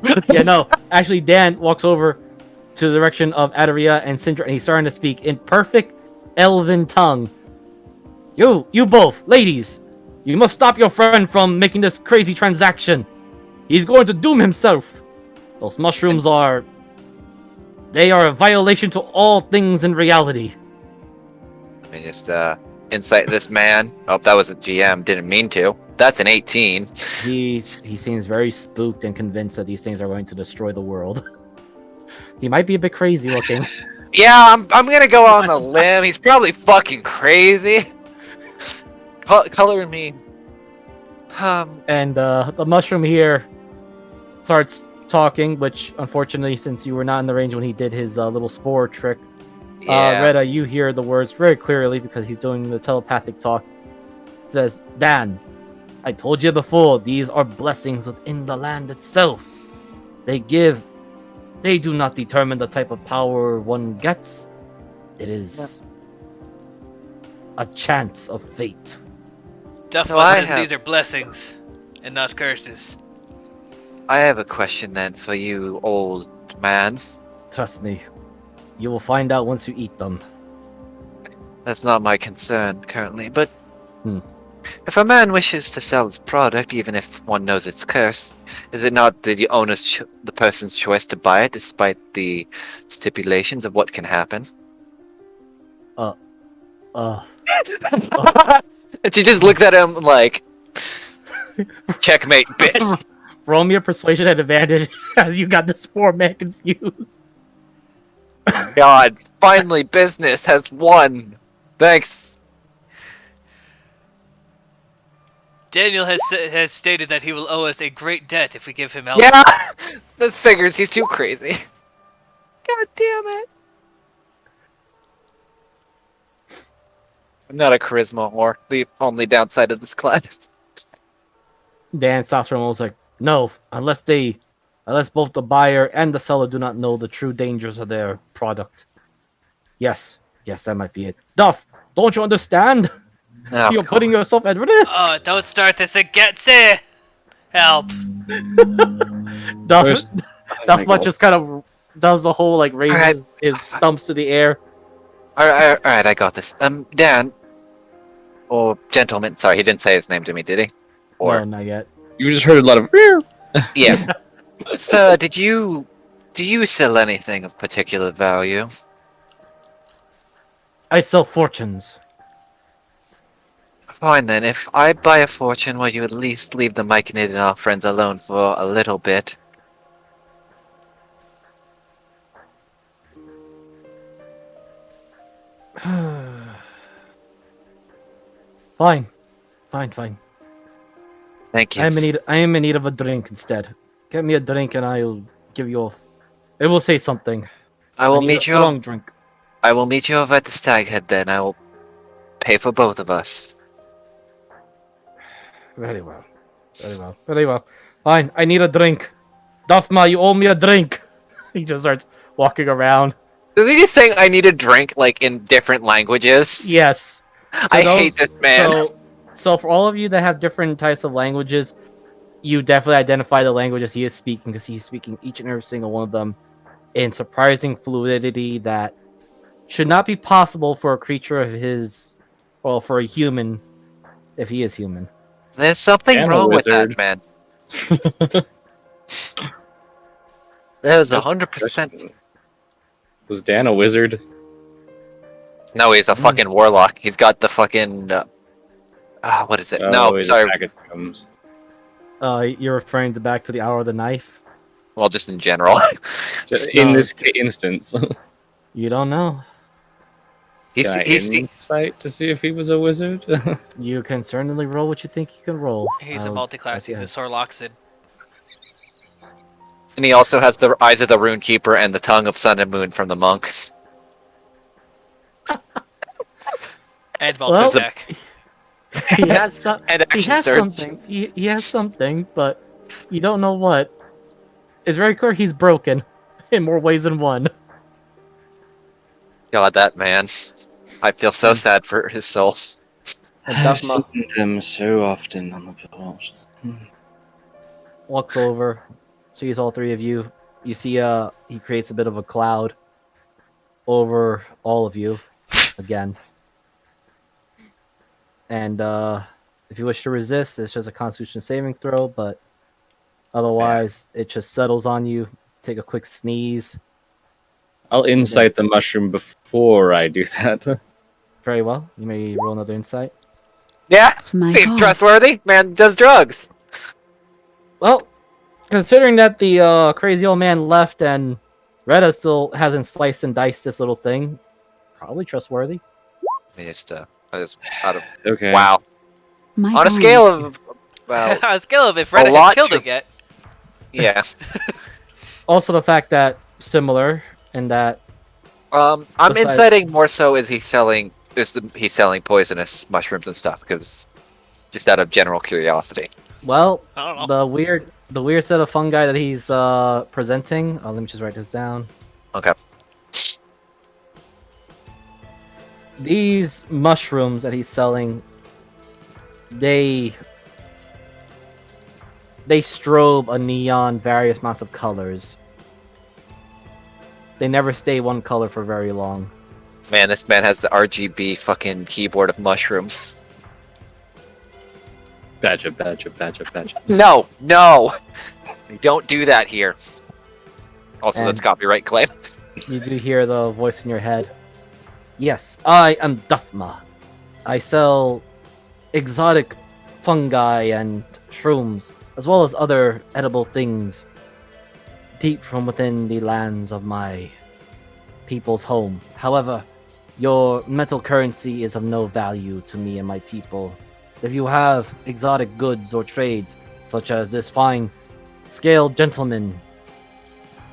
the women. Yeah, no. Actually, Dan walks over to the direction of Adaria and Syndra, and he's starting to speak in perfect elven tongue. You both, ladies, you must stop your friend from making this crazy transaction. He's going to doom himself. Those mushrooms are... They are a violation to all things in reality. Let me just insight this man. Oh, that was a GM. Didn't mean to. That's an 18. He seems very spooked and convinced that these things are going to destroy the world. He might be a bit crazy looking. Yeah, I'm gonna go on the limb. He's probably fucking crazy. Color me. And the mushroom here starts talking, which unfortunately, since you were not in the range when he did his little spore trick, Yeah. Retta, you hear the words very clearly because he's doing the telepathic talk. It says, "Dan, I told you before, these are blessings within the land itself. They do not determine the type of power one gets. It is a chance of fate." Duff So I says have- these are blessings and not curses. I have a question then for you, old man. Trust me, you will find out once you eat them. That's not my concern currently, but Hmm. if a man wishes to sell his product, even if one knows it's cursed, is it not the owner's, the person's choice to buy it, despite the stipulations of what can happen? And she just looks at him like, checkmate, bitch. Roll me a persuasion at advantage as you got this poor man confused. God, finally business has won. Thanks. Daniel has stated that he will owe us a great debt if we give him help. Yeah, this figures he's too crazy. God damn it. I'm not a charisma whore. The only downside of this class. Dan stops for a moment. Was like, no, unless both the buyer and the seller do not know the true dangers of their product. Yes, that might be it. Duff, don't you understand? Oh, You're God. putting yourself at risk. Oh, don't start this again, say! Help. Duff, First- Duff my much God. just kind of does the whole like raises Alright. his stumps to the air. Alright, I got this. Dan, or gentleman, sorry, he didn't say his name to me, did he? Or, No, not yet. You just heard a lot of. yeah. Sir, do you sell anything of particular value? I sell fortunes. Fine then, if I buy a fortune, will you at least leave the Myconid and our friends alone for a little bit? Fine. Thank you. I am in need of a drink instead. Get me a drink and I'll give you. It will say something. I will need meet a you. strong drink. I will meet you over at the Staghead then. I will pay for both of us. Very well. Fine. I need a drink. Duffma, you owe me a drink. He just starts walking around. Is he just saying I need a drink like in different languages? Yes. I hate this man. So for all of you that have different types of languages, you definitely identify the languages he is speaking because he's speaking each and every single one of them in surprising fluidity that should not be possible for a creature of his, well, for a human, if he is human. There's something I'm a wrong with wizard. that man. There's That's 100%. Was Dan a wizard? No, he's a fucking warlock. He's got the fucking. What is it? No, he's sorry. a bag of gums. You're referring back to the hour of the knife? Well, just in general. Just in No. this instance, You don't know. he's can I he's insight to see if he was a wizard? You can certainly roll what you think you can roll. He's a I'll- multi-class, he's a yeah. Sorloxid. and he also has the eyes of the Rune Keeper and the tongue of Sun and Moon from the monk. And Well- multi-attack. He has, And he action has surge. something. He has something, but you don't know what. It's very clear he's broken in more ways than one. God, that man. I feel so sad for his soul. And I've Duffma seen them so often on the bills. walks over, sees all three of you. You see, he creates a bit of a cloud over all of you again. And if you wish to resist, it's just a Constitution saving throw. But otherwise, it just settles on you. Take a quick sneeze. I'll insight the mushroom before I do that. Very well. You may roll another insight. Yeah, My seems God. trustworthy. Man does drugs. Well, considering that the crazy old man left and Retta still hasn't sliced and diced this little thing, probably trustworthy. I just out of Okay. wow. My On a God. scale of well, On a scale of if Reddit had lot killed to- it yet. yeah. Also, the fact that similar in that I'm Besides- inciting more so is he's selling poisonous mushrooms and stuff because just out of general curiosity. well, I don't know. the weird set of fungi that he's presenting. Let me just write this down. Okay. These mushrooms that he's selling, they strobe a neon various amounts of colors. They never stay one color for very long. Man, this man has the RGB fucking keyboard of mushrooms. Badger. No. We don't do that here. Also, that's And- copyright claim. You do hear the voice in your head. Yes, I am Duffma. I sell exotic fungi and shrooms, as well as other edible things deep from within the lands of my people's home. However, your metal currency is of no value to me and my people. If you have exotic goods or trades, such as this fine scaled gentleman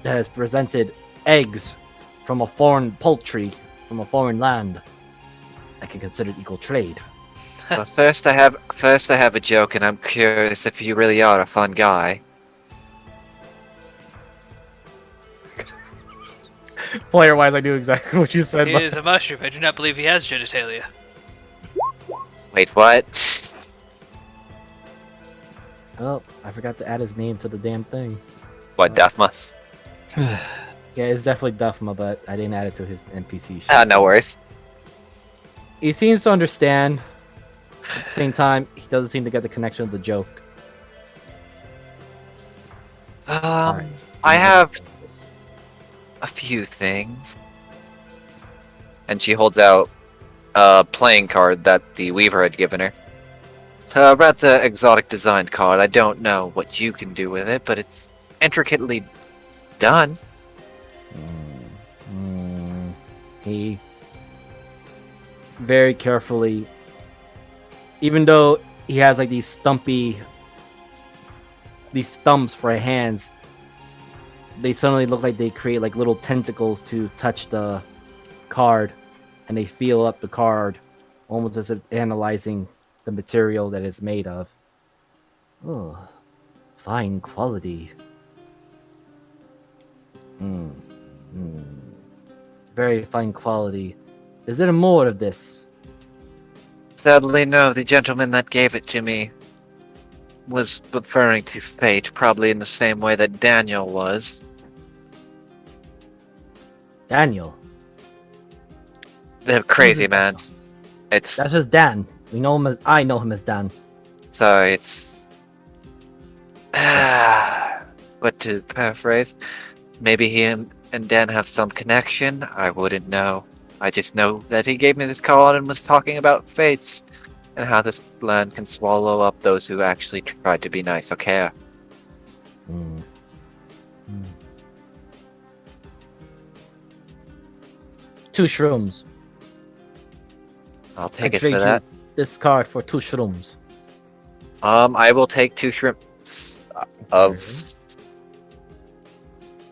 that has presented eggs from a foreign poultry from a foreign land, I can consider it equal trade. But first I have a joke, and I'm curious if you really are a fun guy. Player-wise, I do exactly what you said. He is a mushroom. I do not believe he has genitalia. Wait, what? Oh, I forgot to add his name to the damn thing. What, Daphma? Yeah, it's definitely Duffma, but I didn't add it to his NPC sheet. No worries. He seems to understand. At the same time, he doesn't seem to get the connection of the joke. Alright, I have this. a few things. And she holds out a playing card that the Weaver had given her. So a rather exotic designed card. I don't know what you can do with it, but it's intricately done. He very carefully, even though he has like these stumps for hands, they suddenly look like they create like little tentacles to touch the card, and they feel up the card, almost as if analyzing the material that it's made of. Oh, fine quality. Very fine quality. Is there more of this? Sadly, no. The gentleman that gave it to me was referring to fate, probably in the same way that Daniel was. Daniel. The crazy man. It's That's just Dan. We know him as I know him as Dan. so it's what to paraphrase? Maybe he and Dan have some connection. I wouldn't know. I just know that he gave me this card and was talking about fates and how this land can swallow up those who actually tried to be nice or care. Two shrooms. I'll I take it trade for you that. this card for 2 shrooms. I will take 2 shrimps of.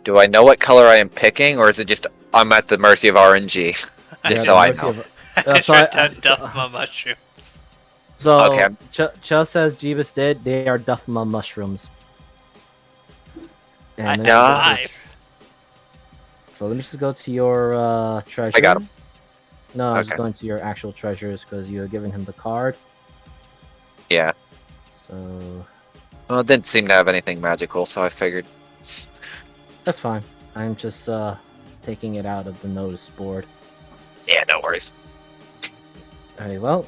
Do I know what color I am picking, or is it just I'm at the mercy of RNG? Just so I know. So wrote down Duffma mushroom. So Okay. Ch says Jeebus did. They are Duffma mushrooms. I And have Yeah. 5. so let me just go to your treasure. I got 'em. No, I was Okay. going to your actual treasures because you had given him the card. Yeah. So Well, it didn't seem to have anything magical, so I figured. that's fine. I'm just taking it out of the notice board. Yeah, no worries. Alright, well.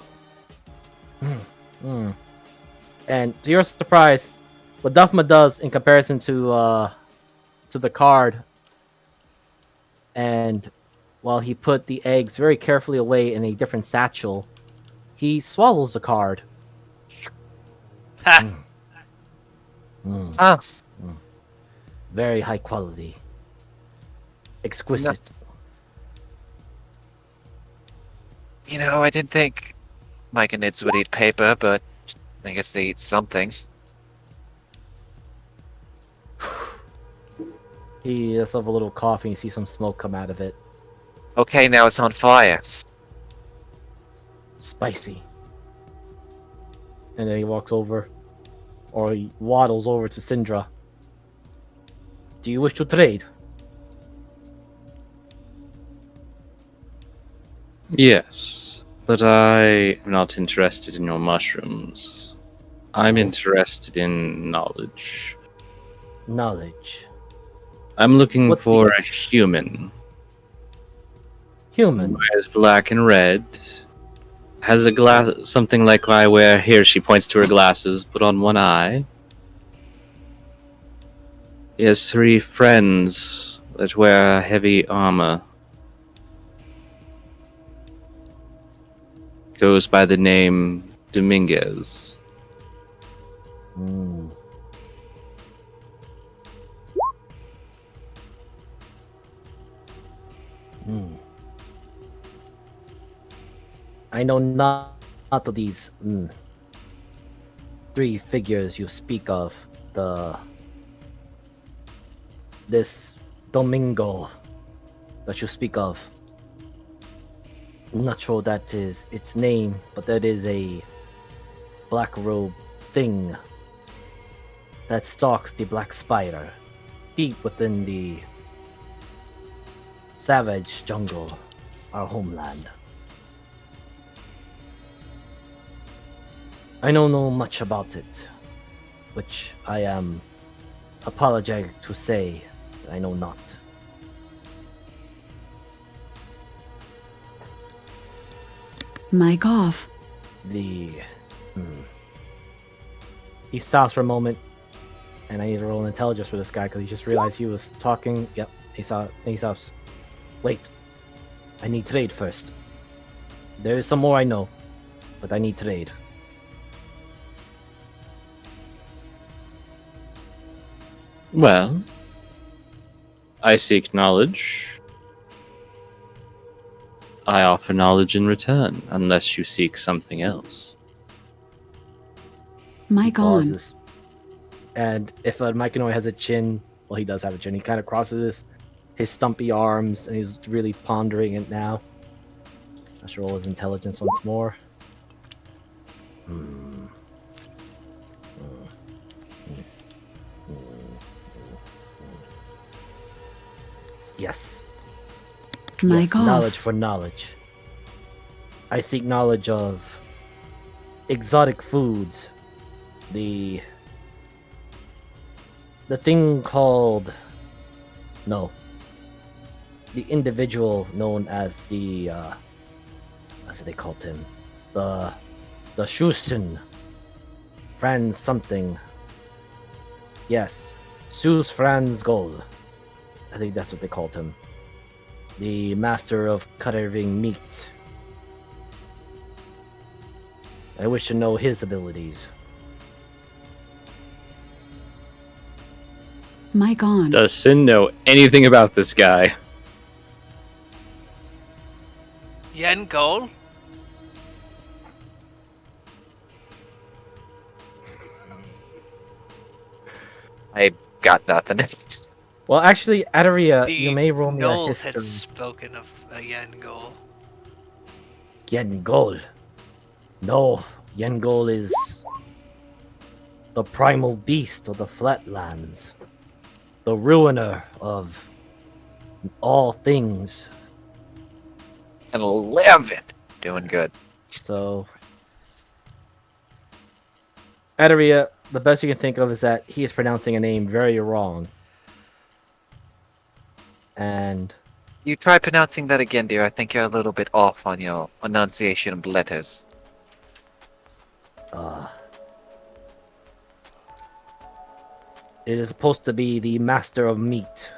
And to your surprise, what Duffma does in comparison to the card, and while he put the eggs very carefully away in a different satchel, he swallows the card. Ha! Ah, Very high quality. Exquisite. I didn't think Mike and Nids would eat paper, but I guess they eat something. He does have a little cough and you see some smoke come out of it. Okay, now it's on fire. Spicy. And then he walks over, or he waddles over to Syndra. Do you wish to trade? Yes, but I am not interested in your mushrooms. I'm interested in knowledge. Knowledge. I'm looking What's for the- a human. Human. Wears black and red. Has a glass, something like I wear here. She points to her glasses, but on one eye. He has 3 friends that wear heavy armor. Goes by the name Dominguez. Hmm. I know not of these three figures you speak of. This Domingo that you speak of. I'm not sure that is its name, but that is a black robe thing that stalks the black spider deep within the savage jungle, our homeland. I don't know much about it, which I am apologetic to say that I know not. Mic off. The He stops for a moment, and I need to roll an intelligence for this guy because he just realized he was talking. Yep, he stops. Wait, I need trade first. There is some more I know, but I need trade. Well, I seek knowledge. I offer knowledge in return, unless you seek something else. Mic on. Pauses. And if Mykonoi has a chin, well, he does have a chin. He kind of crosses his stumpy arms, and he's really pondering it now. I should roll his intelligence once more. Yes. Mic Yes, off. knowledge for knowledge. I seek knowledge of exotic foods. The thing called the individual known as the what's it they called him? The Schusten. Franz something. Yes. Sus Franz Gold. I think that's what they called him. The master of carving meat. I wish to know his abilities. Mic on. Does Sin know anything about this guy? Yen Goal? I got nothing. Well, actually, Adaria, The you may roll me a Knowles had history. spoken of a Yen Goal. Yengol. No, Yengol is the primal beast of the flatlands. The ruiner of all things. An 11. Doing good. So, Adaria, the best you can think of is that he is pronouncing a name very wrong. And You try pronouncing that again, dear. I think you're a little bit off on your enunciation of letters. it is supposed to be the master of meat.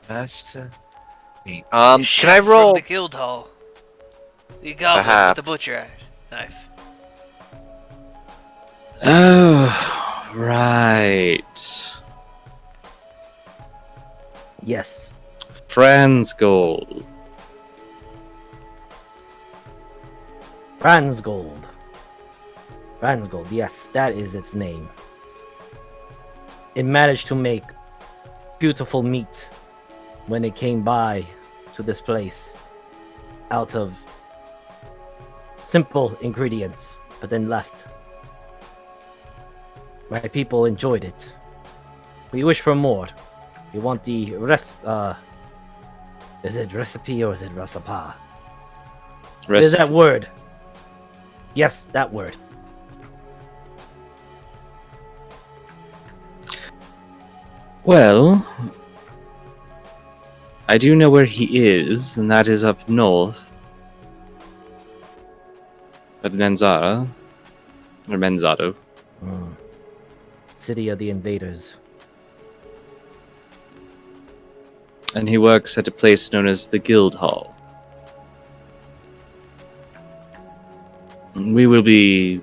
Master. Me. The Can I chef roll? from the guild hall. The goblin Perhaps. with the butcher knife. Oh, right. Yes. Franz Gold. Franz Gold. Franz Gold, yes, that is its name. It managed to make beautiful meat when it came by to this place out of simple ingredients, but then left. My people enjoyed it. We wish for more. We want the is it recipe or is it recipe? What is that word? Yes, that word. Well, I do know where he is, and that is up north. At Menzara. Or Menzado. City of the invaders. And he works at a place known as the Guild Hall. We will be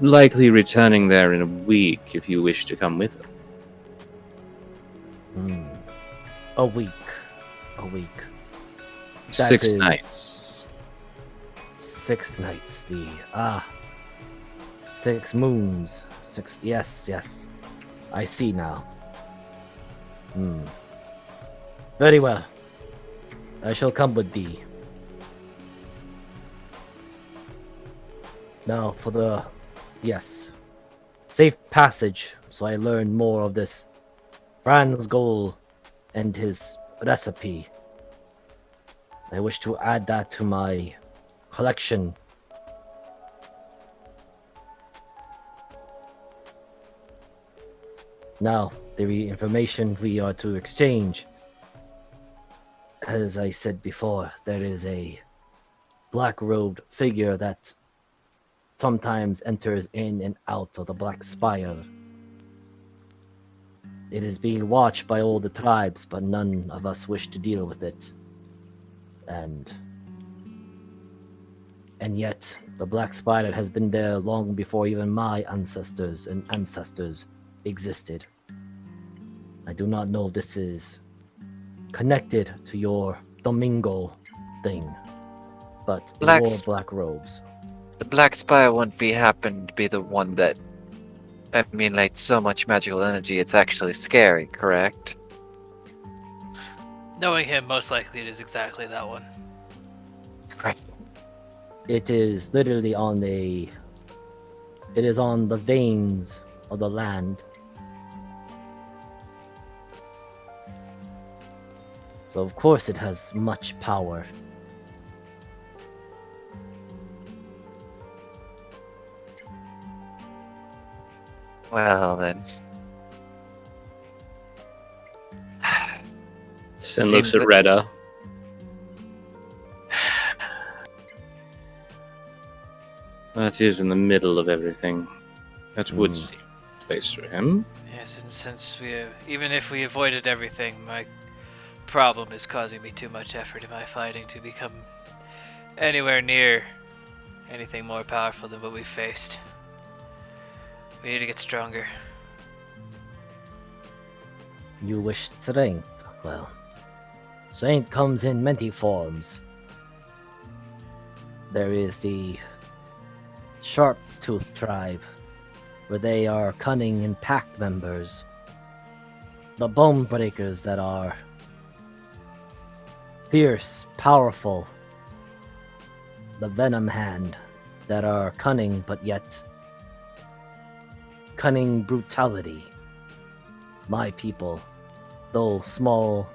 likely returning there in a week if you wish to come with us. A week. A week. 6 is nights. 6 nights. 6 moons. 6. Yes. I see now. Very well. I shall come with thee. Now for the safe passage, so I learn more of this Franz Goal and his recipe. I wish to add that to my collection. Now, the information we are to exchange. As I said before, there is a black-robed figure that sometimes enters in and out of the Black Spire. It is being watched by all the tribes, but none of us wish to deal with it. And yet, the Black Spider has been there long before even my ancestors existed. I do not know if this is connected to your Domingo thing, but it Black wore Sp- black robes. The Black Spire wouldn't be happen to be the one that like so much magical energy. It's actually scary, correct? Knowing him, most likely it is exactly that one. Correct. It is literally on the veins of the land. So of course it has much power. Well then. Sin looks Seems at that- Retta. That is in the middle of everything. That would seem a place for him. Yes, and since even if we avoided everything, my problem is causing me too much effort in my fighting to become anywhere near anything more powerful than what we faced. We need to get stronger. You wish strength. Well, strength comes in many forms. There is the Sharp-Tooth tribe, where they are cunning and pact members. The Bone Breakers that are fierce, powerful. The Venom Hand that are cunning, but yet cunning brutality. My people, though small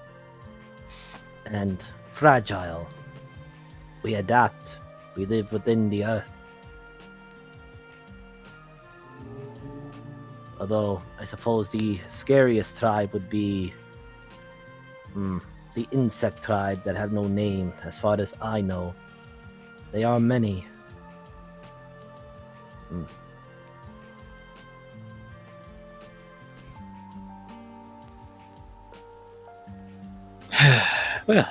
and fragile, we adapt. We live within the earth. Although, I suppose the scariest tribe would be the insect tribe that have no name, as far as I know. They are many. Well,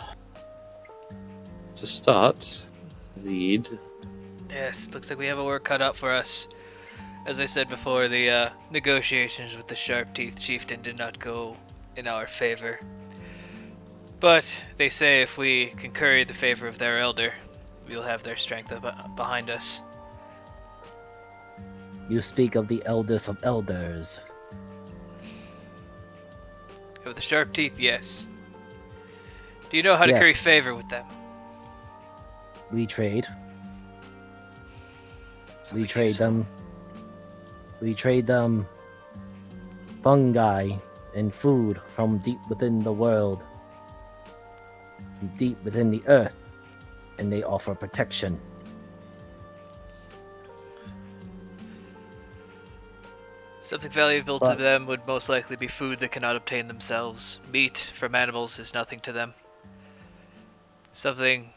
it's a start. Lead. Yes, looks like we have a work cut out for us. As I said before, the negotiations with the Sharp-Teeth Chieftain did not go in our favor. But they say if we can curry the favor of their elder, we'll have their strength behind us. You speak of the eldest of elders. With the Sharp-Teeth, yes. Do you know how to curry Yes. favor with them? We trade. Something We trade useful. them. We trade them fungi and food from deep within the world, from deep within the earth, and they offer protection. Something valuable to But- them would most likely be food they cannot obtain themselves. Meat from animals is nothing to them. Something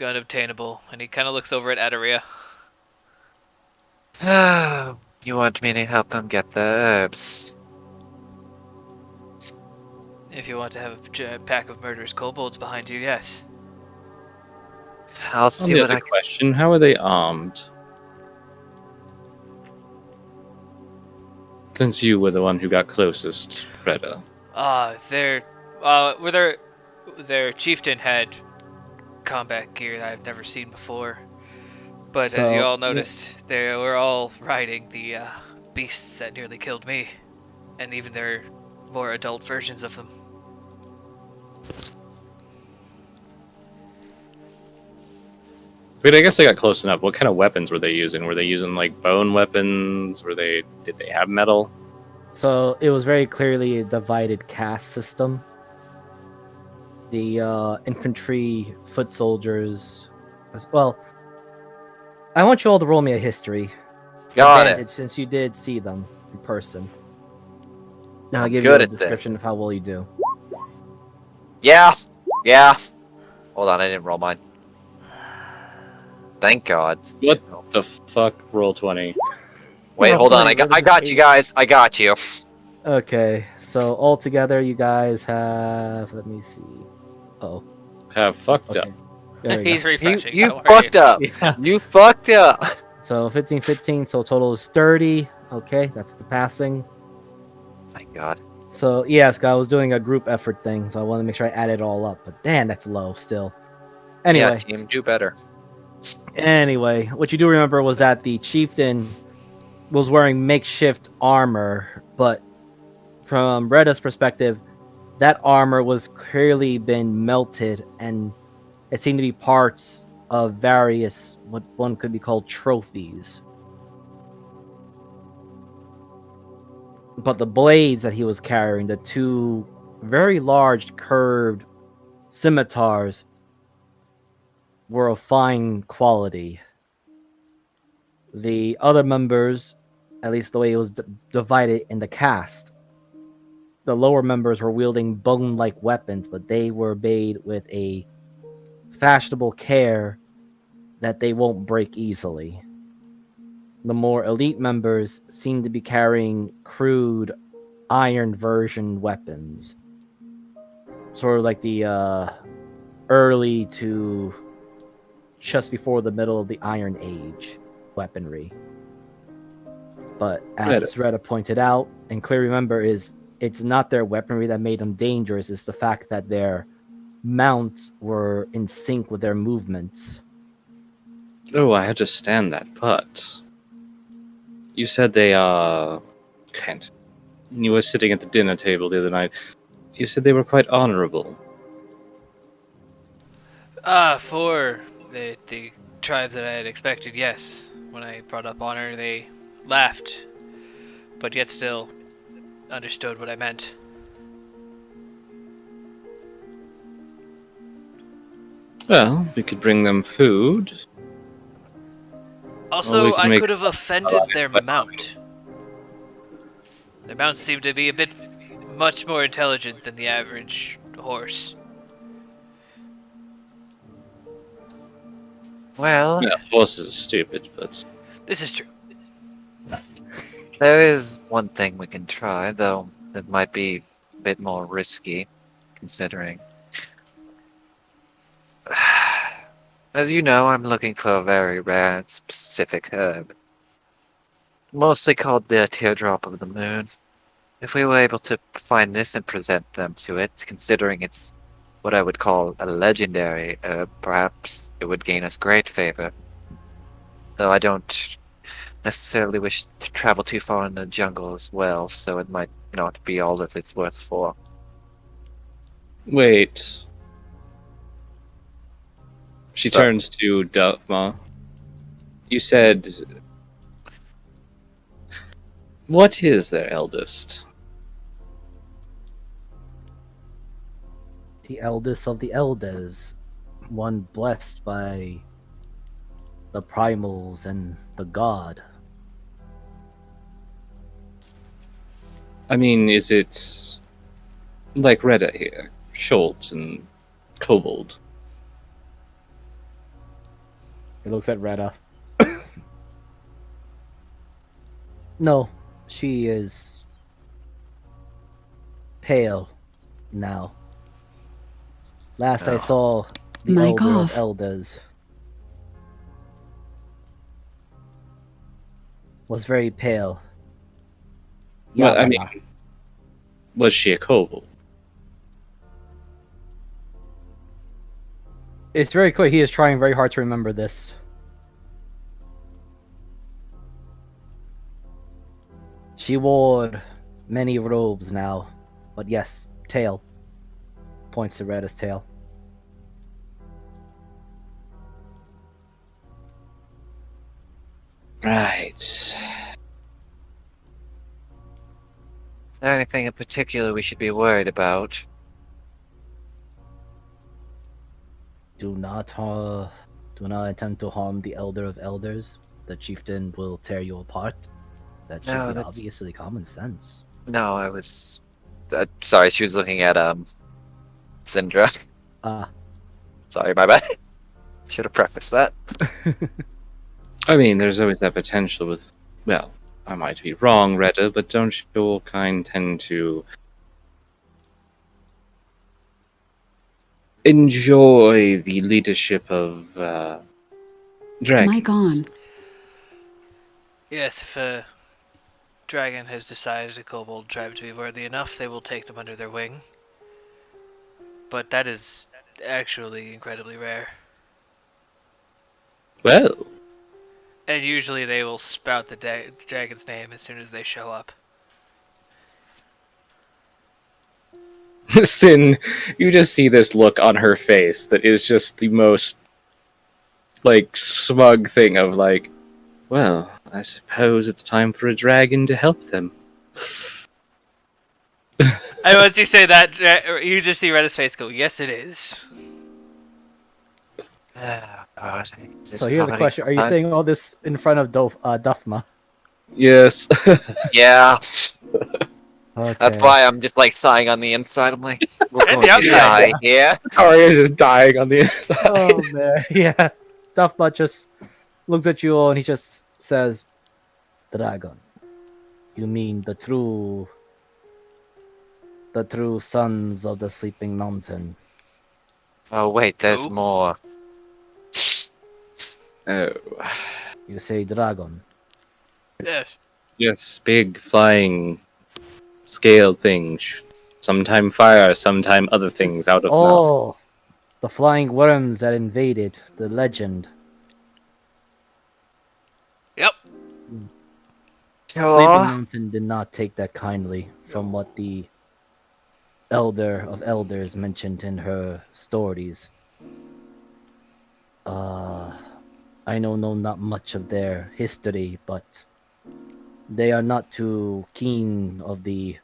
unobtainable, and he kind of looks over at Adaria. You want me to help him get the herbs? If you want to have a pack of murderous kobolds behind you, yes. I'll On see the what other I can. question, how are they armed? Since you were the one who got closest, Retta. Their chieftain had combat gear that I've never seen before. But as you So, all noticed, they were all riding the beasts that nearly killed me, and even their more adult versions of them. Wait, I guess I got close enough. What kind of weapons were they using? Were they using like bone weapons? Did they have metal? So it was very clearly a divided caste system. The infantry, foot soldiers, well. I want you all to roll me a history Got it. advantage since you did see them in person. Now I'll I'm give you good a at this. description of how well you do. Yeah. Yeah. Hold on, I didn't roll mine. Thank God. What the fuck? Roll 20. Wait, Roll hold on. 20, I got you guys. I got you. Okay, so all together you guys have. Let me see. Oh, Have fucked okay. up. There we He's go. refreshing. You don't worry. fucked up. Yeah. You fucked up. So 15, 15. So total is 30. Okay, that's the passing. Thank God. So yes, I was doing a group effort thing, so I wanted to make sure I added it all up. But damn, that's low still. Anyway, Yeah, team, do better. Anyway, what you do remember was that the chieftain was wearing makeshift armor, but from Reda's perspective, that armor was clearly been melted, and it seemed to be parts of various what one could be called trophies. But the blades that he was carrying, the two very large curved scimitars, were of fine quality. The other members, at least the way it was divided in the cast, the lower members were wielding bone-like weapons, but they were made with a fashionable care that they won't break easily. The more elite members seem to be carrying crude iron version weapons, sort of like the early to just before the middle of the Iron Age weaponry. But as Retta pointed out, and clearly remember, it's not their weaponry that made them dangerous, it's the fact that their mounts were in sync with their movements. Oh, I understand that, but you said they can't. You were sitting at the dinner table the other night. You said they were quite honorable. For the tribes that I had expected, yes. When I brought up honor, they laughed, but yet still understood what I meant. Well, we could bring them food. Also, we can I make could have offended their mount. Their mounts seem to be a bit much more intelligent than the average horse. Well, Yeah, horses are stupid, but This is true. there is one thing we can try, though it might be a bit more risky, considering. As you know, I'm looking for a very rare and specific herb. Mostly called the teardrop of the moon. If we were able to find this and present them to it, considering it's what I would call a legendary herb, perhaps it would gain us great favor. Though I don't necessarily wish to travel too far in the jungle as well, so it might not be all that it's worth for. wait. She So- turns to Duffma. You said, what is their eldest? The eldest of the elders, one blessed by the primals and the god. I mean, is it like Retta here? Schultz and Kobold? He looks at Retta. No, she is pale now. Last I Oh. saw the My elder of God. elders was very pale. Well, I Yabana. mean, was she a kobold? It's very clear he is trying very hard to remember this. She wore many robes now, but yes, tail. Points to Retta's tail. Right. Is there anything in particular we should be worried about? Do not attempt to harm the Elder of Elders. The chieftain will tear you apart. That should No, be that's- obviously common sense. No, I was. Sorry, she was looking at Syndra. Ah, Sorry, my bad. Should have prefaced that. I mean, there's always that potential with, well, I might be wrong, Retta, but don't your kind tend to enjoy the leadership of dragons? Mic on. Yes, if a dragon has decided a kobold tribe to be worthy enough, they will take them under their wing. But that is actually incredibly rare. Well, And usually they will spout the dragon's name as soon as they show up. Sin, you just see this look on her face that is just the most, like, smug thing of, like, well, I suppose it's time for a dragon to help them. And once you say that, you just see Retta's face go, yes it is. God. so here's a question: are you saying all this in front of Duffma? Yes. Yeah, Okay. that's why I'm just like sighing on the inside. I'm like, we're And going the to outside. die here. Arya's just dying on the inside. Oh man, yeah. Duffma just looks at you all and he just says, "Dragon, you mean the true sons of the Sleeping Mountain?" Oh wait, there's Who? more. Oh, You say dragon. Yes. yes, big flying scale things. Sometime fire, sometime other things out of mouth. Oh, the flying worms that invaded the legend. Yep. Sleeping Mountain did not take that kindly from what the Elder of Elders mentioned in her stories. I know not much of their history, but they are not too keen of the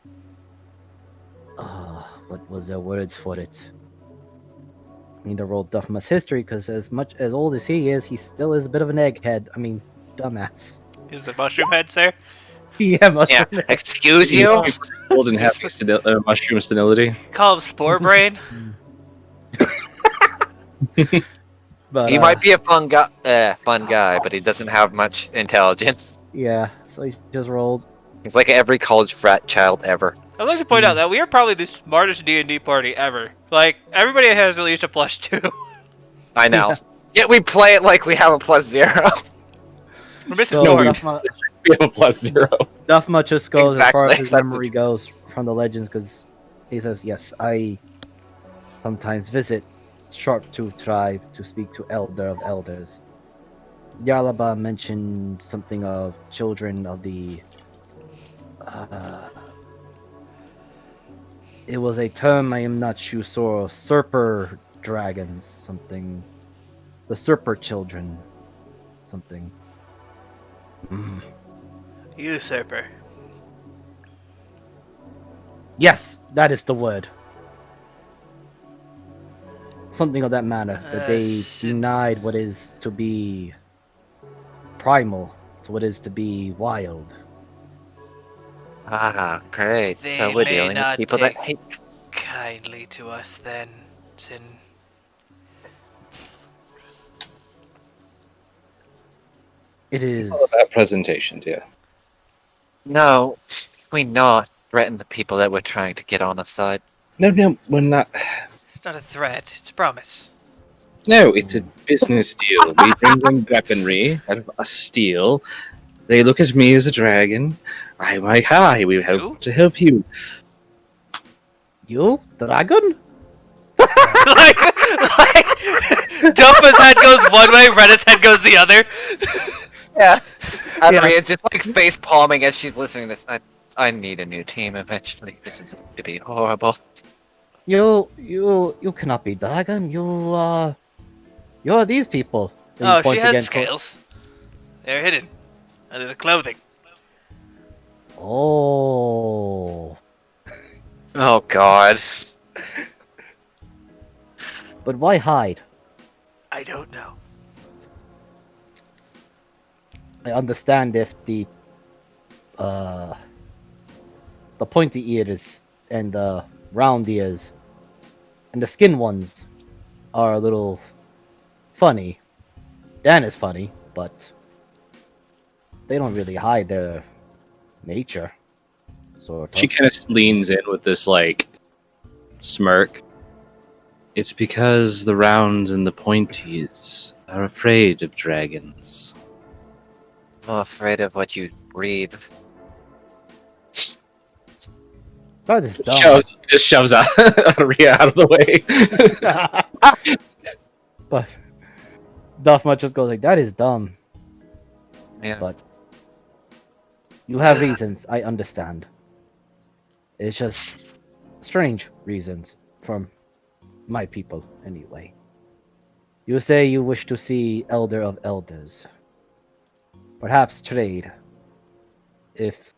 what was their words for it? I need to roll Duffma's history because as much as old as he still is a bit of an egghead. I mean, dumbass. Is the mushroom head, sir? Yeah, mushroom Yeah, head. excuse you? Old and happy mushroom senility. Call him Spore Brain? But, He might be a fun guy, but he doesn't have much intelligence. Yeah, so he just rolled. He's like every college frat child ever. I'd like to point out that we are probably the smartest D&D party ever. Like, everybody has at least a +2. I know. Yeah. Yet we play it like we have a +0. We're missing So Thor. Duffma, We have a +0. Duffma just goes as far as Exactly, his that's memory goes from the legends because he says, "Yes, I sometimes visit Sharptooth tribe to speak to Elder of Elders. Yalaba mentioned something of children of the. It was a term I am not too sure. Serper dragons, something. The Serper children, something. Usurper. Yes, that is the word. Something of that manner. That they denied what is to be primal to what is to be wild. Ah, great. They So we're may dealing with not people that take- hate. Kindly to us, then, Sin. It is. All about presentation, dear. No, we not threaten the people that we're trying to get on our side. No, we're not. It's not a threat, it's a promise. No, it's a business deal. We bring them weaponry out of a steel. They look at me as a dragon. I'm like, hi, we Who? hope to help you. You? Dragon? like, Dopa's head goes one way, Rena's head goes the other. Yeah. Adria Yes. is just like face palming as she's listening to this. I need a new team eventually. This is going to be horrible. You cannot be dragon. You're these people. And he Oh, she points has again scales. They're hidden under the clothing. Oh, Oh god. but why hide? I don't know. I understand if the pointy ears and the round ears and the skin ones are a little funny. Dan is funny, but they don't really hide their nature. Sort of. She kind of leans in with this like smirk. It's because the rounds and the pointies are afraid of dragons. I'm afraid of what you breathe. That is dumb. Just shoves Rhea out of the way. But Duffma just goes like, "That is dumb." Yeah. But you have reasons. I understand. It's just strange reasons from my people, anyway. You say you wish to see Elder of Elders. Perhaps trade. If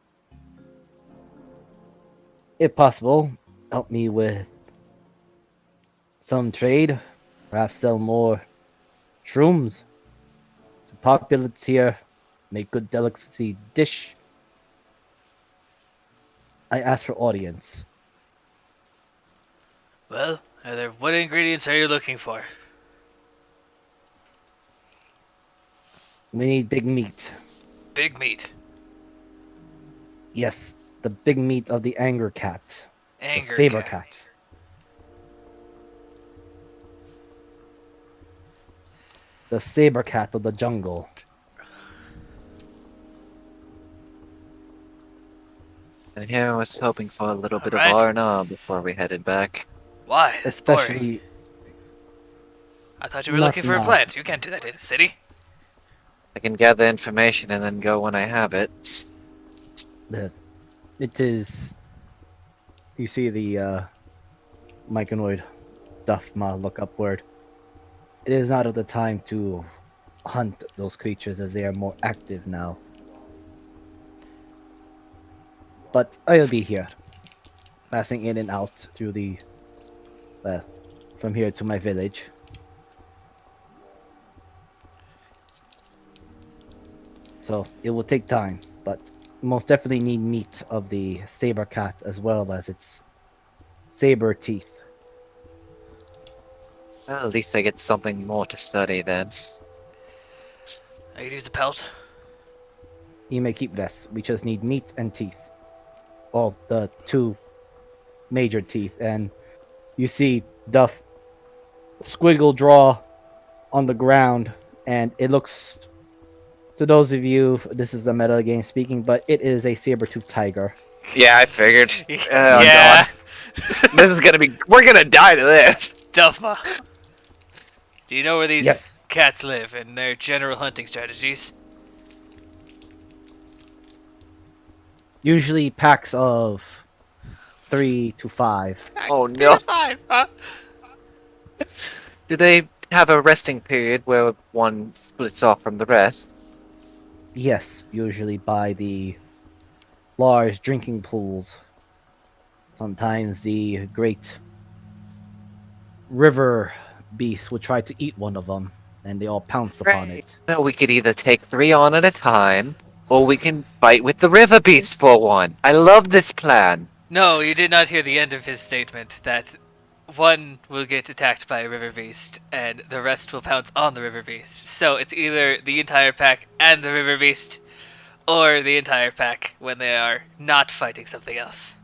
possible, help me with some trade. Perhaps sell more shrooms. The populace here make good delicacy dish. I ask for audience. Well, what ingredients are you looking for? We need big meat. Big meat. Yes, the big meat of the anger cat. Anger the saber cat. cat. The saber cat of the jungle. And here I was hoping for a little bit of Alright. R&R before we headed back. Why? That's boring. Especially I thought you were not looking for a now. plant. You can't do that in a city. I can gather information and then go when I have it. it is. You see the myconoid Duffma look upward. It is not at the time to hunt those creatures as they are more active now. But I'll be here, passing in and out through the, from here to my village. So it will take time, but most definitely need meat of the saber cat as well as its saber teeth. Well, at least I get something more to study then. I could use a pelt. You may keep this. We just need meat and teeth. Well, the two major teeth. And you see Duff squiggle draw on the ground, and it looks, to those of you, this is a meta game speaking, but it is a saber-toothed tiger. Yeah, I figured. Oh, Yeah. God. This is gonna be... We're gonna die to this! Duffma. Do you know where these Yes. cats live and their general hunting strategies? Usually packs of 3 to 5. Oh, no. Five, huh? Do they have a resting period where one splits off from the rest? Yes, usually by the large drinking pools. Sometimes the great river beast would try to eat one of them, and they all pounce upon it. So we could either take 3 on at a time, or we can fight with the river beast for one. I love this plan. No, you did not hear the end of his statement that one will get attacked by a river beast and the rest will pounce on the river beast. So it's either the entire pack and the river beast, or the entire pack when they are not fighting something else.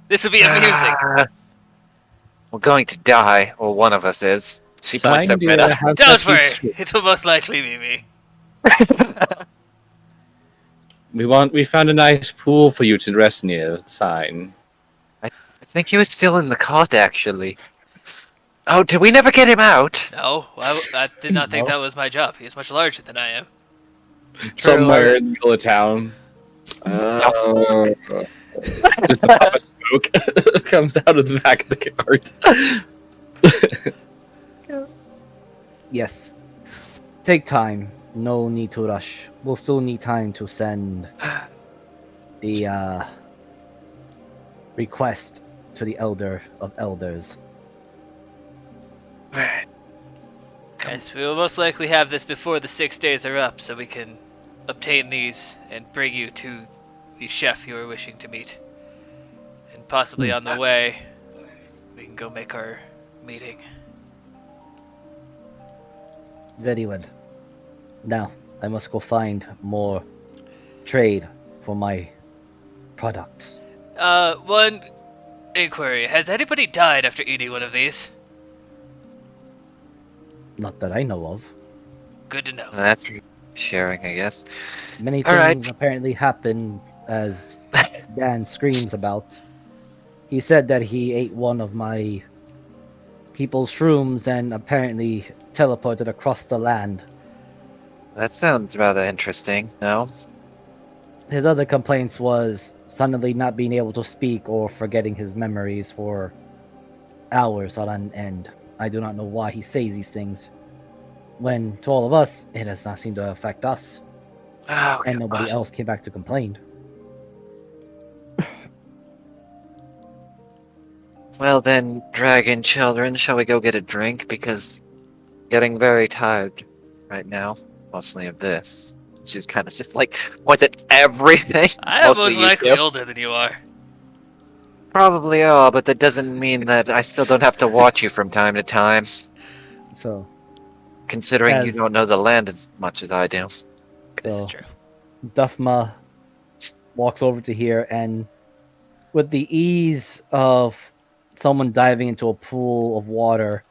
This would be amusing. We're going to die, or one of us is. She points at Sign, Rita. have Don't that worry, be it will most likely be me. We found a nice pool for you to rest near. Sign. I think he was still in the cart, actually. Oh, did we never get him out? No, I did not think that was my job. He is much larger than I am. Somewhere in the middle of town. Just a puff of smoke comes out of the back of the cart. Yes. Take time. No need to rush. We'll still need time to send the request to the Elder of Elders. Yes, we will most likely have this before the 6 days are up, so we can obtain these and bring you to the chef you are wishing to meet. And possibly on the way, we can go make our meeting. Very well. Now, I must go find more trade for my products. One inquiry. Has anybody died after eating one of these? Not that I know of. Good to know. That's sharing, I guess. Many All right. things apparently happen as Dan screams about. He said that he ate one of my people's shrooms and apparently teleported across the land. That sounds rather interesting, no? His other complaints was suddenly not being able to speak or forgetting his memories for hours on end. I do not know why he says these things, when to all of us, it does not seem to affect us, Oh, and nobody gosh. else came back to complain. Well then, dragon children, shall we go get a drink? Because getting very tired right now, mostly of this. She's kind of just like, was it everything? I am Mostly most you likely two. older than you are. Probably are, but that doesn't mean that I still don't have to watch you from time to time. So, Considering you As- don't know the land as much as I do. This is so true. Duffma walks over to here, and with the ease of someone diving into a pool of water,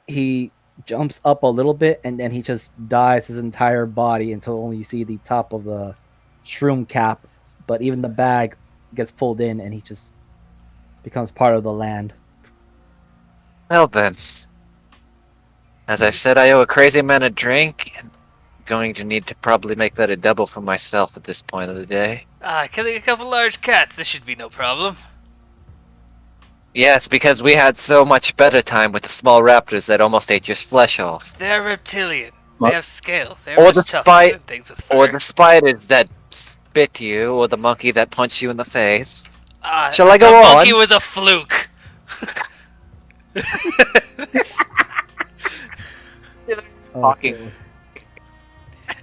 he jumps up a little bit and then he just dives his entire body until only you see the top of the shroom cap, but even the bag gets pulled in and he just becomes part of the land. Well then. As I said, I owe a crazy man a drink, and I'm going to need to probably make that a double for myself at this point of the day. Killing a couple large cats, this should be no problem. Yes, because we had so much better time with the small raptors that almost ate your flesh off. They're reptilian. What? They have scales. They're Or much the tougher than things with fur. Or the spiders that spit you, or the monkey that punched you in the face. Shall I go the on? monkey was a fluke. Talking. Okay.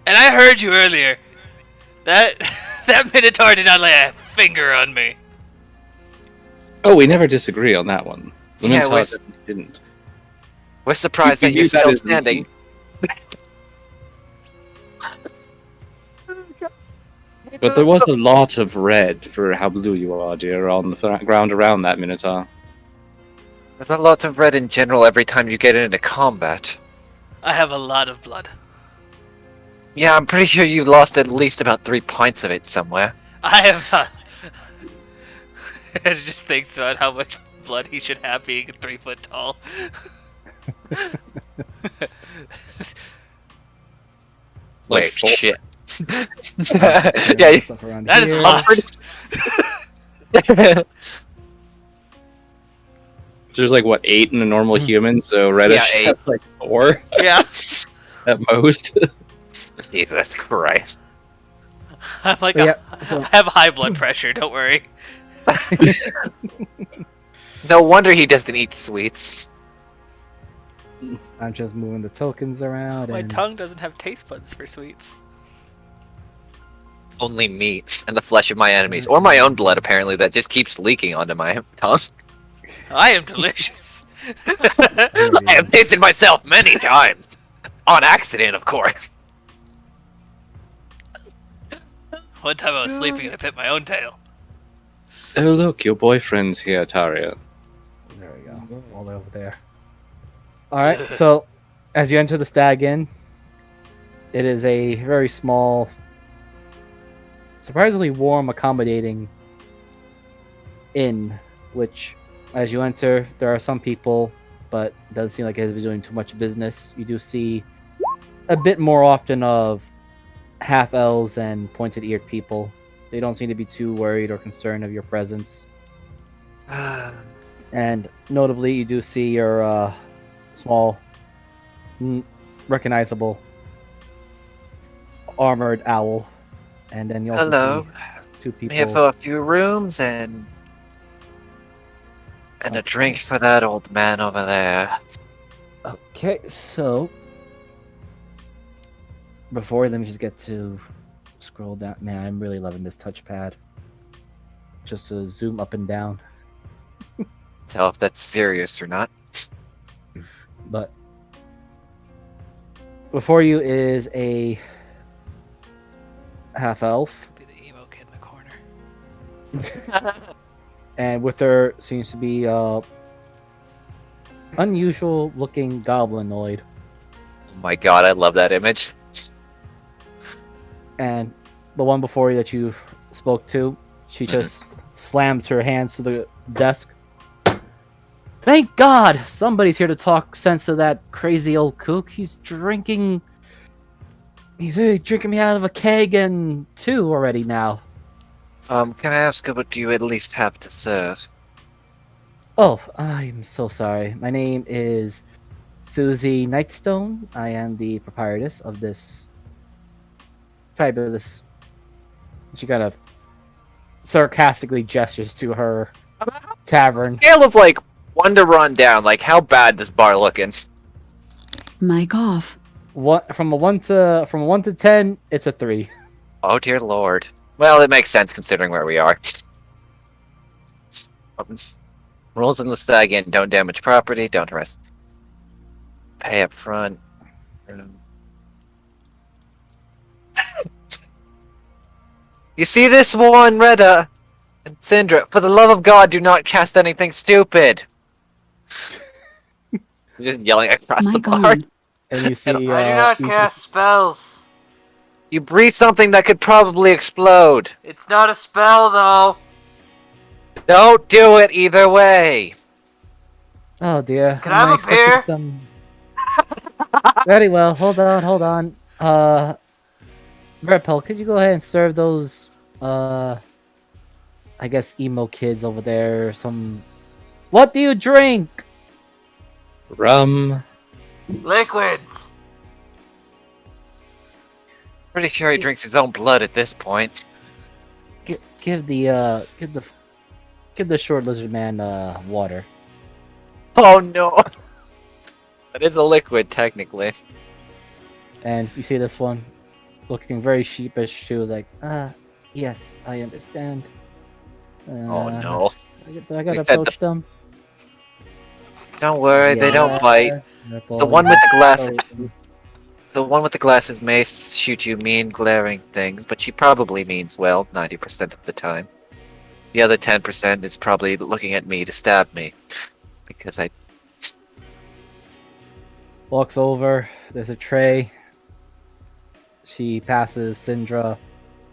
And I heard you earlier. That Minotaur did not lay a finger on me. Oh, we never disagree on that one. The Yeah, Minotaur we- didn't. We're surprised You that you're use that still as the standing. But there was a lot of red for how blue you are, dear, on the ground around that Minotaur. There's a lot of red in general every time you get into combat. I have a lot of blood. Yeah, I'm pretty sure you lost at least about 3 pints of it somewhere. I have. It just thinks about how much blood he should have being 3 foot tall. Wait, Four. shit. Yeah, yeah, stuff around That is here. a lot. So there's like, what, 8 in a normal human, so Reddish Yeah, 8. has like 4 Yeah. at most. Jesus Christ. I'm like, Yeah, so- I have high blood pressure, don't worry. No wonder he doesn't eat sweets. I'm just moving the tokens around. My and tongue doesn't have taste buds for sweets. Only meat and the flesh of my enemies, or my own blood apparently, that just keeps leaking onto my tongue. I am delicious. I have tasted myself many times. On accident, of course. One time I was sleeping and I bit my own tail. Oh, look, your boyfriend's here, Taria. There we go. All the way over there. All right. So, as you enter the Stag Inn, it is a very small, surprisingly warm, accommodating inn. Which, as you enter, there are some people but it does seem like it has been doing too much business. You do see a bit more often of half elves and pointed eared people. They don't seem to be too worried or concerned of your presence. And notably, you do see your small, recognizable armored owl, and then you also Hello. see two I'm here people. for a few rooms and a drink for that old man over there. Okay, so before, let me just get to scroll down. Man, I'm really loving this touchpad. Just to zoom up and down. Tell if that's serious or not. But before you is a half elf, Be the emo kid in the corner. and with her seems to be unusual looking goblinoid. Oh my god, I love that image. And the one before you that you spoke to, she just slammed her hands to the desk. Thank God somebody's here to talk sense to that crazy old kook. He's drinking me out of a keg and two already now. Can I ask what do you at least have to serve? Oh, I'm so sorry. My name is Susie Nightstone. I am the proprietress of this fabulous. She kind of sarcastically gestures to her tavern. Scale of like 1 to run down, like how bad this bar looking? Mic off. What from a 1 to 10, it's a 3. Oh dear lord. Well, it makes sense considering where we are. Rules in the stag inn: don't damage property, don't harass. Pay up front. You see this one, Retta and Syndra? For the love of God, do not cast anything stupid. Just yelling across the Mic bar. on. And you see I do not you- cast spells. You breathe something that could probably explode. It's not a spell, though. Don't do it either way. Oh dear. Can I have a expecting beer? some- Very well. Hold on. Verpel, could you go ahead and serve those I guess emo kids over there some. What do you drink? Rum. Liquids. Pretty sure he drinks his own blood at this point. Give the short lizard man water. Oh no. That is a liquid, technically. And you see this one looking very sheepish. She was like, yes, I understand. Oh no. I gotta We said approach them. Don't worry, they don't bite. The one with the glass, the one with the glasses may shoot you mean, glaring things, but she probably means well 90% of the time. The other 10% is probably looking at me to stab me, because I. Walks over. There's a tray. She passes Syndra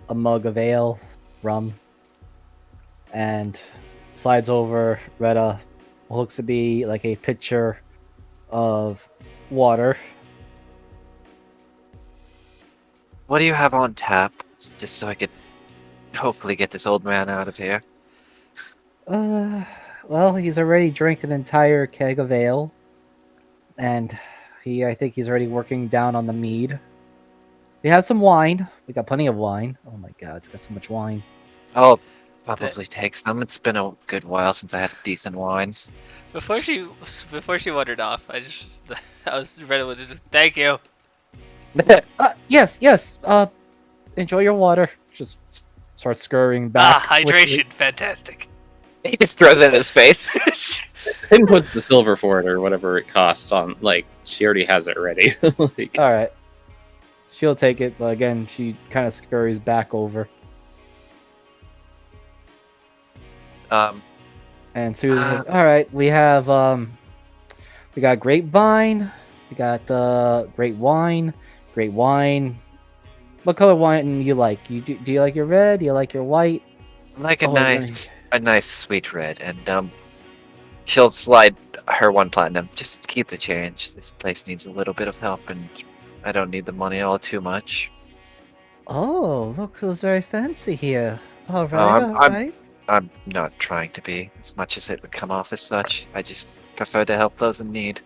a mug of ale, rum, and slides over Retta what looks to be like a pitcher of water. What do you have on tap? Just so I could hopefully get this old man out of here. Well, he's already drank an entire keg of ale, and I think he's already working down on the mead. We have some wine. We got plenty of wine. Oh my god, it's got so much wine. I'll probably take some. It's been a good while since I had a decent wine. Before she wandered off, I was ready to just thank you. Yes. Enjoy your water. Just start scurrying back. Hydration, fantastic. He just throws it in his face. Tim puts the silver for it or whatever it costs on. Like she already has it ready. Like, All right. She'll take it, but again, she kind of scurries back over. And Susan says, "All right, we have we got grapevine, we got great wine. What color wine you like? Do you like your red? Do you like your white? Like a nice sweet red, and She'll slide her 1 platinum. Just keep the change. This place needs a little bit of help, and I don't need the money all too much. Oh, look who's very fancy here. All Oh, right, all right. I'm not trying to be, as much as it would come off as such. I just prefer to help those in need.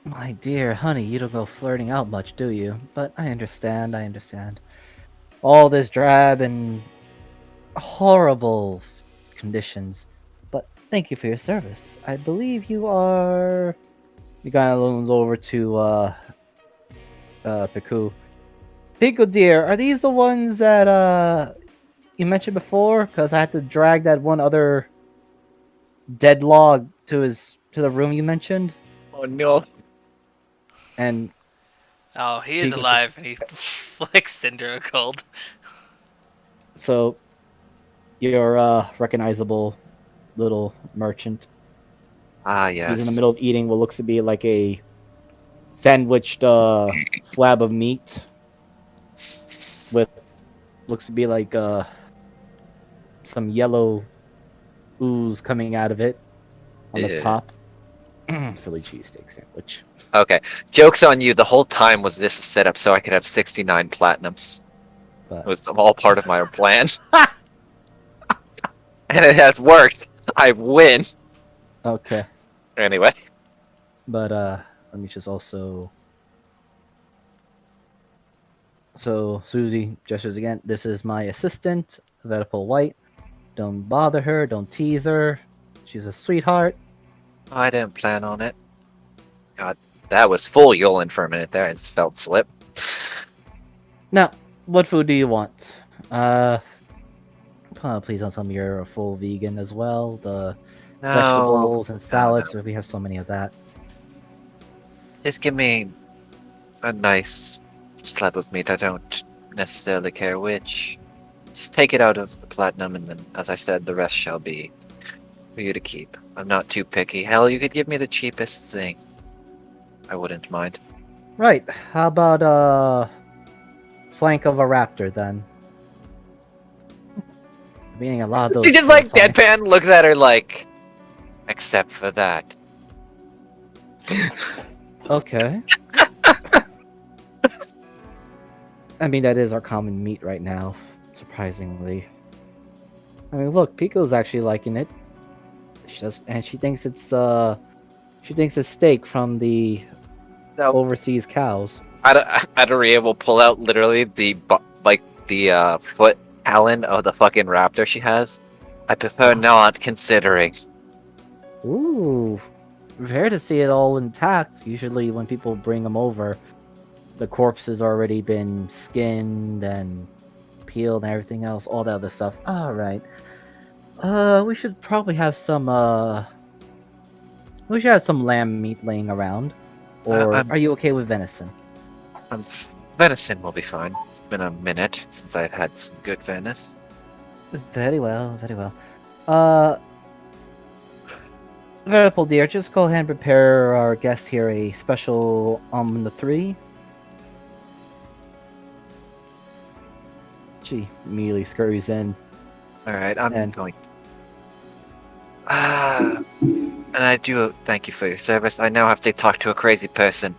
My dear honey, you don't go flirting out much, do you? But I understand, I understand. All this drab and horrible conditions. But thank you for your service. I believe you are. The guy leans over to Piku. Piku dear, are these the ones that you mentioned before? Because I had to drag that one other dead log to the room you mentioned. Oh no. And Oh, he is Piku alive, and he flicks Cinder a cold. so your recognizable little merchant. Ah, He's in the yes. middle of eating what looks to be like a sandwiched slab of meat with looks to be like some yellow ooze coming out of it on the Yeah. top. Philly cheesesteak sandwich. Okay. Joke's on you. The whole time was this a setup so I could have 69 platinum. But It was all part of my plan. And it has worked. I win. okay. Anyway. But let me just also. So Susie gestures again. This is my assistant, Vetipal White. Don't bother her. Don't tease her. She's a sweetheart. I didn't plan on it. God, that was full Yolan for a minute there. I just felt slip. Now, what food do you want? Please don't tell me you're a full vegan as well. The No. vegetables and salads. No. We have so many of that. Just give me a nice slab of meat. I don't necessarily care which. Just take it out of the platinum, and then, as I said, the rest shall be for you to keep. I'm not too picky. Hell, you could give me the cheapest thing. I wouldn't mind. Right. How about flank of a raptor then? I'm eating a lot of those. She just like deadpan looks at her like, except for that. Okay. I mean, that is our common meat right now, surprisingly. I mean, look, Pico's actually liking it. She thinks it's steak from the No. overseas cows. Adaria will pull out literally the foot talon of the fucking raptor she has. I prefer not, considering. Ooh, rare to see it all intact. Usually, when people bring them over, the corpse has already been skinned and peeled and everything else, all that other stuff. All right. We should probably have some. We should have some lamb meat laying around. Or I'm- are you okay with venison? Venison will be fine. It's been a minute since I've had some good venison. Very well, very well. Vertical dear, just go ahead and prepare our guest here a special the 3. She immediately scurries in. Alright, I'm And- going. And I do thank you for your service. I now have to talk to a crazy person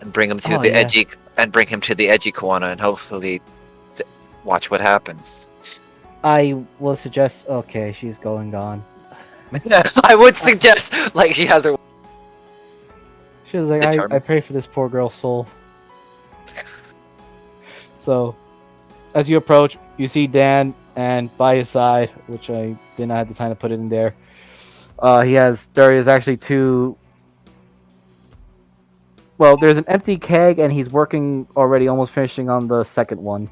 and bring him to Oh, the yes. edgy corner and hopefully watch what happens. I will suggest. Okay, she's going on. I would suggest like she has her. She was like, Determined. I pray for this poor girl's soul. So, as you approach, you see Dan, and by his side, which I did not have the time to put it in there, there is actually 2. Well, there's an empty keg, and he's working already, almost finishing on the second one.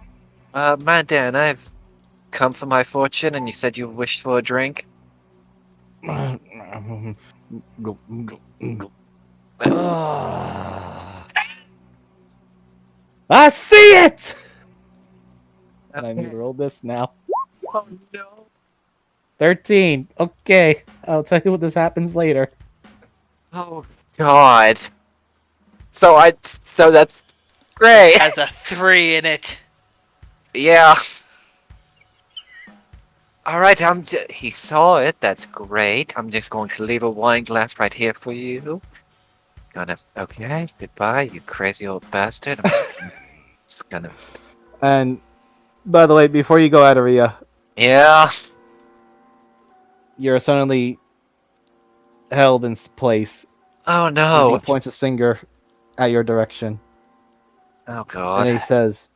Man, Dan, I've come for my fortune, and you said you wished for a drink. I see it! And I need to roll this now. Oh no. 13. Okay, I'll tell you what this happens later. Oh God. So that's great. Has a 3 in it. Yeah. All right, he saw it. That's great. I'm just going to leave a wine glass right here for you. Okay, goodbye, you crazy old bastard. I'm just gonna. And by the way, before you go, Aderia, Yeah. you're suddenly held in place Oh as he no. points his finger at your direction. Oh And god. he says,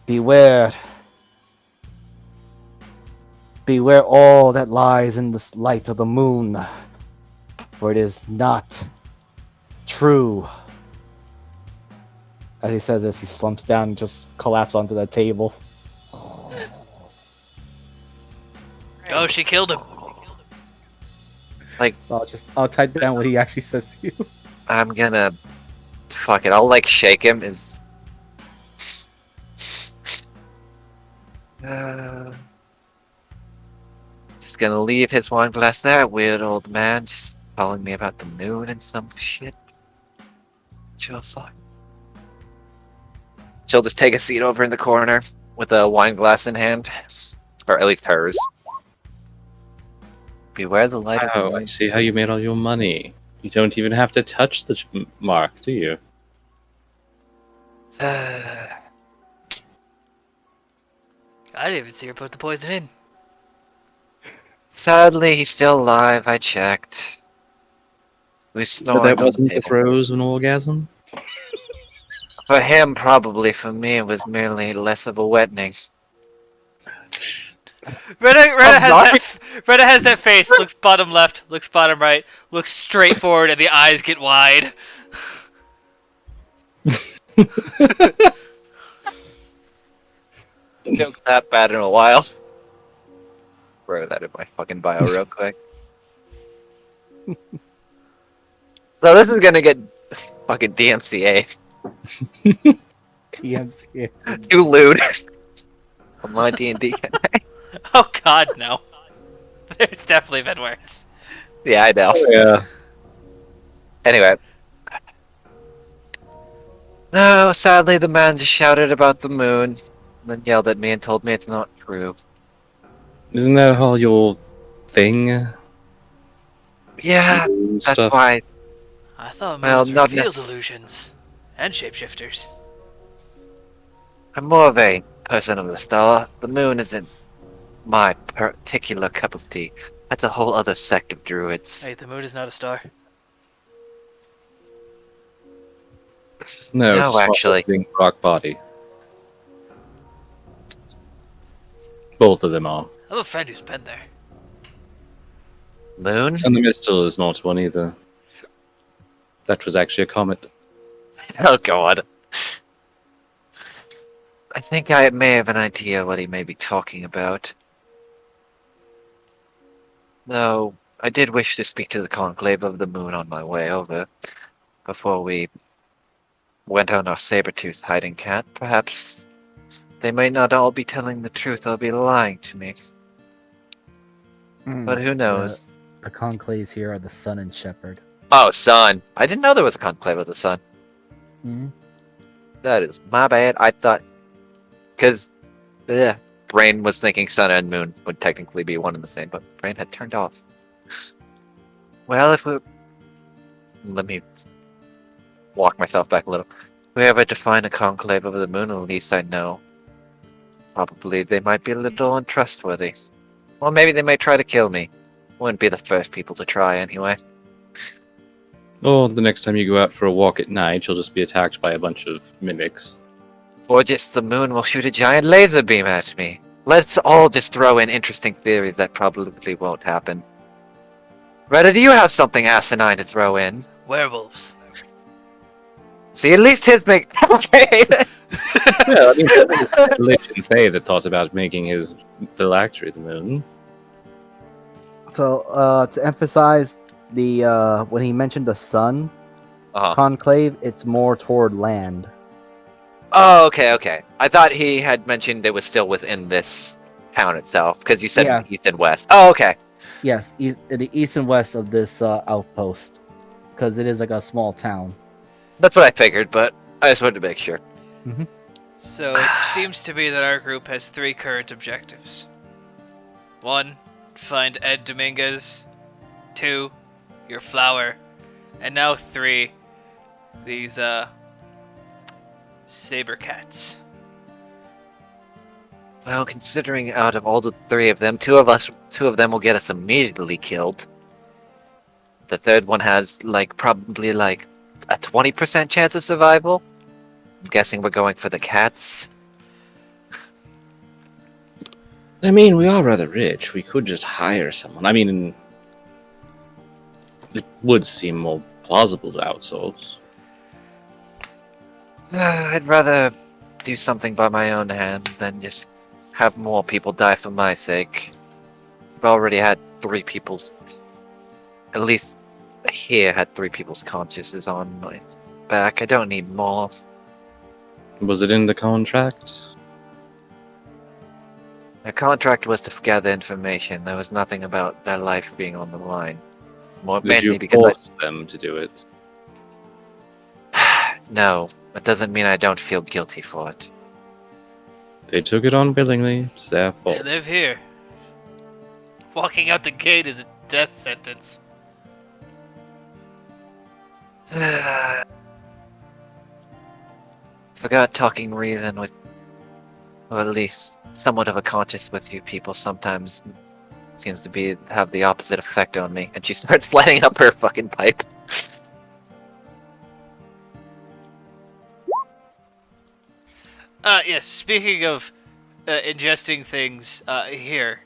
Beware. Beware all that lies in the light of the moon, for it is not true. As he says this, he slumps down and just collapses onto the table. Oh, she killed him. So I'll type down what he actually says to you. I'm gonna. Fuck it. I'll like shake him. Just gonna leave his wine glass there. Weird old man just telling me about the moon and some shit. Chill, fuck. She'll just take a seat over in the corner with a wine glass in hand, or at least hers. Beware the light of the Oh, I moon. see how you made all your money. You don't even have to touch the mark, do you? I didn't even see her put the poison in. Sadly, he's still alive. I checked. We But snoring that on wasn't the table. throes of an orgasm? For him, probably. For me, it was merely less of a wetting. Retta has that face. Looks bottom left. Looks bottom right. Looks straight forward, and the eyes get wide. Joke that bad in a while. Throw that in my fucking bio real quick. So this is gonna get fucking DMCA. TMC. Too lewd. On my D&D. Oh God, no. There's definitely been worse. Yeah, I know. Yeah. Anyway. No, sadly the man just shouted about the moon, then yelled at me and told me it's not true. Isn't that all your thing? Yeah, Moon that's stuff? why. I thought Well, moons were not field necess- illusions and shapeshifters. I'm more of a person of the star. The moon isn't my particular cup of tea. That's a whole other sect of druids. Hey, the moon is not a star. No, No, it's actually. big rock body. Both of them are. I have a friend who's been there. Moon? And the Mistle is not one either. That was actually a comet. Oh god. I think I may have an idea what he may be talking about. Though, I did wish to speak to the Conclave of the Moon on my way over, before we went on our saber-toothed hiding cat. Perhaps they might not all be telling the truth or be lying to me. But who knows? The conclaves here are the Sun and Shepherd. Oh, sun. I didn't know there was a Conclave of the Sun. Mm-hmm. That is my bad. I thought... Because... Brain was thinking sun and moon would technically be one and the same, but brain had turned off. Well, if we... Let me walk myself back a little. If we ever define a conclave of the moon, at least I know. Probably they might be a little untrustworthy. Or maybe they might try to kill me. Wouldn't be the first people to try, anyway. Or the next time you go out for a walk at night, you'll just be attacked by a bunch of mimics. Or just the moon will shoot a giant laser beam at me. Let's all just throw in interesting theories that probably won't happen. Retta, do you have something asinine to throw in? Werewolves. See, at least his make... Okay. Yeah, I mean, Lich Faye that thought about making his phylactery the moon. So, to emphasize the when he mentioned the sun Uh-huh. conclave, it's more toward land. Oh, okay. I thought he had mentioned it was still within this town itself, because you said Yeah. east and west. Oh, okay. Yes, the east and west of this outpost, because it is like a small town. That's what I figured, but I just wanted to make sure. So it seems to be that our group has 3 current objectives. 1, find Ed Dominguez. 2, your flower. And now 3, these saber cats. Well, considering out of all the 3 of them, 2 of them will get us immediately killed. The third one has probably a 20% chance of survival. I'm guessing we're going for the cats. I mean, we are rather rich. We could just hire someone. I mean, it would seem more plausible to outsource. I'd rather do something by my own hand than just have more people die for my sake. I've already had 3 people's... At least here had 3 people's consciences on my back. I don't need more. Was it in the contract? The contract was to gather information. There was nothing about their life being on the line. More Did mainly you because force them to do it? No, that doesn't mean I don't feel guilty for it. They took it on willingly. It's their They fault. live here. Walking out the gate is a death sentence. Forgot talking reason with, or at least somewhat of a conscience with you people sometimes seems to have the opposite effect on me. And she starts lighting up her fucking pipe. Yes, speaking of ingesting things, here.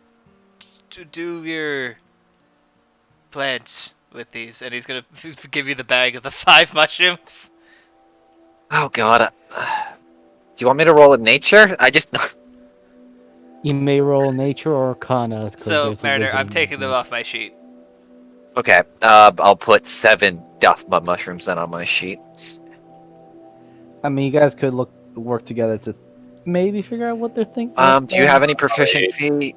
Do your plants with these, and he's gonna give you the bag of the 5 mushrooms. Oh god. Do you want me to roll in nature? I just... You may roll nature or arcana. 'cause So, there's a Mariner, wizard I'm in taking them here. off my sheet. Okay, I'll put 7 Duffma mushrooms then on my sheet. I mean, you guys could work together to maybe figure out what they're thinking. Do you have any proficiency?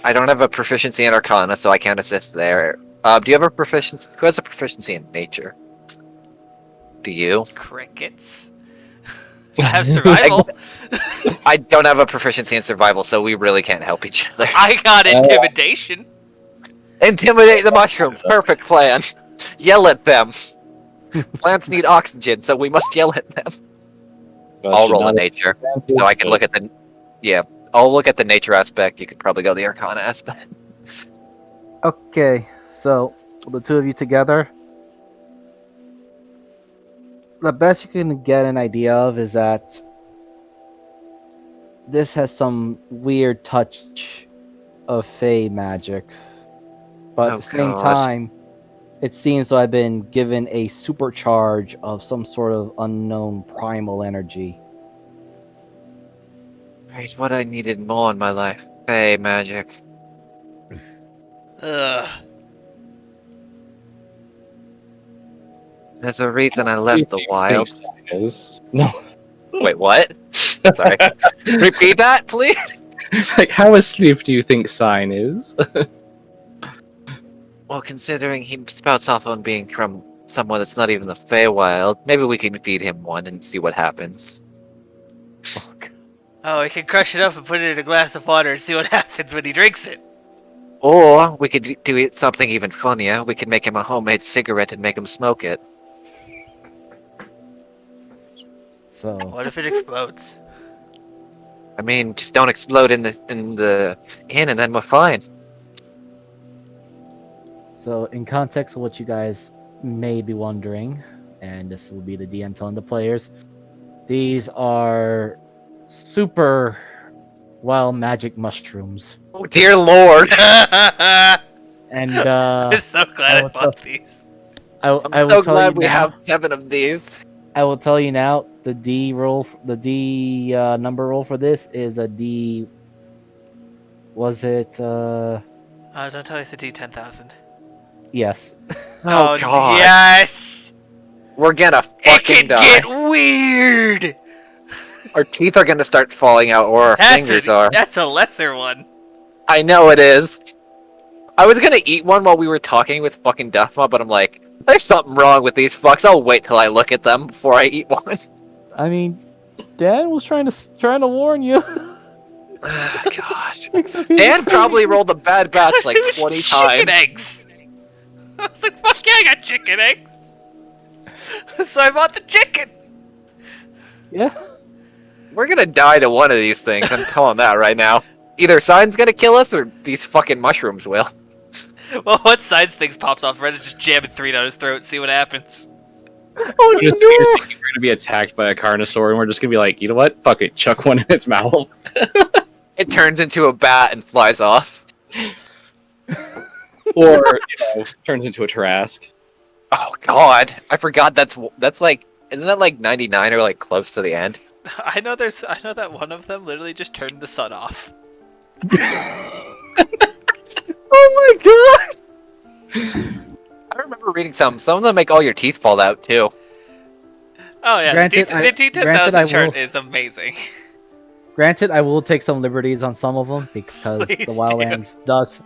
I don't have a proficiency in Arcana, so I can't assist there. Do you have a proficiency? Who has a proficiency in nature? Do you? Crickets. I have survival. I don't have a proficiency in survival, so we really can't help each other. I got intimidation. Intimidate the mushrooms. Perfect plan. Yell at them. Plants need oxygen, so we must yell at them. I'll roll in nature, so I can look at the... Yeah, I'll look at the nature aspect. You could probably go the Arcana aspect. Okay, so the 2 of you together. The best you can get an idea of is that this has some weird touch of Fey magic. But at Oh, the same God. time, it seems to have been given a supercharge of some sort of unknown primal energy. Right, what I needed more in my life. Hey, magic. Ugh. There's a reason I left the wild. No. Wait, what? Sorry. Repeat that, please? Like, how asleep do you think Sign is? Well, considering he spouts off on being from someone that's not even the Feywild, maybe we can feed him one and see what happens. Oh, we can crush it up and put it in a glass of water and see what happens when he drinks it. Or we could do something even funnier. We could make him a homemade cigarette and make him smoke it. So What if it explodes? I mean, just don't explode in the inn, and then we're fine. So, in context of what you guys may be wondering, and this will be the DM telling the players, these are super wild magic mushrooms. Oh dear lord! And I'm so glad I will bought these. I will I'm tell so glad you we now, have 7 of these. I will tell you now. The D number roll for this is a D. Was it? Don't tell me it's a D10,000. Yes. Oh god! Yes! We're gonna It fucking can die. get weird! Our teeth are gonna start falling out, or our fingers are. That's a lesser one. I know it is. I was gonna eat one while we were talking with fucking Duffma, but I'm like, there's something wrong with these fucks. I'll wait till I look at them before I eat one. I mean, Dan was trying to warn you. Gosh. Except he Dan just probably rolled a bad batch like It was 20 chicken times. eggs. I was like, fuck yeah, I got chicken eggs. So I bought the chicken. Yeah. We're gonna die to one of these things, I'm telling that right now. Either Sign's gonna kill us or these fucking mushrooms will. Well, what sides things pops off? Red is just jamming 3 down his throat, see what happens. Oh We're gonna be attacked by a carnosaur, and we're just gonna be like, you know what? Fuck it, chuck one in its mouth. It turns into a bat and flies off. Or, turns into a Trask. Oh god, I forgot that's like, isn't that like 99 or like close to the end? I know that one of them literally just turned the sun off. Oh my god! I remember reading some of them make all your teeth fall out too. Oh yeah, Granted, the granted, I T1000 chart will- is amazing. Granted, I will take some liberties on some of them because Please the Wildlands does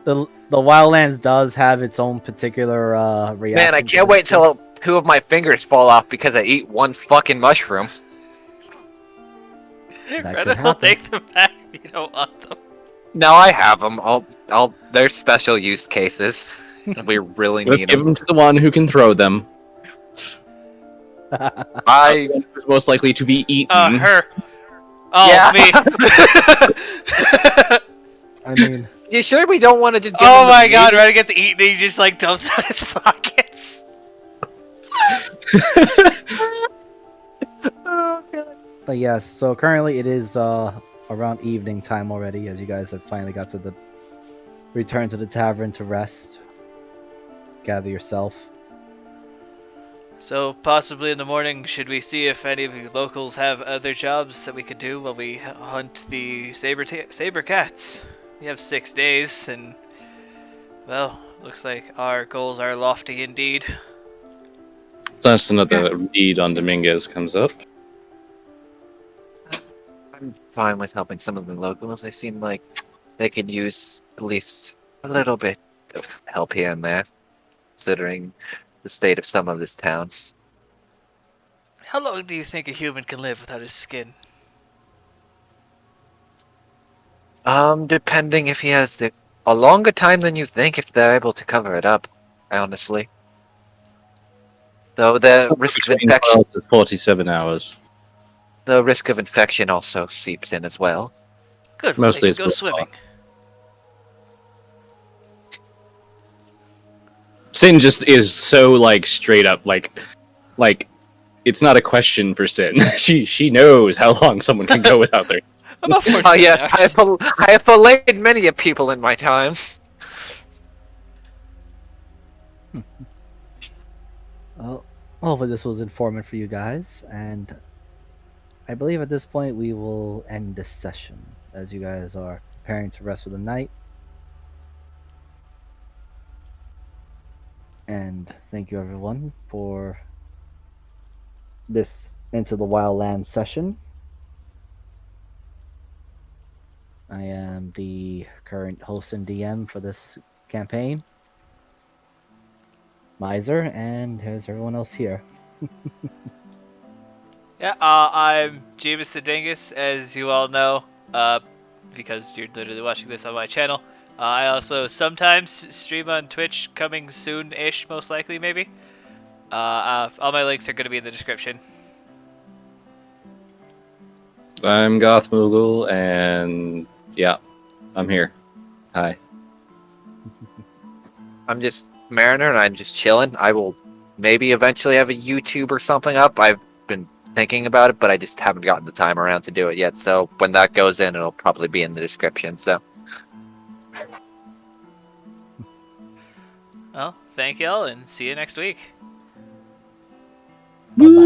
the Wildlands does have its own particular reaction. Man, I to can't this wait till 2 of my fingers fall off because I eat one fucking mushroom. That Red could will happen. take them back if you don't want them. No, I have them. They're special use cases. We really Let's need give them. them to the one who can throw them. I Who's most likely to be eaten. Her. Oh, Yeah. me. I mean, You sure we don't want to just give Oh him the my god, meat? Red gets eaten and he just like dumps out his pockets. but yes. So currently it is around evening time already, as you guys have finally got to the return to the tavern to rest, gather yourself. So possibly in the morning, should we see if any of you locals have other jobs that we could do while we hunt the saber cats? We have 6 days, and well, looks like our goals are lofty indeed. That's another read on Dominguez comes up. I'm fine with helping some of the locals. They seem like they could use at least a little bit of help here and there, considering the state of some of this town. How long do you think a human can live without his skin? Depending if he has a longer time than you think if they're able to cover it up, honestly. Though the risk of Between infection 12 to 47 hours. the risk of infection also seeps in as well. Good, Mostly they it's can go worthwhile. swimming. Sin just is so like straight up like it's not a question for Sin. she knows how long someone can go without their. About 47 Oh yes, hours. I have filleted many a people in my time. Well, hopefully this was informative for you guys, and I believe at this point we will end this session as you guys are preparing to rest for the night. And thank you everyone for this Into the Wildlands session. I am the current host and DM for this campaign, Miser, and here's everyone else here. Yeah, I'm Jeebus the Dingus, as you all know, because you're literally watching this on my channel. I also sometimes stream on Twitch, coming soon-ish, most likely, maybe. All my links are going to be in the description. I'm Goth Moogle, and yeah, I'm here. Hi. I'm just Mariner and I'm just chilling. I will maybe eventually have a YouTube or something up. I've been thinking about it, but I just haven't gotten the time around to do it yet. So when that goes in, it'll probably be in the description. So Well, thank y'all, and see you next week. Bye-bye.